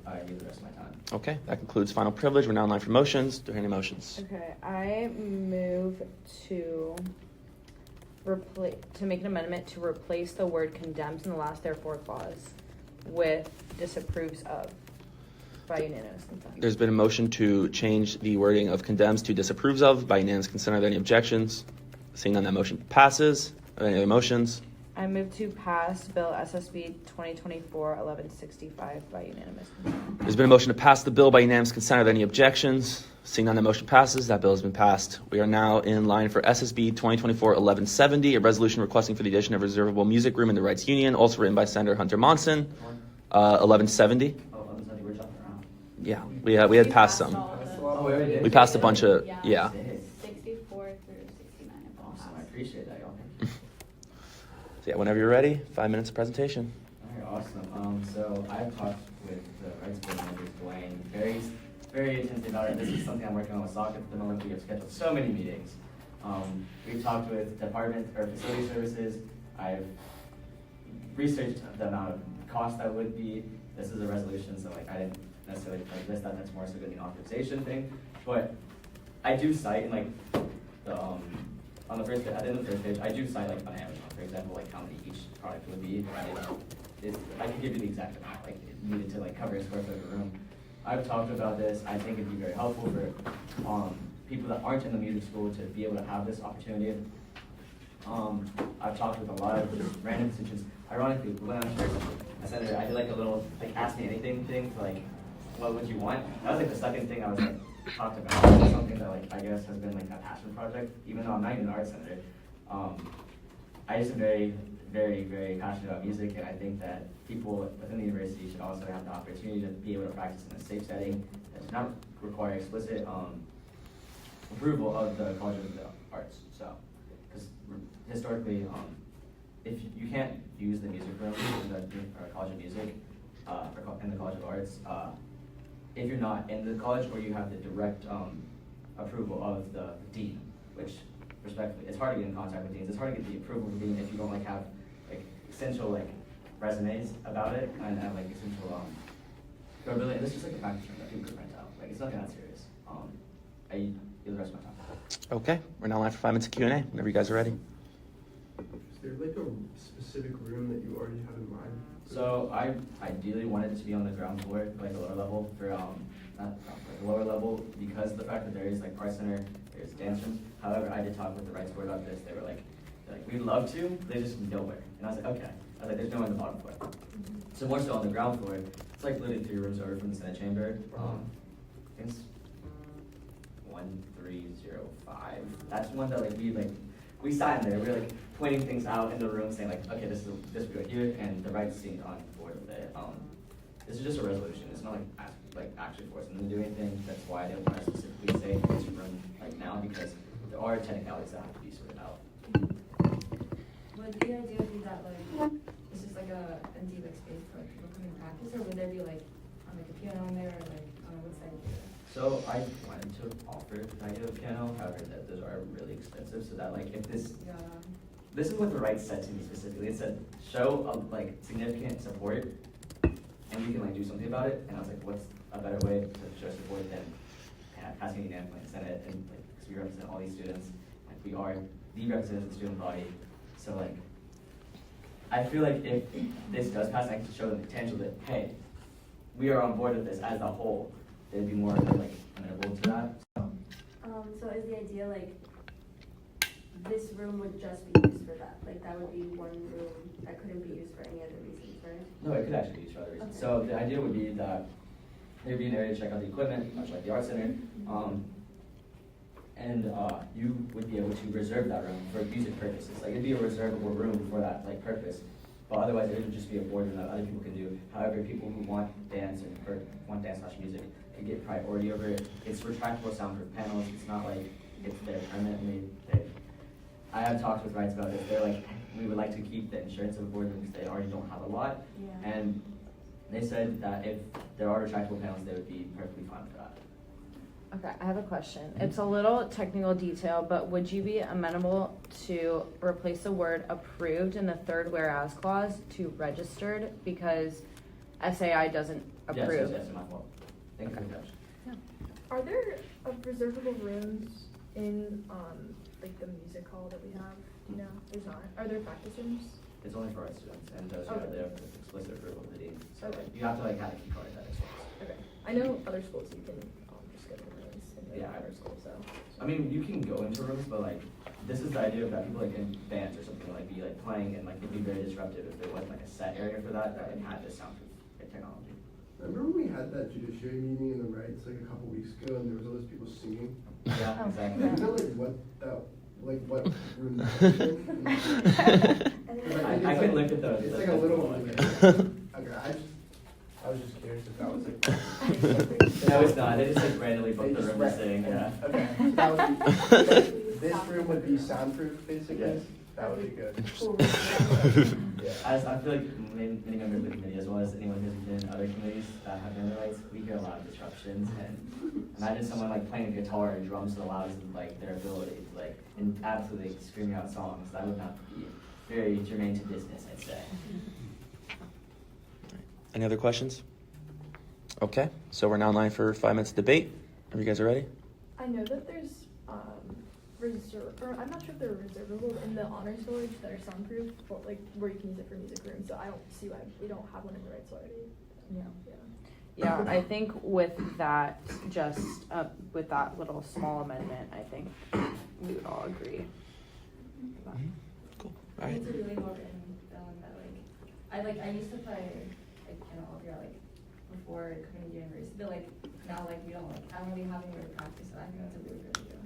I use the rest of my time. Okay, that concludes final privilege. We're now in line for motions. Do I hear any motions? Okay, I move to make an amendment to replace the word condemns in the last therefore clause with disapproves of by unanimous consent. There's been a motion to change the wording of condemns to disapproves of by unanimous consent. Are there any objections? Seeing none, that motion passes. Are there any other motions? I move to pass Bill SSB 2024-1165 by unanimous consent. There's been a motion to pass the bill by unanimous consent. Are there any objections? Seeing none, the motion passes. That bill has been passed. We are now in line for SSB 2024-1170, a resolution requesting for the addition of a reservable music room in the Rights Union, also written by Senator Hunter Monson. 1170. Oh, I'm sorry, we're jumping around. Yeah, we had passed some. Oh, we already did? We passed a bunch of, yeah. Dang. 64 through 69 if all Awesome, I passed. appreciate that, y'all. So yeah, whenever you're ready, 5 minutes of presentation. All right, awesome. So I've talked with the Rights Board members, Dwayne, very intensely about it. This is something I'm working on with SOC at the moment. We have scheduled so many meetings. We've talked with department or facility services. I've researched the amount of cost that would be. This is a resolution, so like I didn't necessarily list that. That's more so going to be an authorization thing. But I do cite in like the on the first at the end of the first page, I do cite like on Amazon, for example, like how many each product would be. I can give you the exact amount like it needed to like cover a square foot of a room. I've talked about this. I think it'd be very helpful for people that aren't in the music school to be able to have this opportunity. I've talked with a lot of just random institutions. Ironically, when I was a senator, I did like a little like ask me anything thing for like what would you want. That was like the second thing I was like talked about. It's something that like I guess has been like a passion project, even though I'm not even an arts senator. I just am very, very, very passionate about music, and I think that people within the university should also have the opportunity to be able to practice in a safe setting that does not require explicit approval of the College of the Arts. So, because historically, if you can't use the music room in the College of Music or in the College of Arts, if you're not in the college or you have the direct approval of the dean, which respectfully, it's hard to get in contact with deans. It's hard to get the approval of the dean if you don't like have like essential like resumes about it and have like essential durability. And this is just like a practice room that people could rent out. Like it's nothing that serious. I use the rest of my time. Okay, we're now live for 5 minutes of Q&A. Whenever you guys are ready. Is there like a specific room that you already have in mind? So I ideally wanted it to be on the ground floor, like a lower level for not like a lower level because of the fact that there is like art center, there's dance rooms. However, I did talk with the Rights Board about this. They were like we'd love to, but there's just nowhere. And I was like, okay. I was like, there's no one on the bottom floor. So more so on the ground floor, it's like literally 3 rooms over from the Senate chamber. I think it's 1305. That's one that we sat in there. We were like pointing things out in the room, saying like, okay, this we go here, and the rights seemed on board with it. This is just a resolution. It's not like actually forcing them to do anything. That's why I didn't want to specifically say this room like now because there are technicalities that have to be sorted out. Would the idea be that like it's just like a empty like space for like people coming to practice, or would there be like a piano in there, or like what's the idea? So I wanted to offer the idea of piano, however, that those are really expensive. So that like if this is what the rights said to me specifically. It said show like significant support, and we can like do something about it. And I was like, what's a better way to show support than passing an amendment in the Senate, and like because we represent all these students, like we are the representatives of the student body. So like, I feel like if this does pass, I can show them the potential that hey, we are on board with this as a whole. They'd be more like amenable to that. So is the idea like this room would just be used for that? Like that would be one room that couldn't be used for any other reasons, right? No, it could actually be used for other reasons. Okay. So the idea would be that there'd be an area to check out the equipment, much like the art center, and you would be able to reserve that room for music purposes. Like it'd be a reservable room for that like purpose. But otherwise, it would just be a boardroom that other people can do. However, people who want dance or want dance/music can get priority over it. It's retractable soundproof panels. It's not like it's there permanently. I have talked with Rights about this. They're like, we would like to keep the insurance of a boardroom because they already don't have a lot. Yeah. And they said that if there are retractable panels, they would be perfectly fine with that. Okay, I have a question. It's a little technical detail, but would you be amenable to replace the word approved in the third whereas clause to registered because SAI doesn't approve? Yes, my fault. Thank you very much. Are there reservable rooms in like the music hall that we have? Do you know? There's not. Are there practice rooms? It's only for art students, and those Okay. are there for explicit approval of the dean. So Okay. you have to like have a key card that expires. Okay. I know other schools you can just go to the rooms and yeah, hybrid school, so. I mean, you can go into rooms, but like, this is the idea of that people like in bands or something like be like playing and like it'd be very disruptive if there wasn't like a set area for that it had this soundproof technology. Remember when we had that judiciary meeting in the Rights like a couple weeks ago, and there was all those people singing? Yeah, exactly. You know, like what room that was in? I can look at those. It's like a little one. Okay, I was just curious if that was like. No, it's not. They just like randomly book They the just room and sing. Yeah. Okay, so that would be, this room would be soundproof, basically. Yes. That would be good. Yeah. I feel like many members of the committee, as well as anyone who's been in other committees that have member rights, we hear a lot of disruptions. And imagine someone like playing a guitar and drums so loud as like their ability to like and absolutely screaming out songs. That would not be very germane to business, I'd say. Any other questions? Okay, so we're now in line for 5 minutes of debate. Are you guys ready? I know that there's I'm not sure if they're reservable in the honor storage that are soundproof, but like where you can use it for music rooms. So I don't see why we don't have one in the rights already. Yeah, I think with that, just with that little small amendment, I think we would all agree. Cool. I need to really go in that I used to play like opera like before coming to university, but like now like we don't like I don't really have anywhere to practice, so I think that's a really good idea.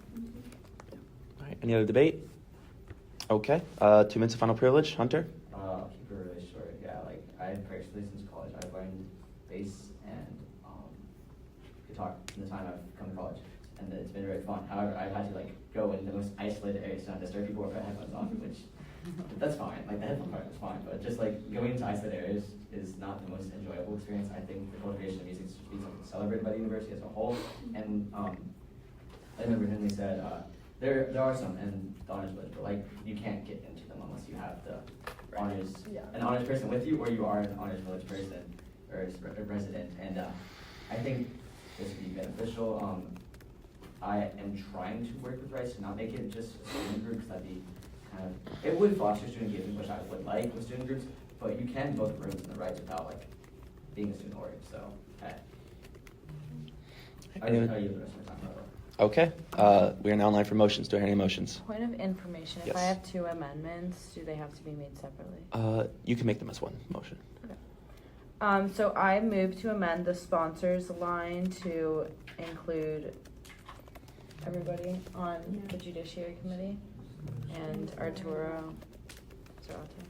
All right, any other debate? Okay, 2 minutes of final privilege. Hunter? I'll keep it really short. Yeah, like I personally since college I've learned bass and guitar from the time I've come to college, and it's been very fun. However, I've had to like go in the most isolated areas to not disturb people or put headphones on, which that's fine. Like the headphone part is fine, but just like going into isolated areas is not the most enjoyable experience. I think the cultivation of music should be something celebrated by the university as a whole. And I remember Henley said there are some in the honors list, but like you can't get into them unless you have the honors an honors person with you, or you are an honors village person or a resident. And I think this would be beneficial. I am trying to work with Rice to not make it just a student group, because that'd be kind of, it would foster student engagement, which I would like with student groups, but you can both rooms in the Rights without like being a student org, so I yield the rest of my time. Okay, we are now in line for motions. Do I hear any motions? Point of information, if Yes. I have 2 amendments, do they have to be made separately? You can make them as one motion. Okay. So I move to amend the sponsors line to include everybody on the Judiciary Committee and Arturo, Zerata,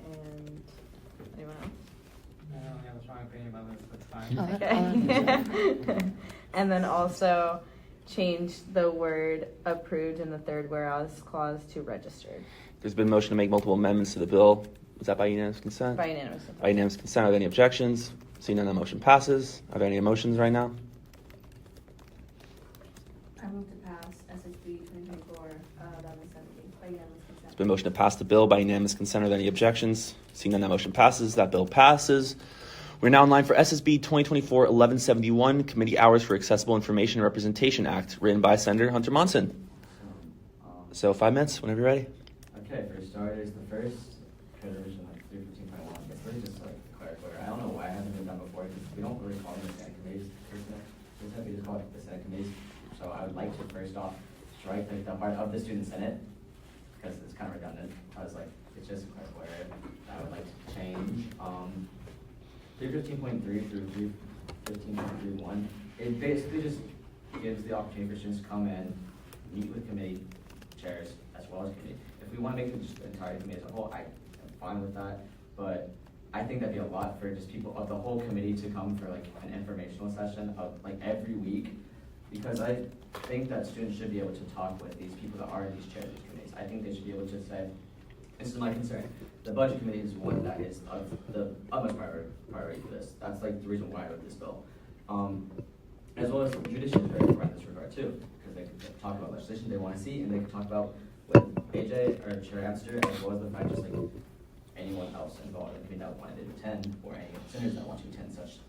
and anyone else? I don't have a strong opinion about this, that's fine. Okay. And then also change the word approved in the third whereas clause to registered. There's been a motion to make multiple amendments to the bill. Was that by unanimous consent? By unanimous consent. By unanimous consent. Are there any objections? Seeing none, the motion passes. Are there any motions right now? I move to pass SSB 2024 1170 by unanimous consent. It's been a motion to pass the bill by unanimous consent. Are there any objections? Seeing none, that motion passes. That bill passes. We're now in line for SSB 2024-1171, Committee Hours for Accessible Information and Representation Act, written by Senator Hunter Monson. So 5 minutes, whenever you're ready. Okay, for starters, the first code revision, like 315.1, it's really just like clerical error. I don't know why it hasn't been done before, because we don't really call them the Senate committees. We just call it the Senate committees. So I would like to first off strike the part of the student senate, because it's kind of redundant. I was like, it's just a clerical error. I would like to change 315.3 through 315.31. It basically just gives the opportunity for students to come in, meet with committee chairs as well as committee. If we want to make it just the entire committee as a whole, I am fine with that. But I think that'd be a lot for just people of the whole committee to come for like an informational session of like every week, because I think that students should be able to talk with these people that are in these chairs of these committees. I think they should be able to say, this is my concern. The budget committee is one that is of the utmost priority for this. That's like the reason why I wrote this bill. As well as the judicial is very important in this regard too, because they can talk about legislation they want to see, and they can talk about what AJ or Chair Amster, as well as the fact just like anyone else involved in the committee that wanted to attend, or any senators that want to attend such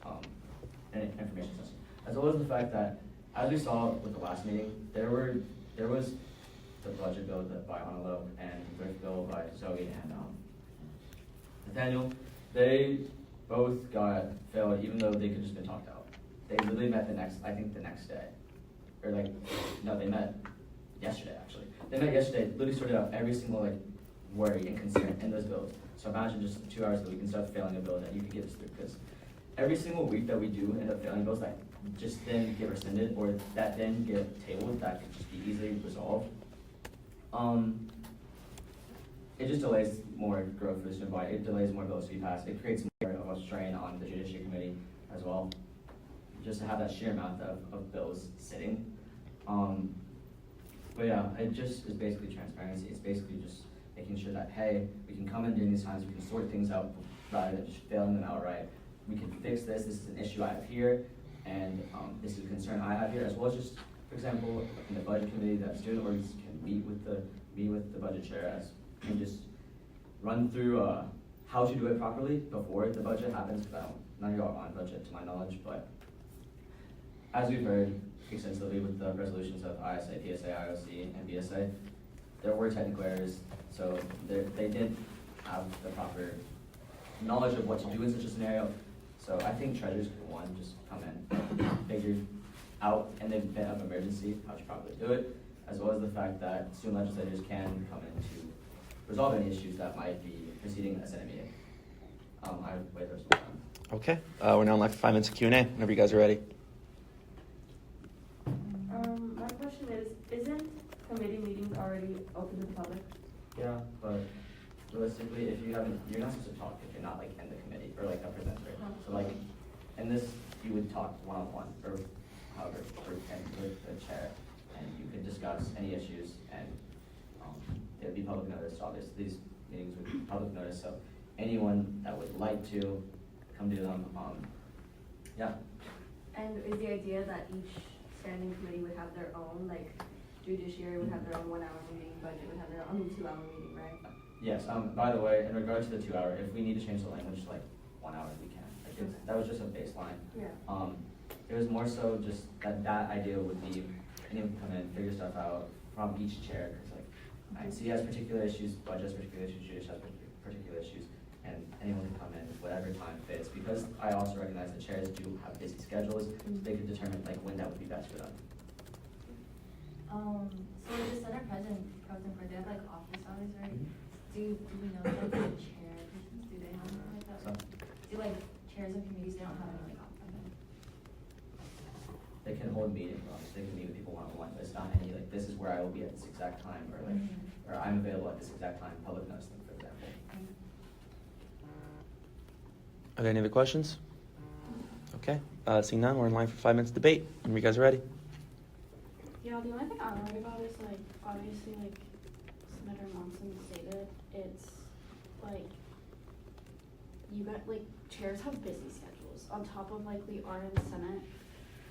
an information session. As well as the fact that, as we saw with the last meeting, there was the budget bill by Honolo and the thrift bill by Zoe and Nathaniel. They both got failed, even though they could just been talked out. They literally met the next day. or like, no, they met yesterday actually. They met yesterday, literally sorted out every single like worry and concern in those bills. So imagine just 2 hours a week instead of failing a bill that you could get us through, because every single week that we do end up failing bills that just then get rescinded or that then get tabled, that could just be easily resolved. It just delays more growth for the student body. It delays more bills to be passed. It creates more of a strain on the Judiciary Committee as well. Just to have that sheer amount of bills sitting. But yeah, it just is basically transparency. It's basically just making sure that, hey, we can come in during these times, we can sort things out rather than just failing them outright. We can fix this. This is an issue I have here, and this is a concern I have here, as well as just, for example, in the budget committee, that student orgs can meet with the budget chair and just run through how to do it properly before the budget happens. None of y'all are on budget to my knowledge, but as we've heard extensively with the resolutions of ISA, PSA, IOC, and BSA, there were technical errors, so they didn't have the proper knowledge of what to do in such a scenario. So I think treasurers could, one, just come in, figure out in the event of emergency how to properly do it, as well as the fact that student legislators can come in to resolve any issues that might be preceding a Senate meeting. I wait the rest of my time. Okay, we're now in like 5 minutes of Q&A, whenever you guys are ready. My question is, isn't committee meetings already open to the public? Yeah, but realistically, if you haven't, you're not supposed to talk if you're not like in the committee or like a presenter. So like in this, you would talk one-on-one or however, with the chair, and you could discuss any issues, and it would be public notice. Obviously, these meetings would be public notice, so anyone that would like to come to them, yeah. And is the idea that each standing committee would have their own, like Judiciary would have their own 1 hour meeting, Budget would have their own 2 hour meeting, right? Yes, by the way, in regards to the 2 hour, if we need to change the language to like 1 hour, we can. Like that was just a baseline. Yeah. It was more so just that idea would be anyone can come in, figure stuff out from each chair, because like IC has particular issues, Budget has particular issues, Judicial has particular issues, and anyone can come in whatever time fits. Because I also recognize the chairs do have busy schedules, they could determine like when that would be best for them. So the Senate President, they have like office hours, right? Do we know like the chair, do they have like that? So, Do like chairs of committees, they don't have any like office? they can hold meetings, they can meet with people one-on-one, but it's not any like, this is where I will be at this exact time, or like, or I'm available at this exact time, public notice, for example. Okay, any other questions? Okay, seeing none, we're in line for 5 minutes debate. Whenever you guys are ready. Yeah, the only thing I'm worried about is like, obviously like Senator Monson stated, it's like, you got like, chairs have busy schedules. On top of like, we are in the Senate,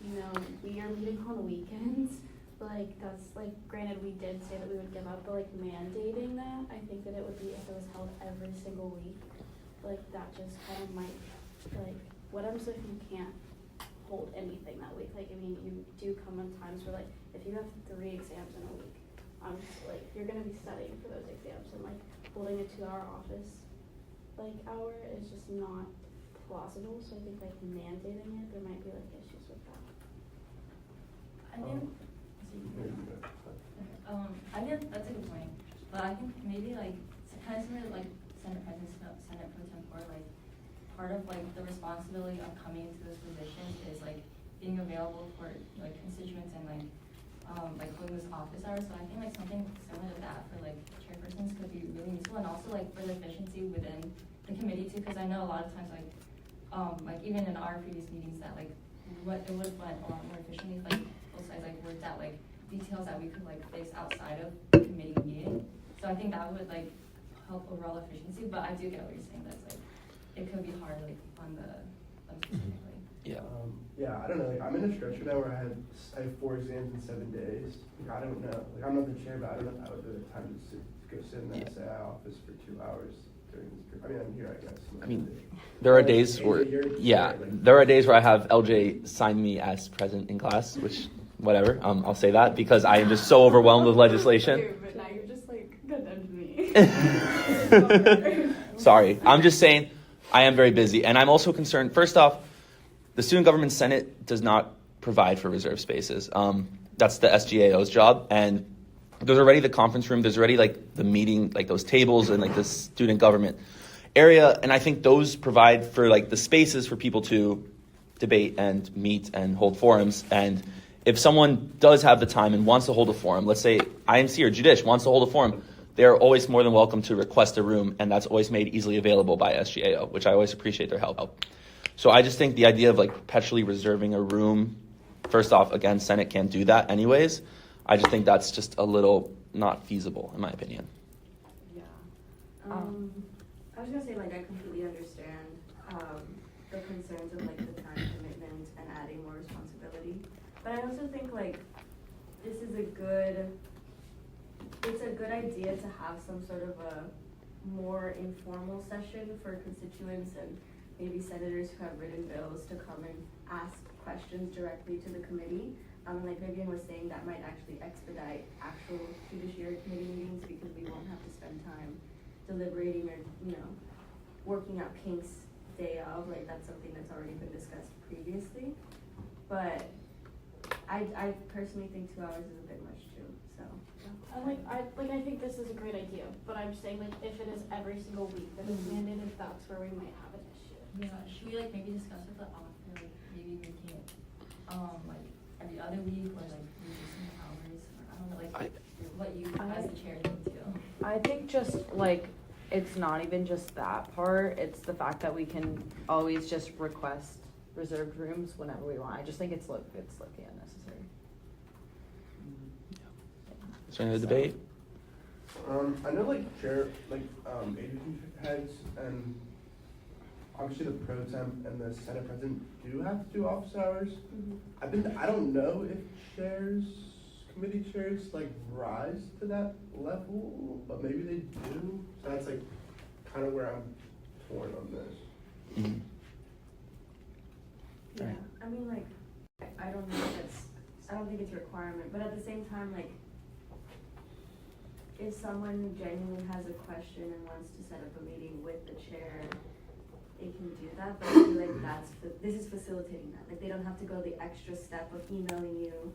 you know, we are meeting on weekends. Like, that's like, granted, we did say that we would give up, but like mandating that, I think that it would be, if it was held every single week, like that just kind of might, like, what happens if you can't hold anything that week? Like, I mean, you do come in times where like, if you have 3 exams in a week, I'm just like, you're gonna be studying for those exams, and like, holding a 2 hour office, like, hour is just not plausible, so I think like mandating it, there might be like issues with that. I think that's a good point, but I think maybe like kind of similar to like Senate President, Senate Pro Tempore, like part of like the responsibility of coming into those positions is like being available for like constituents and like holding this office hours. So I think like something similar to that for like chairpersons could be really useful, and also like for the efficiency within the committee too, because I know a lot of times like even in our previous meetings that like it would have went a lot more efficiently if like both sides like worked out like details that we could like fix outside of the committee meeting. So I think that would like help overall efficiency, but I do get what you're saying, that's like it could be hard like on the specifically. Yeah. Yeah, I don't know. Like, I'm in a structure now where I have 4 exams in 7 days. Like, I don't know. Like, I'm not the chair, but I don't know if I would have time to go sit in that SAI office for 2 hours during this period. I mean, I'm here, I guess. I mean, there are days where, there are days where I have LJ sign me as present in class, which, whatever, I'll say that because I am just so overwhelmed with legislation. But now you're just like, condemned me. Sorry, I'm just saying I am very busy, and I'm also concerned. First off, the Student Government Senate does not provide for reserve spaces. that's the SGAO's job, and there's already the conference room, there's already like the meeting, like those tables and like the student government area, and I think those provide for like the spaces for people to debate and meet and hold forums. And if someone does have the time and wants to hold a forum, let's say IMC or Judish wants to hold a forum, they're always more than welcome to request a room, and that's always made easily available by SGAO, which I always appreciate their help. So I just think the idea of like perpetually reserving a room, first off, again, Senate can't do that anyways. I just think that's just a little not feasible, in my opinion. Yeah. I was gonna say, like, I completely understand the concerns of like the time commitment and adding more responsibility, but I also think like this is it's a good idea to have some sort of a more informal session for constituents and maybe senators who have written bills to come and ask questions directly to the committee. Like Vivian was saying, that might actually expedite actual Judiciary Committee meetings because we won't have to spend time deliberating or, working out kinks day of. Like, that's something that's already been discussed previously. But I personally think 2 hours is a bit much too, so. I think this is a great idea, but I'm saying like if it is every single week that it's mandated, that's where we might have an issue. Yeah, should we like maybe discuss with the author, like maybe making it like every other week or like reducing the hours? Or, I don't know, like what you as the chair think too. I think just like it's not even just that part, it's the fact that we can always just request reserved rooms whenever we want. I just think it's low-key unnecessary. Is there any other debate? I know agency heads and obviously the pro temp and the Senate president do have to do office hours. I don't know if committee chairs like rise to that level, but maybe they do. So that's like kind of where I'm torn on this. Mm-hmm. Yeah, Right. I mean, like, I don't know if I don't think it's a requirement, but at the same time, like, if someone genuinely has a question and wants to set up a meeting with the chair, it can do that, but I feel like this is facilitating that. Like, they don't have to go the extra step of emailing you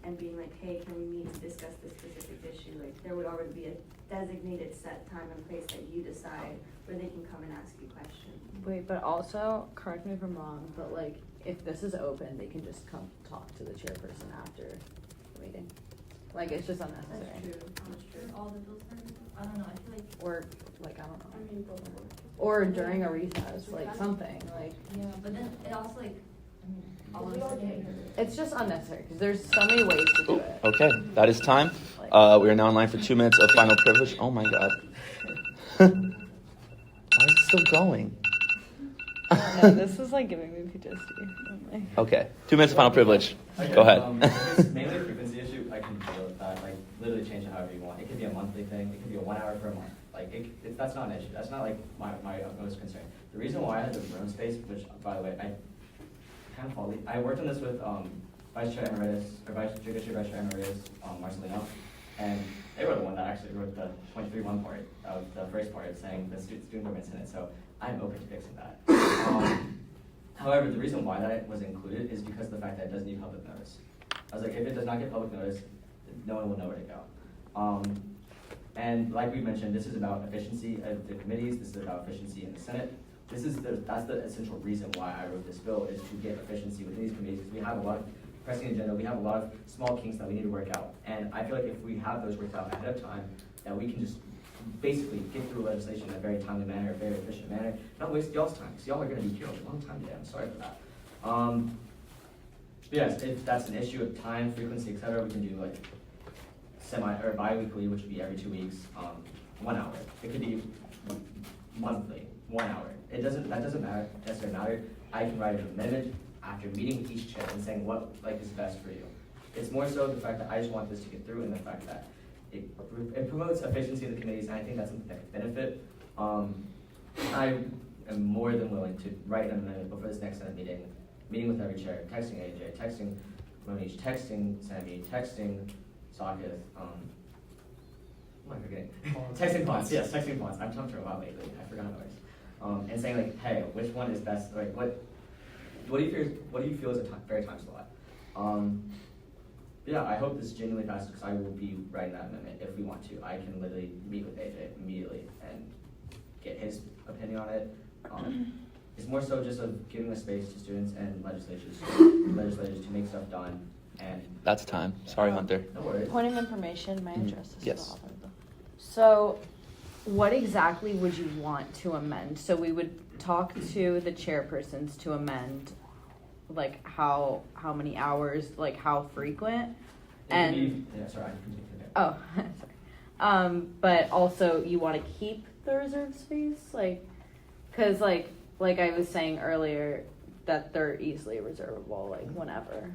and being like, hey, can we meet to discuss this specific issue? Like, there would already be a designated set time and place that you decide where they can come and ask you questions. Wait, but also, correct me if I'm wrong, but like, if this is open, they can just come talk to the chairperson after the meeting. Like, it's just unnecessary. That's true. All the bills are, I don't know, I feel like. Or, like, I don't know. I mean, both work. Or during a recess, like, something, like. Yeah, but then it also like, all of a sudden. It's just unnecessary, because there's so many ways to do it. Okay, that is time. We are now in line for 2 minutes of final privilege. Oh my God. Why is it still going? No, this is like giving me PTSD. Okay, 2 minutes of final privilege. Okay, Go ahead. If it's mainly a frequency issue, I can deal with that. Like, literally change it however you want. It could be a monthly thing. It could be a 1 hour per month. Like, that's not an issue. That's not like my most concern. The reason why I had the room space, which by the way, I worked on this with Vice Chair Emeritus or Judiciary Vice Chair Emeritus Marcelino, and they were the one that actually wrote the .31 part of the first part saying the student government's in it. So I'm open to fixing that. However, the reason why that was included is because of the fact that it doesn't need public notice. I was like, if it does not get public notice, no one will know where to go. And like we mentioned, this is about efficiency of the committees. This is about efficiency in the Senate. That's the essential reason why I wrote this bill, is to get efficiency within these committees, because we have a lot of pressing agenda. We have a lot of small kinks that we need to work out. And I feel like if we have those worked out ahead of time, that we can just basically get through legislation in a very timely manner, a very efficient manner, not waste y'all's time, because y'all are going to be here a long time today. I'm sorry for that. But yes, if that's an issue of time, frequency, etc., we can do like or bi-weekly, which would be every 2 weeks, 1 hour. It could be monthly, 1 hour. That doesn't necessarily matter. I can write an amendment after meeting with each chair and saying what is best for you. It's more so the fact that I just want this to get through, and the fact that it promotes efficiency of the committees, and I think that's something that could benefit. I am more than willing to write an amendment before this next Senate meeting with every chair, texting AJ, texting Monish, texting Sammy, texting Socket, what am I forgetting? Texting Ponce, yes, texting Ponce. I've talked to her a lot lately. I forgot ours. And saying like, hey, which one is best? Like, what do you feel is a fair time slot? Yeah, I hope this genuinely passes because I will be writing that amendment if we want to. I can literally meet with AJ immediately and get his opinion on it. It's more so just of giving a space to students and legislators to make stuff done. And That's time. Sorry, Hunter. no worries. Point of information, may I address this? Yes. to the author? So, what exactly would you want to amend? So we would talk to the chairpersons to amend, like how many hours, like how frequent, and Yeah, sorry, I can take it. oh, sorry. But also you want to keep the reserve space, like, cause like I was saying earlier, that they're easily reservable, like whenever.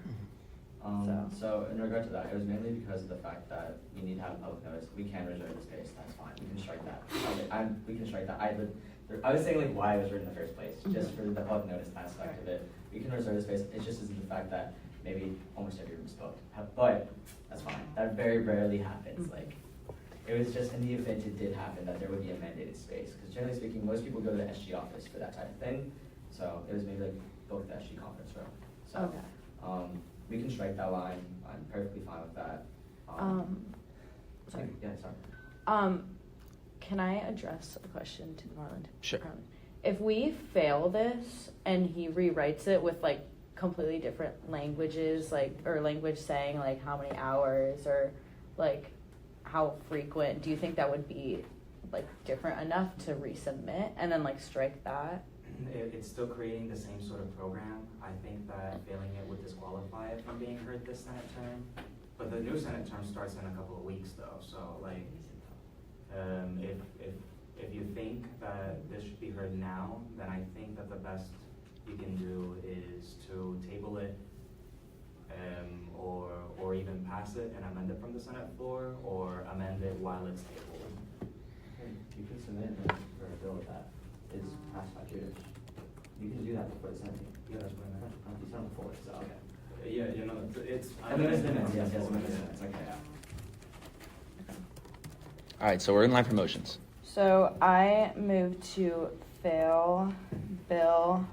So in regard to that, it was mainly because of the fact that we need to have a public notice. We can reserve the space, that's fine, we can strike that. We can strike that. I was saying like why it was written in the first place, just for the public notice aspect of it. We can reserve the space, it just isn't the fact that maybe almost every room is booked. But that's fine, that very rarely happens. Like, it was just in the event it did happen that there would be a mandated space. Because generally speaking, most people go to the SG office for that type of thing. So it was maybe like book the SG conference room. So, Okay. We can strike that line. I'm perfectly fine with that. Sorry. Yeah, sorry. Can I address a question to Marlon? Sure. If we fail this and he rewrites it with like completely different languages, like, or language saying like how many hours or like how frequent, do you think that would be like different enough to resubmit and then like strike that? It's still creating the same sort of program. I think that failing it would disqualify it from being heard this Senate term. But the new Senate term starts in a couple of weeks though, so like, if you think that this should be heard now, then I think that the best you can do is to table it, or even pass it and amend it from the Senate floor, or amend it while it's tabled. You can submit for a bill that is passed by Judiciary. You can do that before the Senate. Yeah, that's what I meant. You said it before, so okay. Yeah, you know, it's. Yes, okay. All right, so we're in line for motions. So I move to fail Bill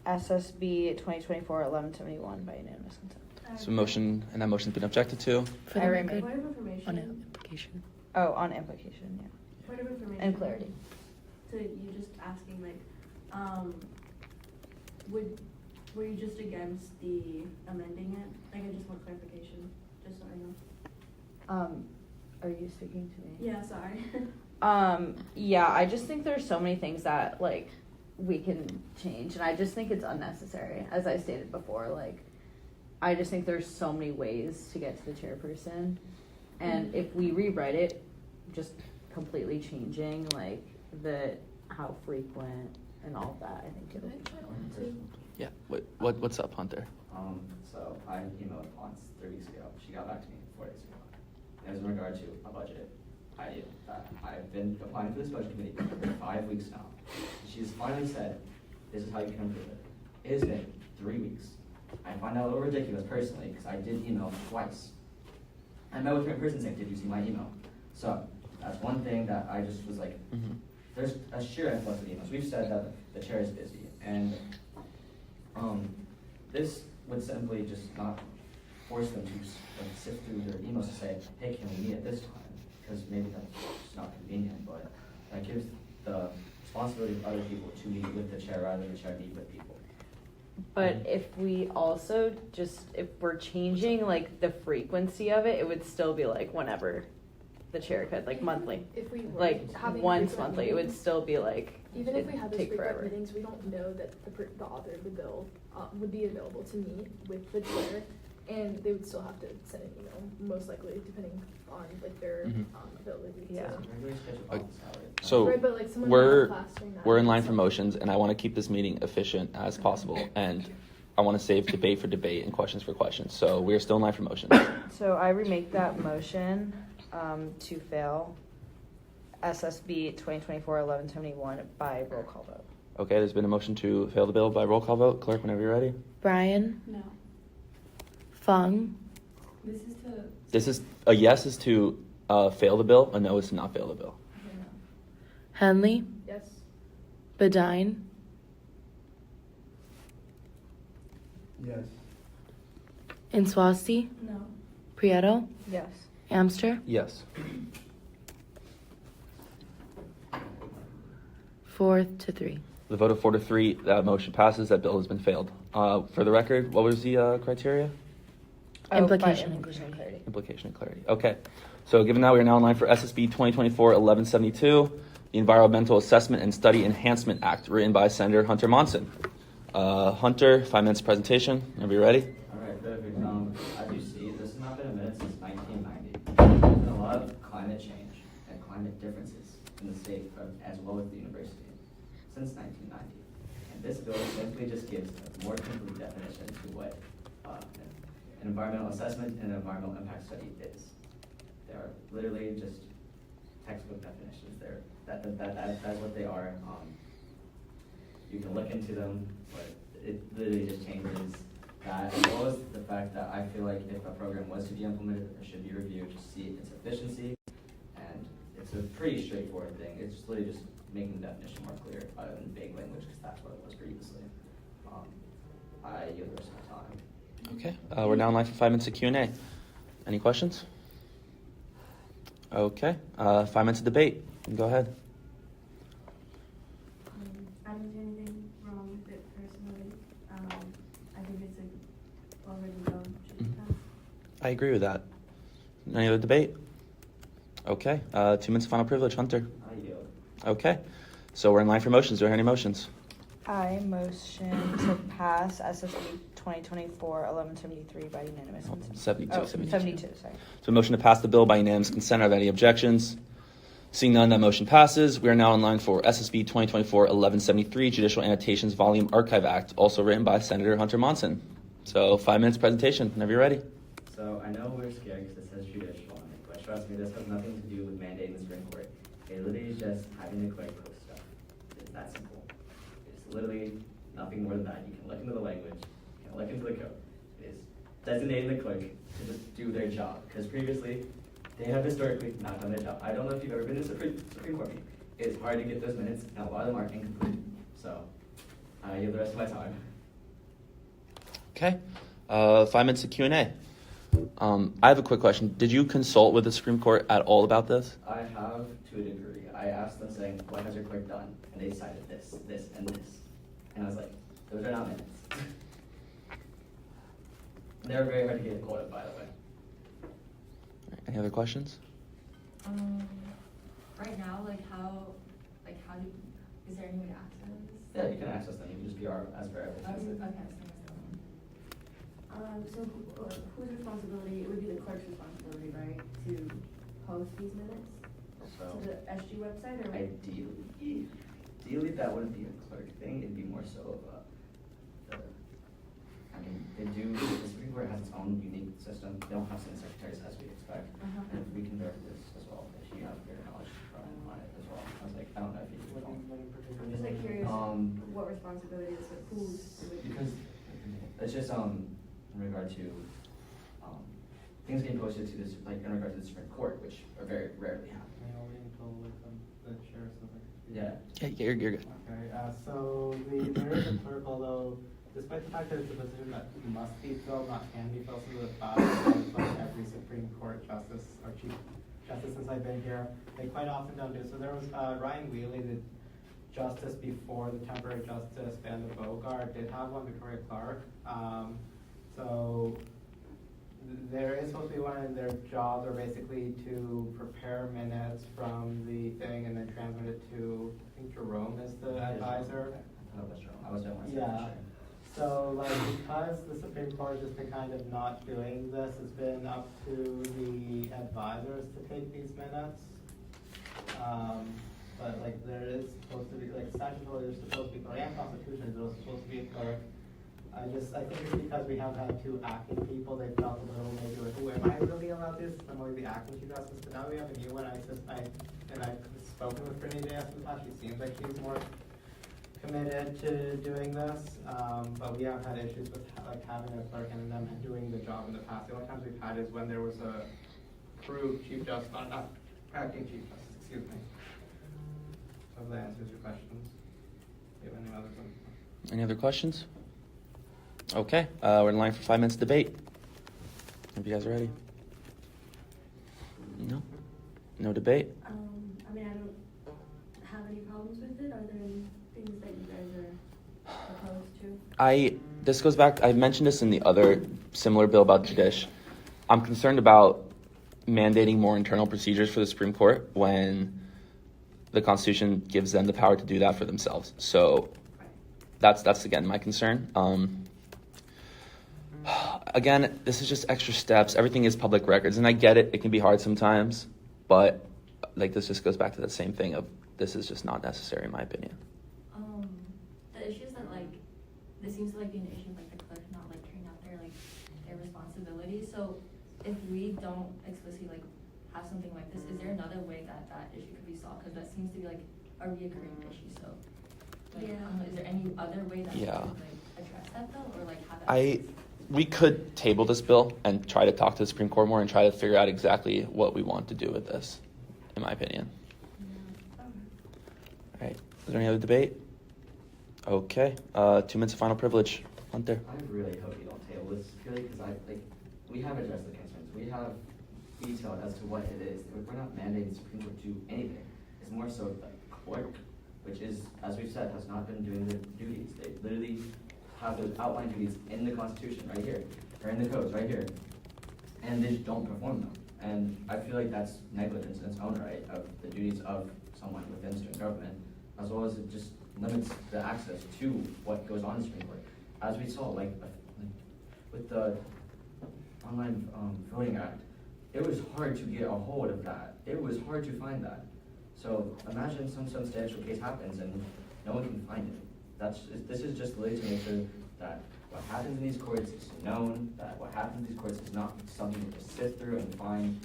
SSB 2024-1171 by unanimous consent. So motion, and that motion's been objected to. For I the remake- record, Point of information. on implication. Oh, on implication, yeah. Point of information. And clarity. To you just asking like, were you just against the amending it? Like I just want clarification, just so I know. Are you speaking to me? Yeah, sorry. Yeah, I just think there's so many things that like we can change, and I just think it's unnecessary. As I stated before, like I just think there's so many ways to get to the chairperson, and if we rewrite it, just completely changing like the how frequent and all of that, I think it'll be. Yeah. What's up, Hunter? So I emailed once 3 weeks ago. She got back to me 4 days ago. As in regard to a budget idea, I've been applying for this budget committee for 5 weeks now. She's finally said, this is how you can improve it. It has been 3 weeks. I find that a little ridiculous personally, because I did email twice. I met with her in person saying, did you see my email? So that's one thing that I just was like, there's a sheer influx of emails. We've said that the chair is busy, and this would simply just not force them to sift through their emails to say, hey, can we meet at this time? Because maybe that's just not convenient, but that gives the responsibility of other people to meet with the chair rather than the chair meet with people. But if we also if we're changing like the frequency of it, it would still be like whenever the chair could, like monthly. If we were Like having once frequent monthly, it would meetings- still be like, Even if we had those take frequent forever. meetings, we don't know that the author of the bill would be available to meet with the chair, and they would still have to send an email, most likely, depending on like their availability. Yeah. So Right, but, like, someone we're in class during that we're in would line for send- motions, and I want to keep this meeting efficient as possible, and I want to save debate for debate and questions for questions. So we're still in line for motions. So I remake that motion to fail SSB 2024-1171 by roll call vote. Okay, there's been a motion to fail the bill by roll call vote. Clerk, whenever you're ready. Brian, No. Fung, This is to. A yes is to fail the bill. A no is to not fail the bill. Henley, Yes. Bedine, Yes. Inswasti, No. Prieto, Yes. Amster, Yes. 4-3. The vote of 4-3, that motion passes. That bill has been failed. For the record, what was the criteria? Implication. Implication and clarity. Implication and clarity. Okay. So given that, we are now in line for SSB 2024-1172, the Environmental Assessment and Study Enhancement Act, written by Senator Hunter Monson. Hunter, 5 minutes presentation. Are you ready? All right, perfect. As you see, this has not been a minute since 1990. There's been a lot of climate change and climate differences in the state as well as the university since 1990. And this bill simply just gives a more complete definition to what an environmental assessment and an environmental impact study is. They are literally just textbook definitions. That's what they are. You can look into them, but it literally just changes that, as well as the fact that I feel like if a program was to be implemented, it should be reviewed to see its efficiency, and it's a pretty straightforward thing. It's just literally just making the definition more clear other than vague language, because that's what it was previously. I yield the rest of my time. Okay. We're now in line for 5 minutes of Q&A. Any questions? Okay. 5 minutes of debate. Go ahead. I don't see anything wrong with it personally. I think it's a already done. I agree with that. Any other debate? Okay. 2 minutes of final privilege. Hunter. I yield. Okay. So we're in line for motions. Are there any motions? I motion to pass SSB 2024-1173 by unanimous consent. 72. 72, sorry. So a motion to pass the bill by unanimous consent. Are there any objections? Seeing none, that motion passes. We are now in line for SSB 2024-1173, Judicial Annotations Volume Archive Act, also written by Senator Hunter Monson. So 5 minutes presentation, whenever you're ready. So I know we're scared because it says judicial on it, but trust me, this has nothing to do with mandating the Supreme Court. It literally is just having to click post stuff. It's that simple. It's literally nothing more than that. You can look into the language, you can look into the code. It is designating the clerk to just do their job, because previously, they have historically not done their job. I don't know if you've ever been to a Supreme Court meeting. It's hard to get those minutes, and a lot of them are incomplete. So, I yield the rest of my time. Okay. 5 minutes of Q&A. I have a quick question. Did you consult with the Supreme Court at all about this? I have to a degree. I asked them saying, what has your clerk done? And they cited this, this, and this. And I was like, those are not minutes. They're very hard to get quoted, by the way. Any other questions? Right now, how do, is there any way to access? Yeah, you can access them. You can just be as variables. So whose responsibility, it would be the clerk's responsibility, right, to post these minutes? So, To the SG website, or? ideally that wouldn't be a clerk thing. It'd be more so of the Supreme Court has its own unique system. They don't have Senate secretaries as we expect. And if we can verify this as well, if you have greater knowledge on it as well. I was like, I don't know if you do. I'm just like curious, what responsibility is it, whose? Because it's just in regard to things getting posted to this, like in regard to the Supreme Court, which are very rarely happen. Yeah. Yeah, you're good. Okay, so there is a clerk, although despite the fact that it's a position that must be filled, not can be filled, some of the past, like every Supreme Court justice or chief justice since I've been here, they quite often don't do. So there was Ryan Wheatley, the justice before the temporary justice, Ben Bogart did have one, Victoria Clark. So there is supposed to be one, and their jobs are basically to prepare minutes from the thing and then transmit it to, I think Jerome is the advisor. I thought it was Jerome. I was doing Yeah. So, because the Supreme Court has been kind of not doing this, it's been up to the advisors to take these minutes. But there is supposed to be, statutorily, there's supposed to be, and constitutionally, there's supposed to be a clerk. I think it's because we have had two acting people, they felt a little maybe who am I really allowed this? I'm only the acting chief justice, but now we have a new one. I've spoken with Brittany Day after the past. She seems like she's more committed to doing this, but we have had issues with having a clerk and them doing the job in the past. The only times we've had is when there was a approved chief justice, not acting chief justice, excuse me. So that answers your questions. Do you have any other questions? Any other questions? Okay, we're in line for 5 minutes debate. If you guys are ready. No debate? I mean, I don't have any problems with it. Are there any things that you guys are opposed to? This goes back, I mentioned this in the other similar bill about Judish. I'm concerned about mandating more internal procedures for the Supreme Court when the Constitution gives them the power to do that for themselves. So that's again my concern. Again, this is just extra steps. Everything is public records, and I get it. It can be hard sometimes, but like this just goes back to that same thing of this is just not necessary in my opinion. The issue is that like this seems to like be an issue of like the clerk not like carrying out their responsibility. So if we don't explicitly like have something like this, is there another way that issue could be solved? Because that seems to be like a reoccurring issue. So like, is there any other way that we could like address that though, or like have that? We could table this bill and try to talk to the Supreme Court more and try to figure out exactly what we want to do with this, in my opinion. All right. Is there any other debate? Okay. 2 minutes of final privilege. Hunter. I really hope you don't table this, purely because we have addressed the concerns. We have detailed as to what it is. We're not mandating the Supreme Court to do anything. It's more so the clerk, which is, as we've said, has not been doing their duties. They literally have those outlined duties in the Constitution right here, or in the codes right here, and they just don't perform them. And I feel like that's negligence in its own right of the duties of someone within student government, as well as it just limits the access to what goes on in the Supreme Court. As we saw, like with the Online Voting Act, it was hard to get a hold of that. It was hard to find that. So imagine some substantial case happens and no one can find it. This is just really to make sure that what happens in these courts is known, that what happens in these courts is not something to just sit through and find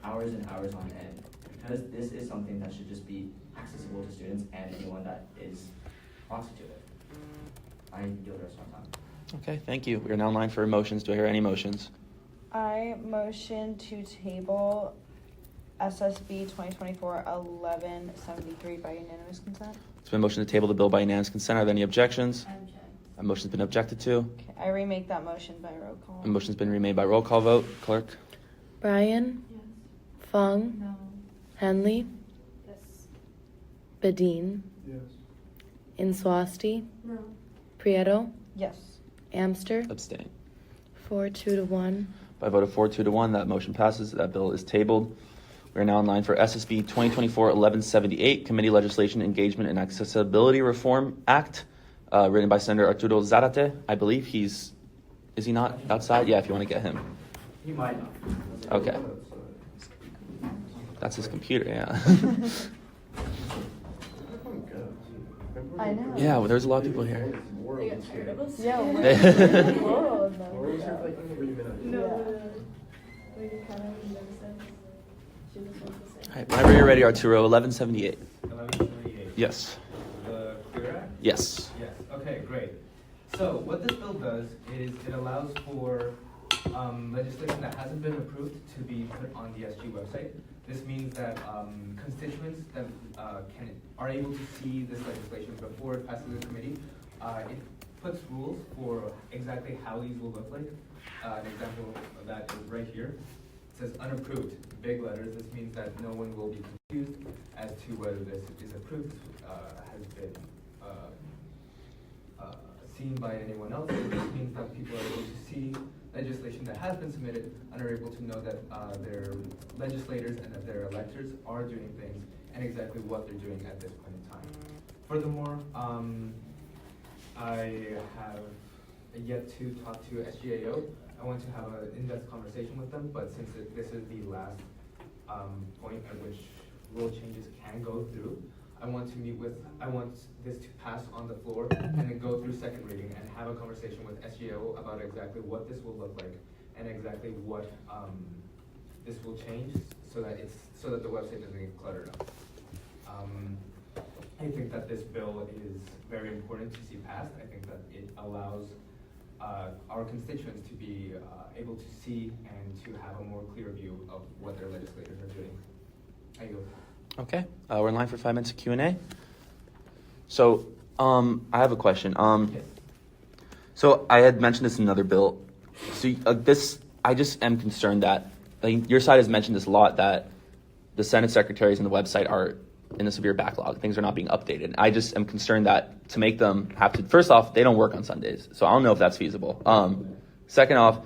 hours and hours on end. Because this is something that should just be accessible to students and anyone that is proxy to it. I yield the rest of my time. Okay, thank you. We are now in line for motions. Do I hear any motions? I motion to table SSB 2024-1173 by unanimous consent. It's been motioned to table the bill by unanimous consent. Are there any objections? A motion's been objected to. Okay, I remake that motion by roll call. A motion's been remade by roll call vote. Clerk? Brian? Yes. Fung? No. Henley? Yes. Badin? Yes. Inswasti? No. Prieto? Yes. Amster? Abstain. 4-2-1. By a vote of 4-2-1, that motion passes. That bill is tabled. We are now in line for SSB 2024-1178, Committee Legislation Engagement and Accessibility Reform Act, written by Senator Arturo Zarate. I believe is he not outside? Yeah, if you want to get him. You might not. Okay. That's his computer, yeah. I know. Yeah, well, there's a lot of people here. They got tired of us? Yeah, we're in the world. No, we kind of noticed that. She just wants to say. All right, whenever you're ready, Arturo, 1178. 1178. Yes. The Clear Act? Yes. Yes, okay, great. So what this bill does is it allows for legislation that hasn't been approved to be put on the SG website. This means that constituents that are able to see this legislation before it passes the committee. It puts rules for exactly how these will look like. An example of that is right here. It says unapproved, big letters. This means that no one will be confused as to whether this is approved, has been seen by anyone else. This means that people are able to see legislation that has been submitted and are able to know that their legislators and that their electors are doing things and exactly what they're doing at this point in time. Furthermore, I have yet to talk to SGAO. I want to have an in-depth conversation with them, but since this is the last point at which rule changes can go through, I want this to pass on the floor and then go through second reading and have a conversation with SGAO about exactly what this will look like and exactly what this will change so that the website doesn't get cluttered up. I think that this bill is very important to see passed. I think that it allows our constituents to be able to see and to have a more clear view of what their legislators are doing. I yield. Okay, we're in line for 5 minutes of Q&A. So, I have a question. Yes. So I had mentioned this in another bill. So I just am concerned that, like, your side has mentioned this a lot, that the Senate secretaries and the website are in a severe backlog. Things are not being updated. I just am concerned that to make them have to, first off, they don't work on Sundays, so I don't know if that's feasible. Second off,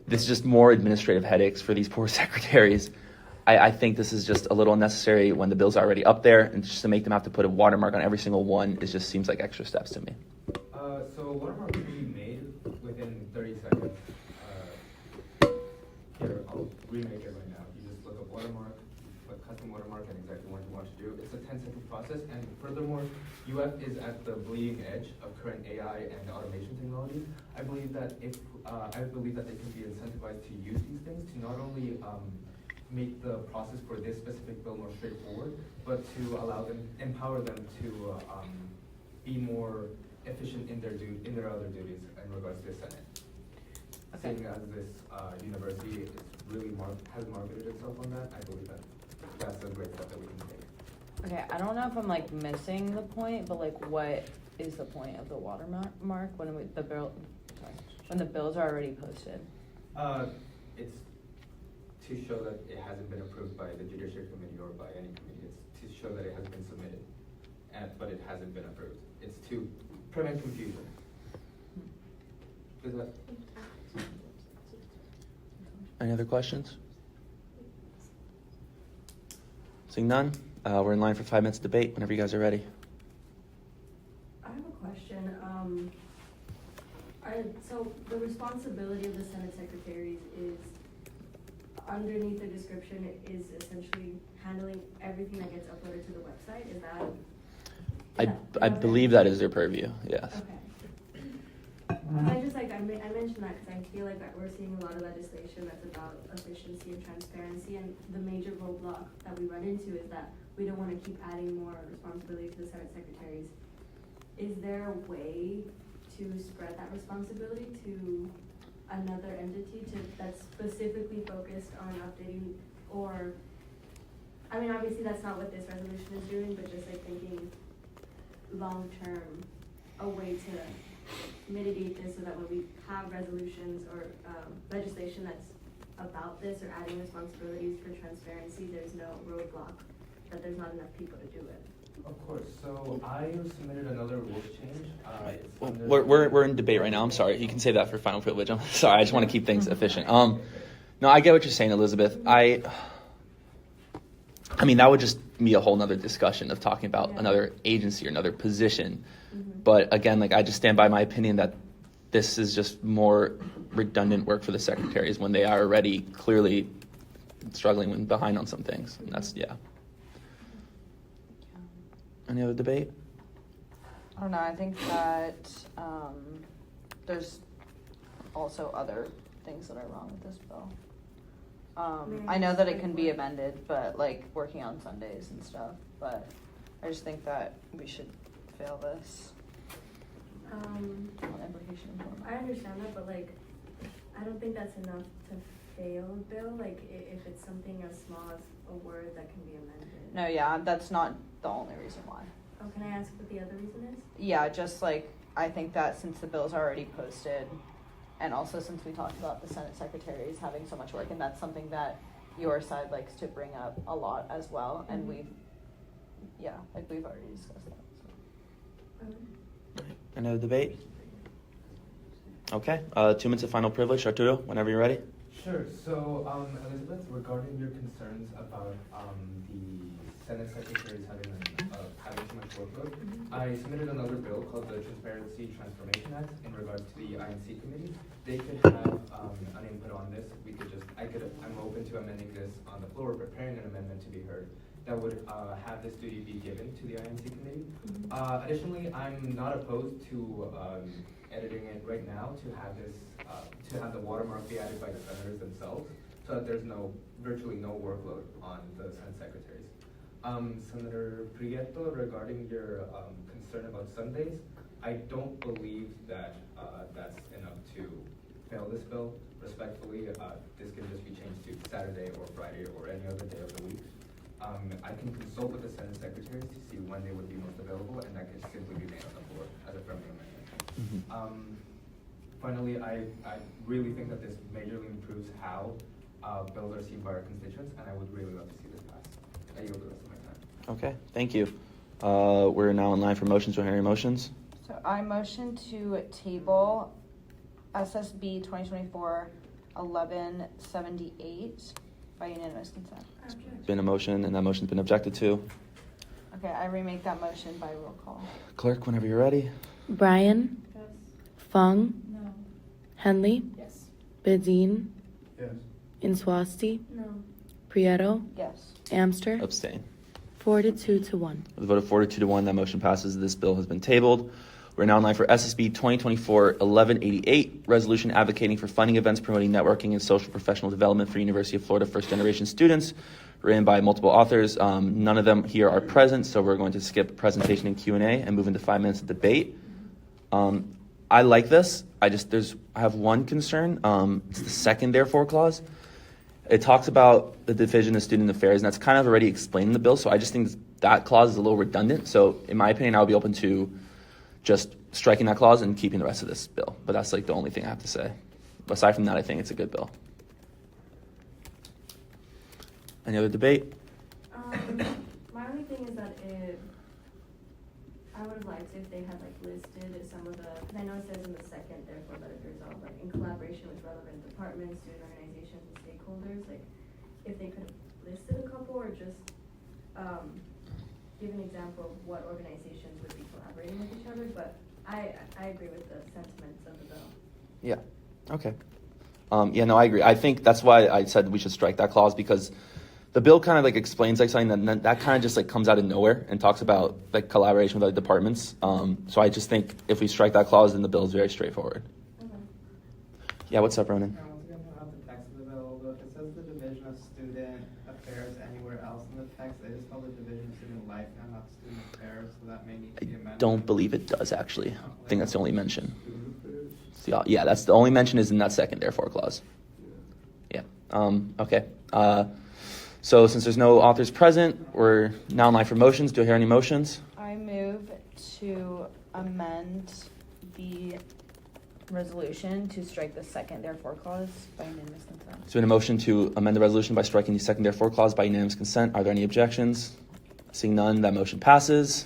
this is just more administrative headaches for these poor secretaries. I think this is just a little unnecessary when the bill's are already up there, and just to make them have to put a watermark on every single one, it just seems like extra steps to me. So watermark can be made within 30 seconds. Here, I'll remake it right now. You just look up watermark, put custom watermark, and exactly what you want to do. It's a 10-second process, and furthermore, UF is at the bleeding edge of current AI and automation technologies. I believe that they can be incentivized to use these things to not only make the process for this specific bill more straightforward, but to empower them to be more efficient in their other duties in regards to the Senate. Okay. Seeing as this university is really has marketed itself on that, I believe that that's a great step that we can take. Okay, I don't know if I'm like missing the point, but like what is the point of the watermark when when the bills are already posted? It's to show that it hasn't been approved by the Judiciary Committee or by any committee. It's to show that it has been submitted, but it hasn't been approved. It's to prevent confusion. Is that? Any other questions? Seeing none, we're in line for 5 minutes of debate whenever you guys are ready. I have a question. So the responsibility of the Senate secretaries is underneath the description is essentially handling everything that gets uploaded to the website. Is that? I believe that is their purview. Yes. Okay. I mentioned that because I feel like that we're seeing a lot of legislation that's about efficiency and transparency, and the major roadblock that we run into is that we don't want to keep adding more responsibility to the Senate secretaries. Is there a way to spread that responsibility to another entity that's specifically focused on updating, or, I mean, obviously that's not what this resolution is doing, but just like thinking long-term, a way to mitigate this so that when we have resolutions or legislation that's about this or adding responsibilities for transparency, there's no roadblock, that there's not enough people to do it. Of course. So I submitted another rules change. We're in debate right now. I'm sorry. You can save that for final privilege. I'm sorry. I just want to keep things efficient. No, I get what you're saying, Elizabeth. I mean, that would just be a whole nother discussion of talking about another agency or another position. Mm-hmm. But again, like I just stand by my opinion that this is just more redundant work for the secretaries when they are already clearly struggling and behind on some things. And that's, yeah. Any other debate? I don't know. I think that there's also other things that are wrong with this bill. I know that it can be amended, but like working on Sundays and stuff. But I just think that we should fail this on application form. I understand that, but like, I don't think that's enough to fail a bill. Like, if it's something as small as a word that can be amended. No, yeah, that's not the only reason why. Oh, can I ask what the other reason is? Yeah, just like, I think that since the bill's already posted, and also since we talked about the Senate secretaries having so much work, and that's something that your side likes to bring up a lot as well, and we've already discussed that. So. Another debate? Okay, 2 minutes of final privilege. Arturo, whenever you're ready. Sure. So, Elizabeth, regarding your concerns about the Senate secretaries having too much workload, I submitted another bill called the Transparency Transformation Act in regards to the INC committee. They could have an input on this. I'm open to amending this on the floor, preparing an amendment to be heard that would have this duty be given to the INC committee. Additionally, I'm not opposed to editing it right now to have this, to have the watermark be added by the senators themselves, so that there's virtually no workload on the Senate secretaries. Senator Prieto, regarding your concern about Sundays, I don't believe that that's enough to fail this bill. Respectfully, this can just be changed to Saturday or Friday or any other day of the week. I can consult with the Senate secretaries to see when they would be most available, and that can simply be made on the floor as a friendly amendment. Finally, I really think that this majorly improves how bills are seen by our constituents, and I would really love to see this pass. I yield the rest of my time. Okay, thank you. We're now in line for motions. Do I hear any motions? So I motion to table SSB 2024-1178 by unanimous consent. It's been a motion, and that motion's been objected to. Okay, I remake that motion by roll call. Clerk, whenever you're ready. Brian, Yes. Fung, No. Henley, Yes. Bedzine, Yes. Inswasti, No. Prieto, Yes. Amster. Abstain. 4-2 to 1. With a vote of 4 to 1, that motion passes. This bill has been tabled. We're now in line for SSB 2024-1188, resolution advocating for funding events promoting networking and social professional development for University of Florida first-generation students, written by multiple authors. None of them here are present, so we're going to skip presentation and Q&A and move into 5 minutes of debate. I like this. I have one concern. It's the second therefore clause. It talks about the Division of Student Affairs, and that's kind of already explained in the bill, so I just think that clause is a little redundant. So in my opinion, I would be open to just striking that clause and keeping the rest of this bill. But that's like the only thing I have to say. Aside from that, I think it's a good bill. Any other debate? My only thing is that I would have liked if they had like listed some of the, because I know it says in the second, therefore let it resolve, like in collaboration with relevant departments, student organizations, and stakeholders, like if they could have listed a couple or just give an example of what organizations would be collaborating with each other, but I agree with the sentiments of the bill. Yeah. Okay. Yeah, no, I agree. I think that's why I said we should strike that clause, because the bill kind of like explains like something that kind of just like comes out of nowhere and talks about like collaboration with other departments. So I just think if we strike that clause, then the bill is very straightforward. Okay. Yeah, what's up, Ronan? Once again, about the text of the bill, look, it says the Division of Student Affairs anywhere else in the text. It is called the Division of Student Life now, not Student Affairs, so that may need to be amended. Don't believe it does, actually. I think that's the only mention. Yeah, that's the only mention is in that second therefore clause. Yeah. Okay. So since there's no authors present, we're now in line for motions. Do I hear any motions? I move to amend the resolution to strike the second therefore clause by unanimous consent. There's been a motion to amend the resolution by striking the second therefore clause by unanimous consent. Are there any objections? Seeing none, that motion passes.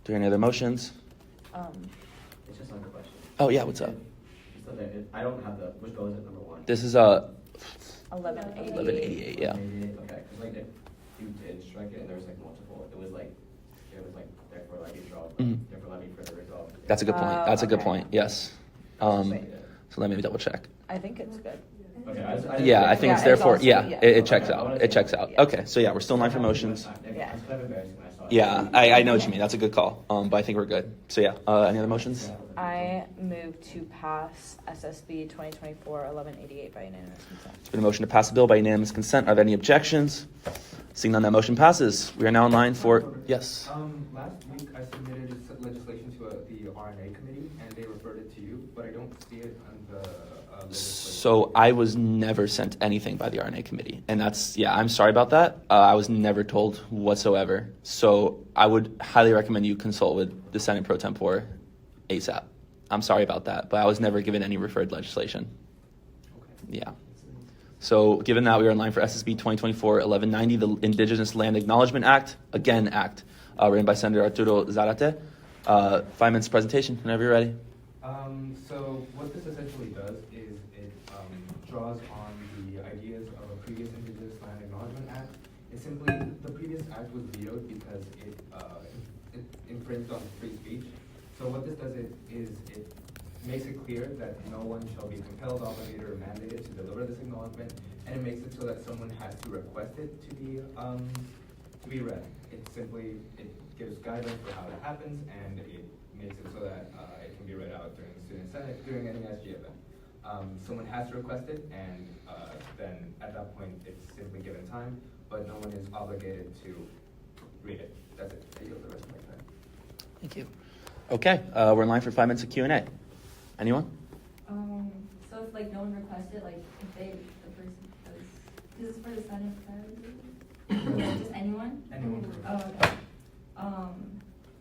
Do I hear any other motions? It's just like a question. Oh, yeah, what's up? So that I don't have the, which bill is it, number one? This is 1188. yeah. Okay, because like if you did strike it and there was like multiple, it was like therefore let me draw, therefore let me further resolve. That's a good point. That's a good okay. point. Yes. So let me double check. I think it's good. Okay, Yeah, I think it's it's therefore, also- yeah, yeah. it checks Okay, I out. wanna It see checks it. out. Okay, so yeah, we're still in line for motions. Yeah. I was kind of embarrassed when I saw it. Yeah, I know what you mean. That's a good call. But I think we're good. So yeah, any other motions? I move to pass SSB 2024-1188 by unanimous consent. There's been a motion to pass the bill by unanimous consent. Are there any objections? Seeing none, that motion passes. We are now in line for, yes. Last week I submitted legislation to the RNA committee and they referred it to you, but I don't see it on the legislation. So I was never sent anything by the RNA committee. And that's, yeah, I'm sorry about that. I was never told whatsoever. So I would highly recommend you consult with the Senate Pro Tempore ASAP. I'm sorry about that, but I was never given any referred legislation. Okay. Yeah. So given that, we are in line for SSB 2024-1190, the Indigenous Land Acknowledgement Act, written by Senator Arturo Zarate. 5 minutes presentation, whenever you're ready. So what this essentially does is it draws on the ideas of a previous Indigenous Land Acknowledgement Act. It simply, the previous act was vetoed because it infringed on free speech. So what this does is it makes it clear that no one shall be compelled, obligated, or mandated to deliver this acknowledgement, and it makes it so that someone has to request it to be read. It gives guidelines for how that happens, and it makes it so that it can be read out during the student senate during any SG event. Someone has to request it, and then at that point it's simply given time, but no one is obligated to read it. That's it. I yield the rest of my time. Thank you. Okay, we're in line for 5 minutes of Q&A. Anyone? So if like no one requested, like if the person does, this is for the Senate priority? Just anyone? Anyone. Oh, okay.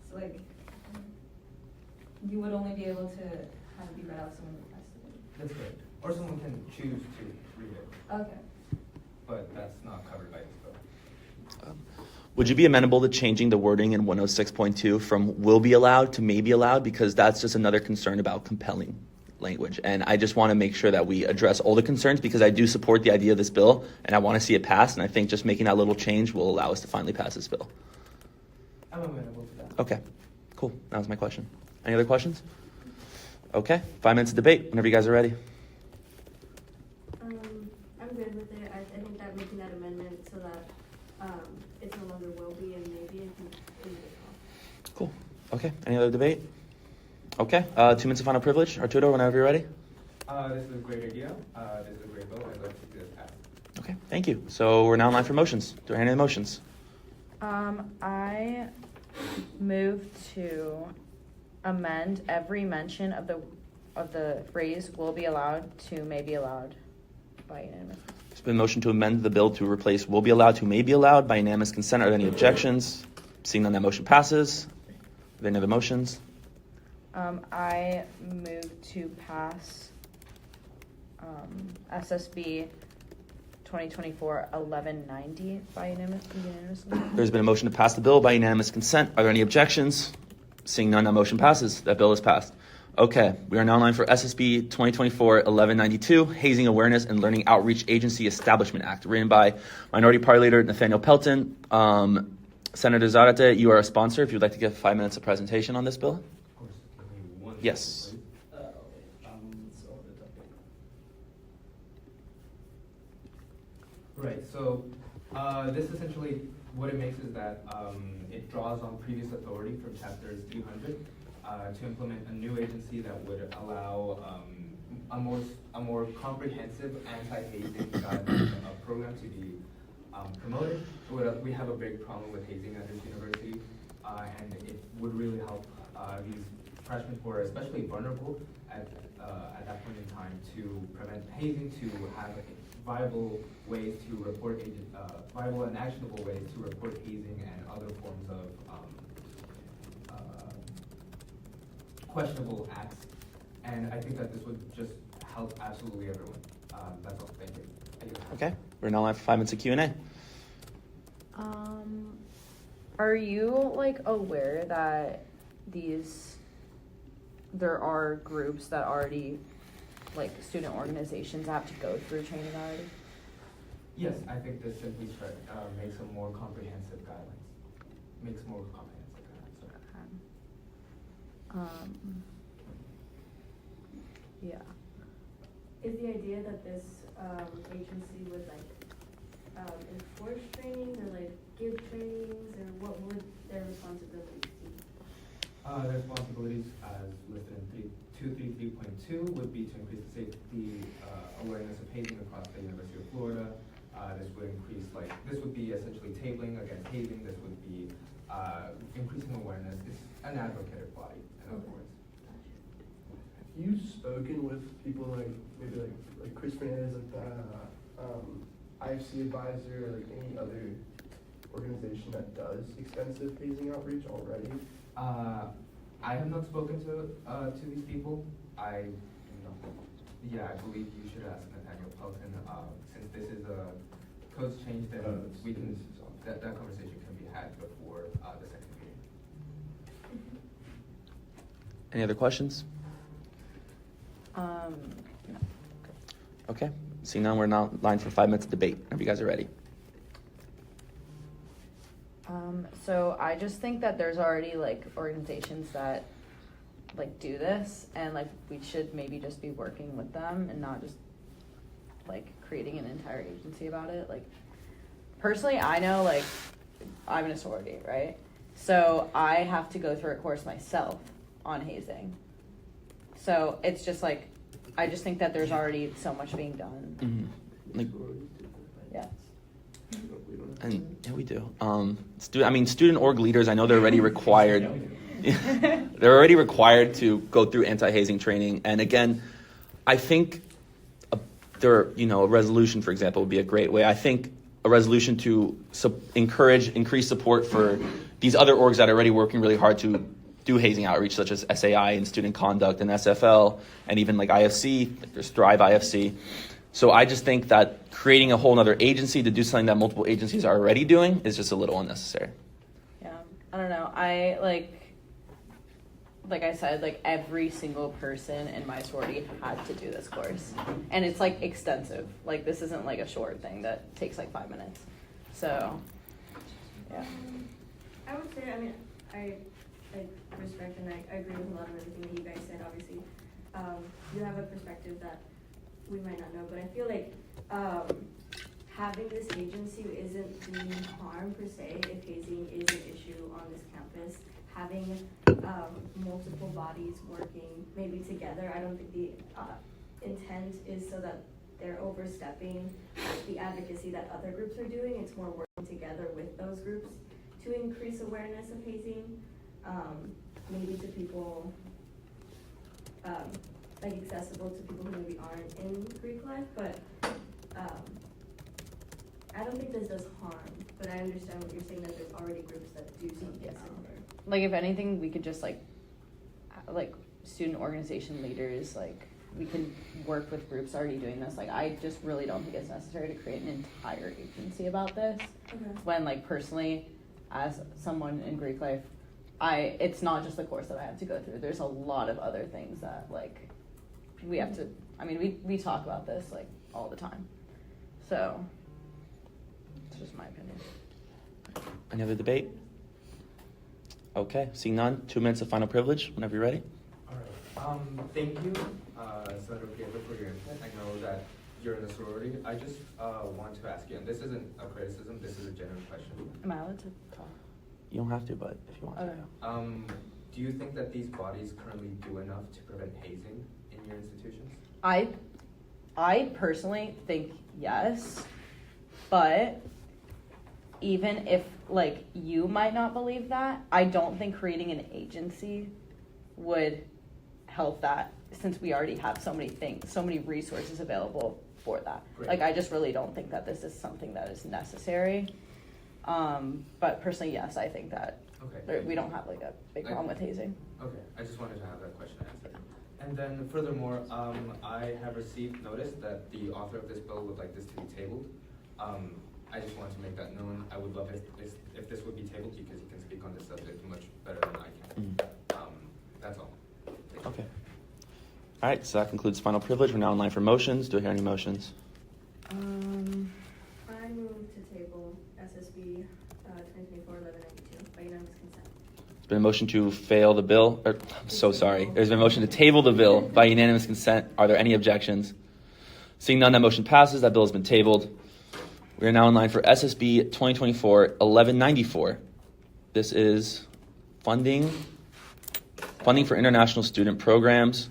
So like, you would only be able to have it be read out if someone requested it? That's correct. Or someone can choose to read it, Okay. but that's not covered by this bill. Would you be amenable to changing the wording in 106.2 from will be allowed to may be allowed? Because that's just another concern about compelling language. And I just want to make sure that we address all the concerns, because I do support the idea of this bill and I want to see it passed. And I think just making that little change will allow us to finally pass this bill. I'm amenable to that. Okay, cool. That was my question. Any other questions? Okay, 5 minutes of debate whenever you guys are ready. I'm good with it. I think that making that amendment so that it's no longer will be and maybe is Cool. Okay, any other debate? Okay, 2 minutes of final privilege. Arturo, whenever you're ready. This is a great idea. This is a great bill. I'd like to see this passed. Okay, thank you. So we're now in line for motions. Do I hear any motions? I move to amend every mention of the phrase will be allowed to may be allowed by unanimous. There's been a motion to amend the bill to replace will be allowed to may be allowed by unanimous consent. Are there any objections? Seeing none, that motion passes. Are there any other motions? I move to pass SSB 2024-1190 by unanimously. There's been a motion to pass the bill by unanimous consent. Are there any objections? Seeing none, that motion passes. That bill is passed. Okay, we are now in line for SSB 2024-1192, Hazing Awareness and Learning Outreach Agency Establishment Act, written by Minority Party Leader Nathaniel Pelton. Senator Zarate, you are a sponsor. If you'd like to give 5 minutes of presentation on this bill. Of course. Give me one Yes. second, Right, so this essentially, what it makes is that it draws on previous authority from chapters 300 to implement a new agency that would allow a more comprehensive anti-hazing program to be promoted. We have a big problem with hazing at this university, and it would really help these freshmen who are especially vulnerable at that point in time to prevent hazing, to have viable ways to report viable and actionable ways to report hazing and other forms of questionable acts. And I think that this would just help absolutely everyone. That's all. Thank you. Okay, we're now live for 5 minutes of Q&A. Are you like aware that there are groups that already, like student organizations, have to go through training already? Yes, I think this simply makes a more comprehensive guidelines. Makes more comprehensive guidelines. Yeah. Is the idea that this agency would enforce trainings or give trainings, or what would their responsibilities be? The responsibilities as listed in 233.2 would be to increase the safety awareness of hazing across the University of Florida. This would be essentially tabling against hazing. This would be increasing awareness. It's an advocative body, in other words. Have you spoken with people like Chris Fernandez, IFC advisor, or any other organization that does extensive hazing outreach already? I have not spoken to these people. I believe you should ask Nathaniel Pelton. Since this is a codes change, then that conversation can be had before the second meeting. Any other questions? No. Okay, seeing none, we're now in line for 5 minutes of debate. Whenever you guys are ready. So I just think that there's already organizations that do this, and we should maybe just be working with them and not just creating an entire agency about it. Personally, I know I'm in a sorority, right? So I have to go through a course myself on hazing. So it's just I just think that there's already so much being done. Mm-hmm. Yeah. And yeah, we do. Student org leaders, I know they're already required. They're already required to go through anti-hazing training. And again, I think a resolution, for example, would be a great way. I think a resolution to encourage increased support for these other orgs that are already working really hard to do hazing outreach, such as SAI and Student Conduct and SFL, and even IFC, there's Thrive IFC. So I just think that creating a whole other agency to do something that multiple agencies are already doing is just a little unnecessary. Yeah, I don't know. I like I said, like every single person in my sorority had to do this course, and it's like extensive. Like this isn't like a short thing that takes like 5 minutes. So, yeah. I would say, I mean, I respect and I agree with a lot of everything that you guys said. Obviously, you have a perspective that we might not know, but I feel like having this agency isn't doing harm per se if hazing is an issue on this campus. Having multiple bodies working maybe together, I don't think the intent is so that they're overstepping the advocacy that other groups are doing. It's more working together with those groups to increase awareness of hazing, maybe to people, like accessible to people who maybe aren't in Greek life, but I don't think this does harm, but I understand what you're saying, that there's already groups that do something similar. Like if anything, we could just like student organization leaders, like we can work with groups already doing this. Like I just really don't think it's necessary to create an entire agency about this. Okay. When like personally, as someone in Greek life, it's not just the course that I have to go through. There's a lot of other things that like we have to, I mean, we talk about this like all the time. So it's just my opinion. Any other debate? Okay, seeing none, 2 minutes of final privilege, whenever you're ready. All right. Thank you, Senator Pietro, for your input. I know that you're in the sorority. I just want to ask you, and this isn't a criticism, this is a general question. Am I allowed to talk? You don't have to, but if you want Okay. to. Do you think that these bodies currently do enough to prevent hazing in your institutions? I personally think yes, but even if like you might not believe that, I don't think creating an agency would help that, since we already have so many things, so many resources available for that. Great. Like I just really don't think that this is something that is necessary. But personally, yes, I think that we don't have like a big problem with hazing. Okay, I just wanted to have that question answered. And then furthermore, I have received notice that the author of this bill would like this to be tabled. I just wanted to make that known. I would love if this would be tabled, because you can speak on this subject much better than I can. That's all. Okay. All right, so that concludes final privilege. We're now in line for motions. Do I hear any motions? I move to table SSB 2024-1192 by unanimous consent. There's been a motion to fail the bill. I'm so sorry. There's been a motion to table the bill by unanimous consent. Are there any objections? Seeing none, that motion passes. That bill has been tabled. We are now in line for SSB 2024-1194. This is funding for international student programs.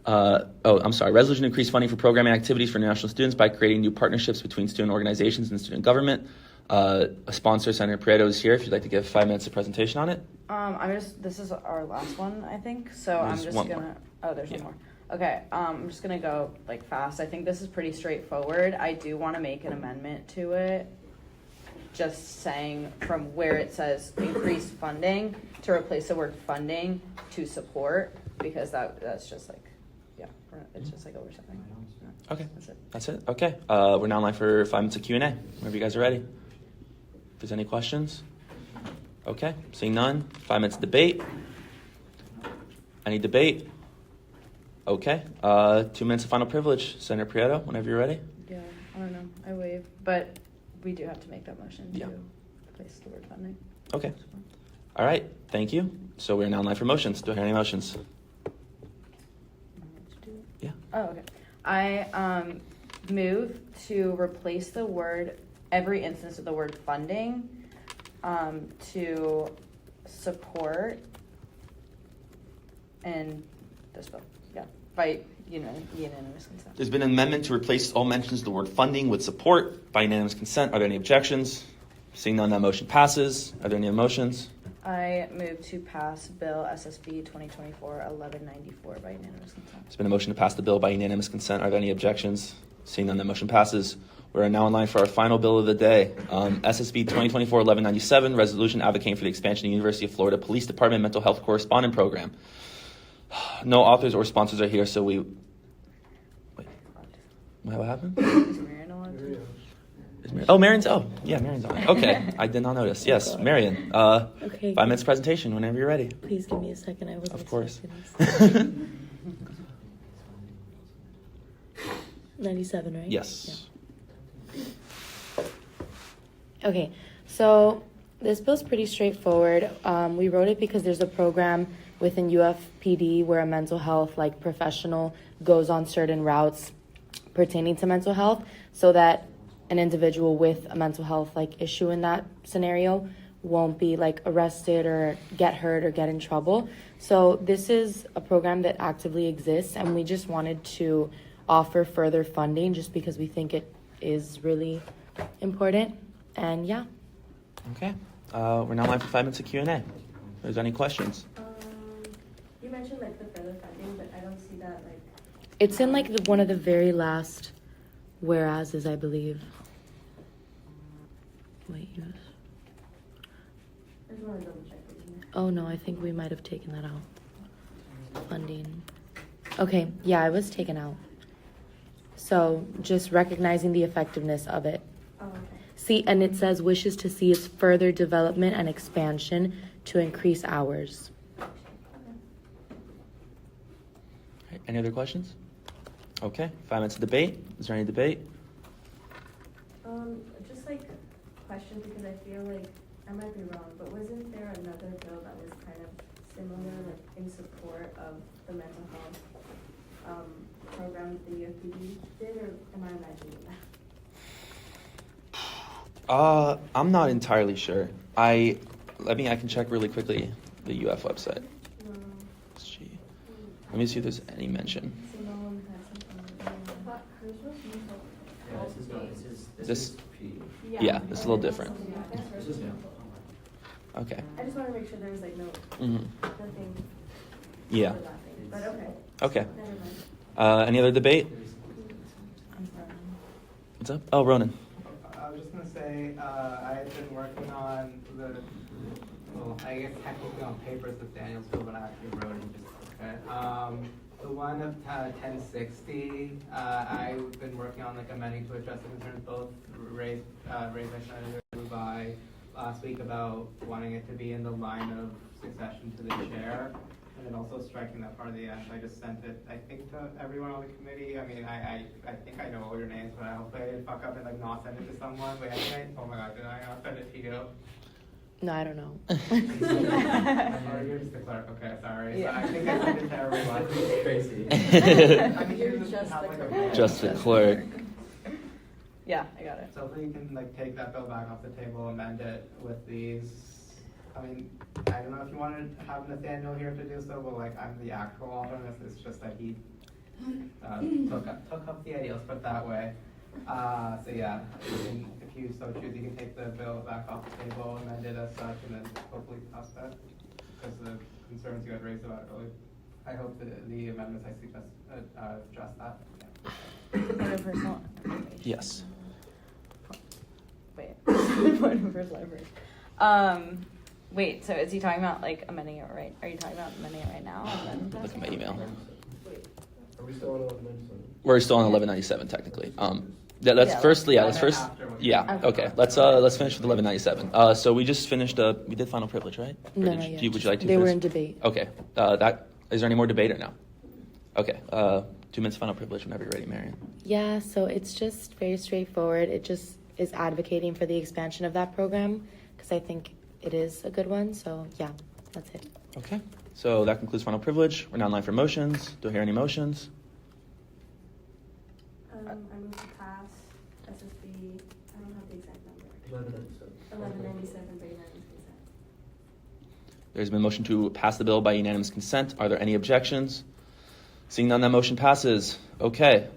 Resolution to increase funding for programming activities for international students by creating new partnerships between student organizations and student government. A sponsor, Senator Prieto, is here if you'd like to give 5 minutes of presentation on it. This is our last one, I think. So There's one more. There's one more. Okay, I'm just gonna go like fast. I think this is pretty straightforward. I do want to make an amendment to it, just saying from where it says increase funding to replace the word funding to support, because that's just like, yeah, it's just like overstepping. Okay, that's it. Okay, we're now in line for 5 minutes of Q&A. Whenever you guys are ready. If there's any questions. Okay, seeing none, 5 minutes of debate. Any debate? Okay, 2 minutes of final privilege. Senator Prieto, whenever you're ready. Yeah, I don't know. I waive, but we do have to make that motion Yeah. to replace the word funding. Okay. All right, thank you. So we're now in line for motions. Do I hear any motions? Yeah. Oh, okay. I move to replace the word, every instance of the word funding, to support and this bill. Yeah, by unanimous consent. There's been an amendment to replace all mentions of the word funding with support by unanimous consent. Are there any objections? Seeing none, that motion passes. Are there any motions? I move to pass Bill SSB 2024-1194 by unanimous consent. There's been a motion to pass the bill by unanimous consent. Are there any objections? Seeing none, that motion passes. We're now in line for our final bill of the day. SSB 2024-1197, resolution advocating for the expansion of the University of Florida Police Department Mental Health Correspondent Program. No authors or sponsors are here, so What happened? Is Marion on? Oh, Marion's. Oh, yeah, Marion's on. Okay, I did not notice. Yes, Marion. Okay. 5 minutes presentation whenever you're ready. Please give me a second. I wasn't Of course. expecting this. 97, right? Yes. Yeah. Okay, so this bill's pretty straightforward. We wrote it because there's a program within UFPD where a mental health professional goes on certain routes pertaining to mental health, so that an individual with a mental health issue in that scenario won't be arrested or get hurt or get in trouble. So this is a program that actively exists, and we just wanted to offer further funding just because we think it is really important. And yeah. Okay. We're now live for 5 minutes of Q&A. If there's any questions. You mentioned the further funding, but I don't see that It's in one of the very last whereases, I believe. Wait, yes. I just want to double check with you. Oh no, I think we might have taken that out. Funding. Okay, yeah, it was taken out. So just recognizing the effectiveness of it. Oh, okay. See, and it says wishes to see its further development and expansion to increase hours. Okay, any other questions? Okay, 5 minutes of debate. Is there any debate? Just question, because I feel I might be wrong, but wasn't there another bill that was kind of similar, in support of the mental health program that the UFPD did, or am I imagining that? I'm not entirely sure. I can check really quickly the UF website. Gee. Let me see if there's any mention. Simone had something. I thought hers was mental health. This is P. Yeah, it's a little different. This is Okay. I just want to make sure there's Mm-hmm. nothing. Yeah. overlapping, but okay. Okay. Never mind. Any other debate? What's up? Oh, Ronan. I was just gonna say, I had been working on I guess technically on papers with Daniel's bill, but I actually wrote it just, okay. The one of 1060, I've been working on amending to address the concerns both raised by Senator Rubai last week about wanting it to be in the line of succession to the chair, and then also striking that part of the end. I just sent it, I think, to everyone on the committee. I mean, I think I know all your names, but I hope I didn't fuck up and not send it to someone. Wait, oh my god, did I not send it to you? No, I don't know. You're just the clerk. Okay, sorry. Yeah. So I think I sent it to everyone. Crazy. I mean, You're just just have, the a clerk. Just the clerk. Yeah, I got it. So hopefully you can take that bill back off the table, amend it with these. I mean, I don't know if you wanted to have Nathaniel here to do so, but I'm the actual alternate. It's just that he took up the idea. Let's put it that way. So yeah, if you so choose, you can take the bill back off the table, amend it as such, and then hopefully pass that. Because the concerns you had raised about it earlier, I hope that the amendments I suggest address that. Point of personal information. Yes. Wait. Point of personal information. Wait, so is he talking about amending it right? Are you talking about amending it right now? And then Look at my email. Are we still on 1197? We're still on 1197 technically. Let's Yeah, first. Yeah, let's let's do first. that after. Yeah. Okay. Let's finish with 1197. So we just finished. We did final privilege, right? Or No, did not you- yet. Would you like to? They were finish? in debate. Okay. Is there any more debate or no? Okay. 2 minutes final privilege whenever you're ready, Marion. Yeah, so it's just very straightforward. It just is advocating for the expansion of that program because I think it is a good one. So yeah, that's it. Okay. So that concludes final privilege. We're now in line for motions. Do I hear any motions? I move to pass SSB, I don't have the exact number. 1197. 1197 by unanimous consent. There's been a motion to pass the bill by unanimous consent. Are there any objections? Seeing none, that motion passes. Okay.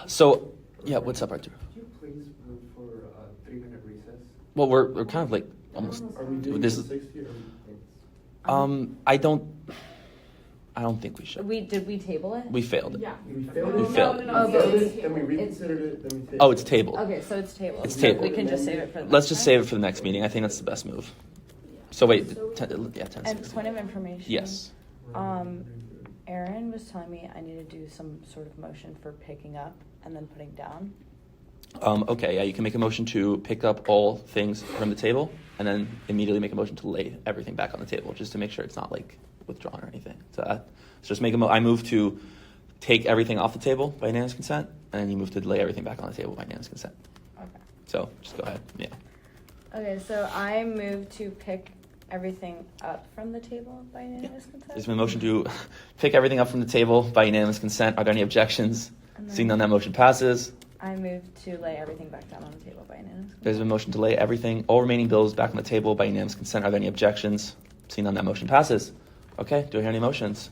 So, yeah, what's up, Arthur? Could you please move for a 3-minute recess? Well, we're kind of almost. Are we doing This- 60 or? I don't think we should. Did we table it? We failed it. Yeah. We failed We it? failed. We Oh, but failed it's- it, then we reconsidered it, then we tabled Oh, it's tabled. Okay, so it's tabled. It's tabled. We can just save it for the Let's next just time? save it for the next meeting. I think that's the best move. So wait, 10, yeah, And 10:60. point of information. Yes. Aaron was telling me I need to do some sort of motion for picking up and then putting down. Okay, yeah, you can make a motion to pick up all things from the table and then immediately make a motion to lay everything back on the table just to make sure it's not like withdrawn or anything. So just make I move to take everything off the table by unanimous consent, and then you move to lay everything back on the table by unanimous consent. Okay. So just go ahead. Yeah. Okay, so I move to pick everything up from the table by unanimous consent. There's been a motion to pick everything up from the table by unanimous consent. Are there any objections? And then Seeing none, that motion passes. I move to lay everything back down on the table by unanimous consent. There's been a motion to lay all remaining bills back on the table by unanimous consent. Are there any objections? Seeing none, that motion passes. Okay, do I hear any motions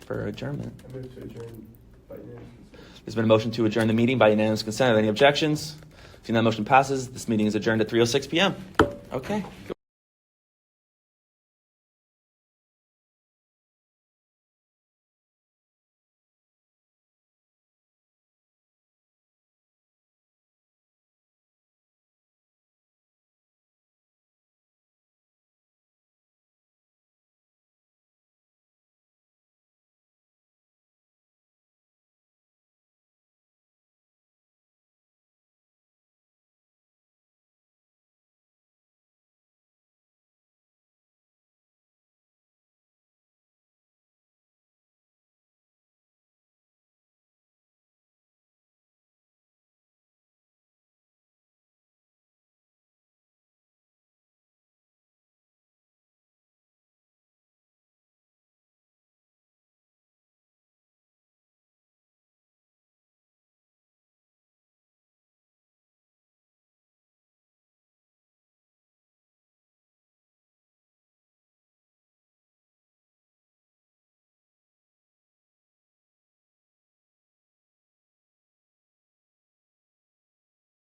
for adjournment? I move to adjourn by unanimous consent. There's been a motion to adjourn the meeting by unanimous consent. Are there any objections? Seeing that motion passes, this meeting is adjourned at 3:06 p.m. Okay.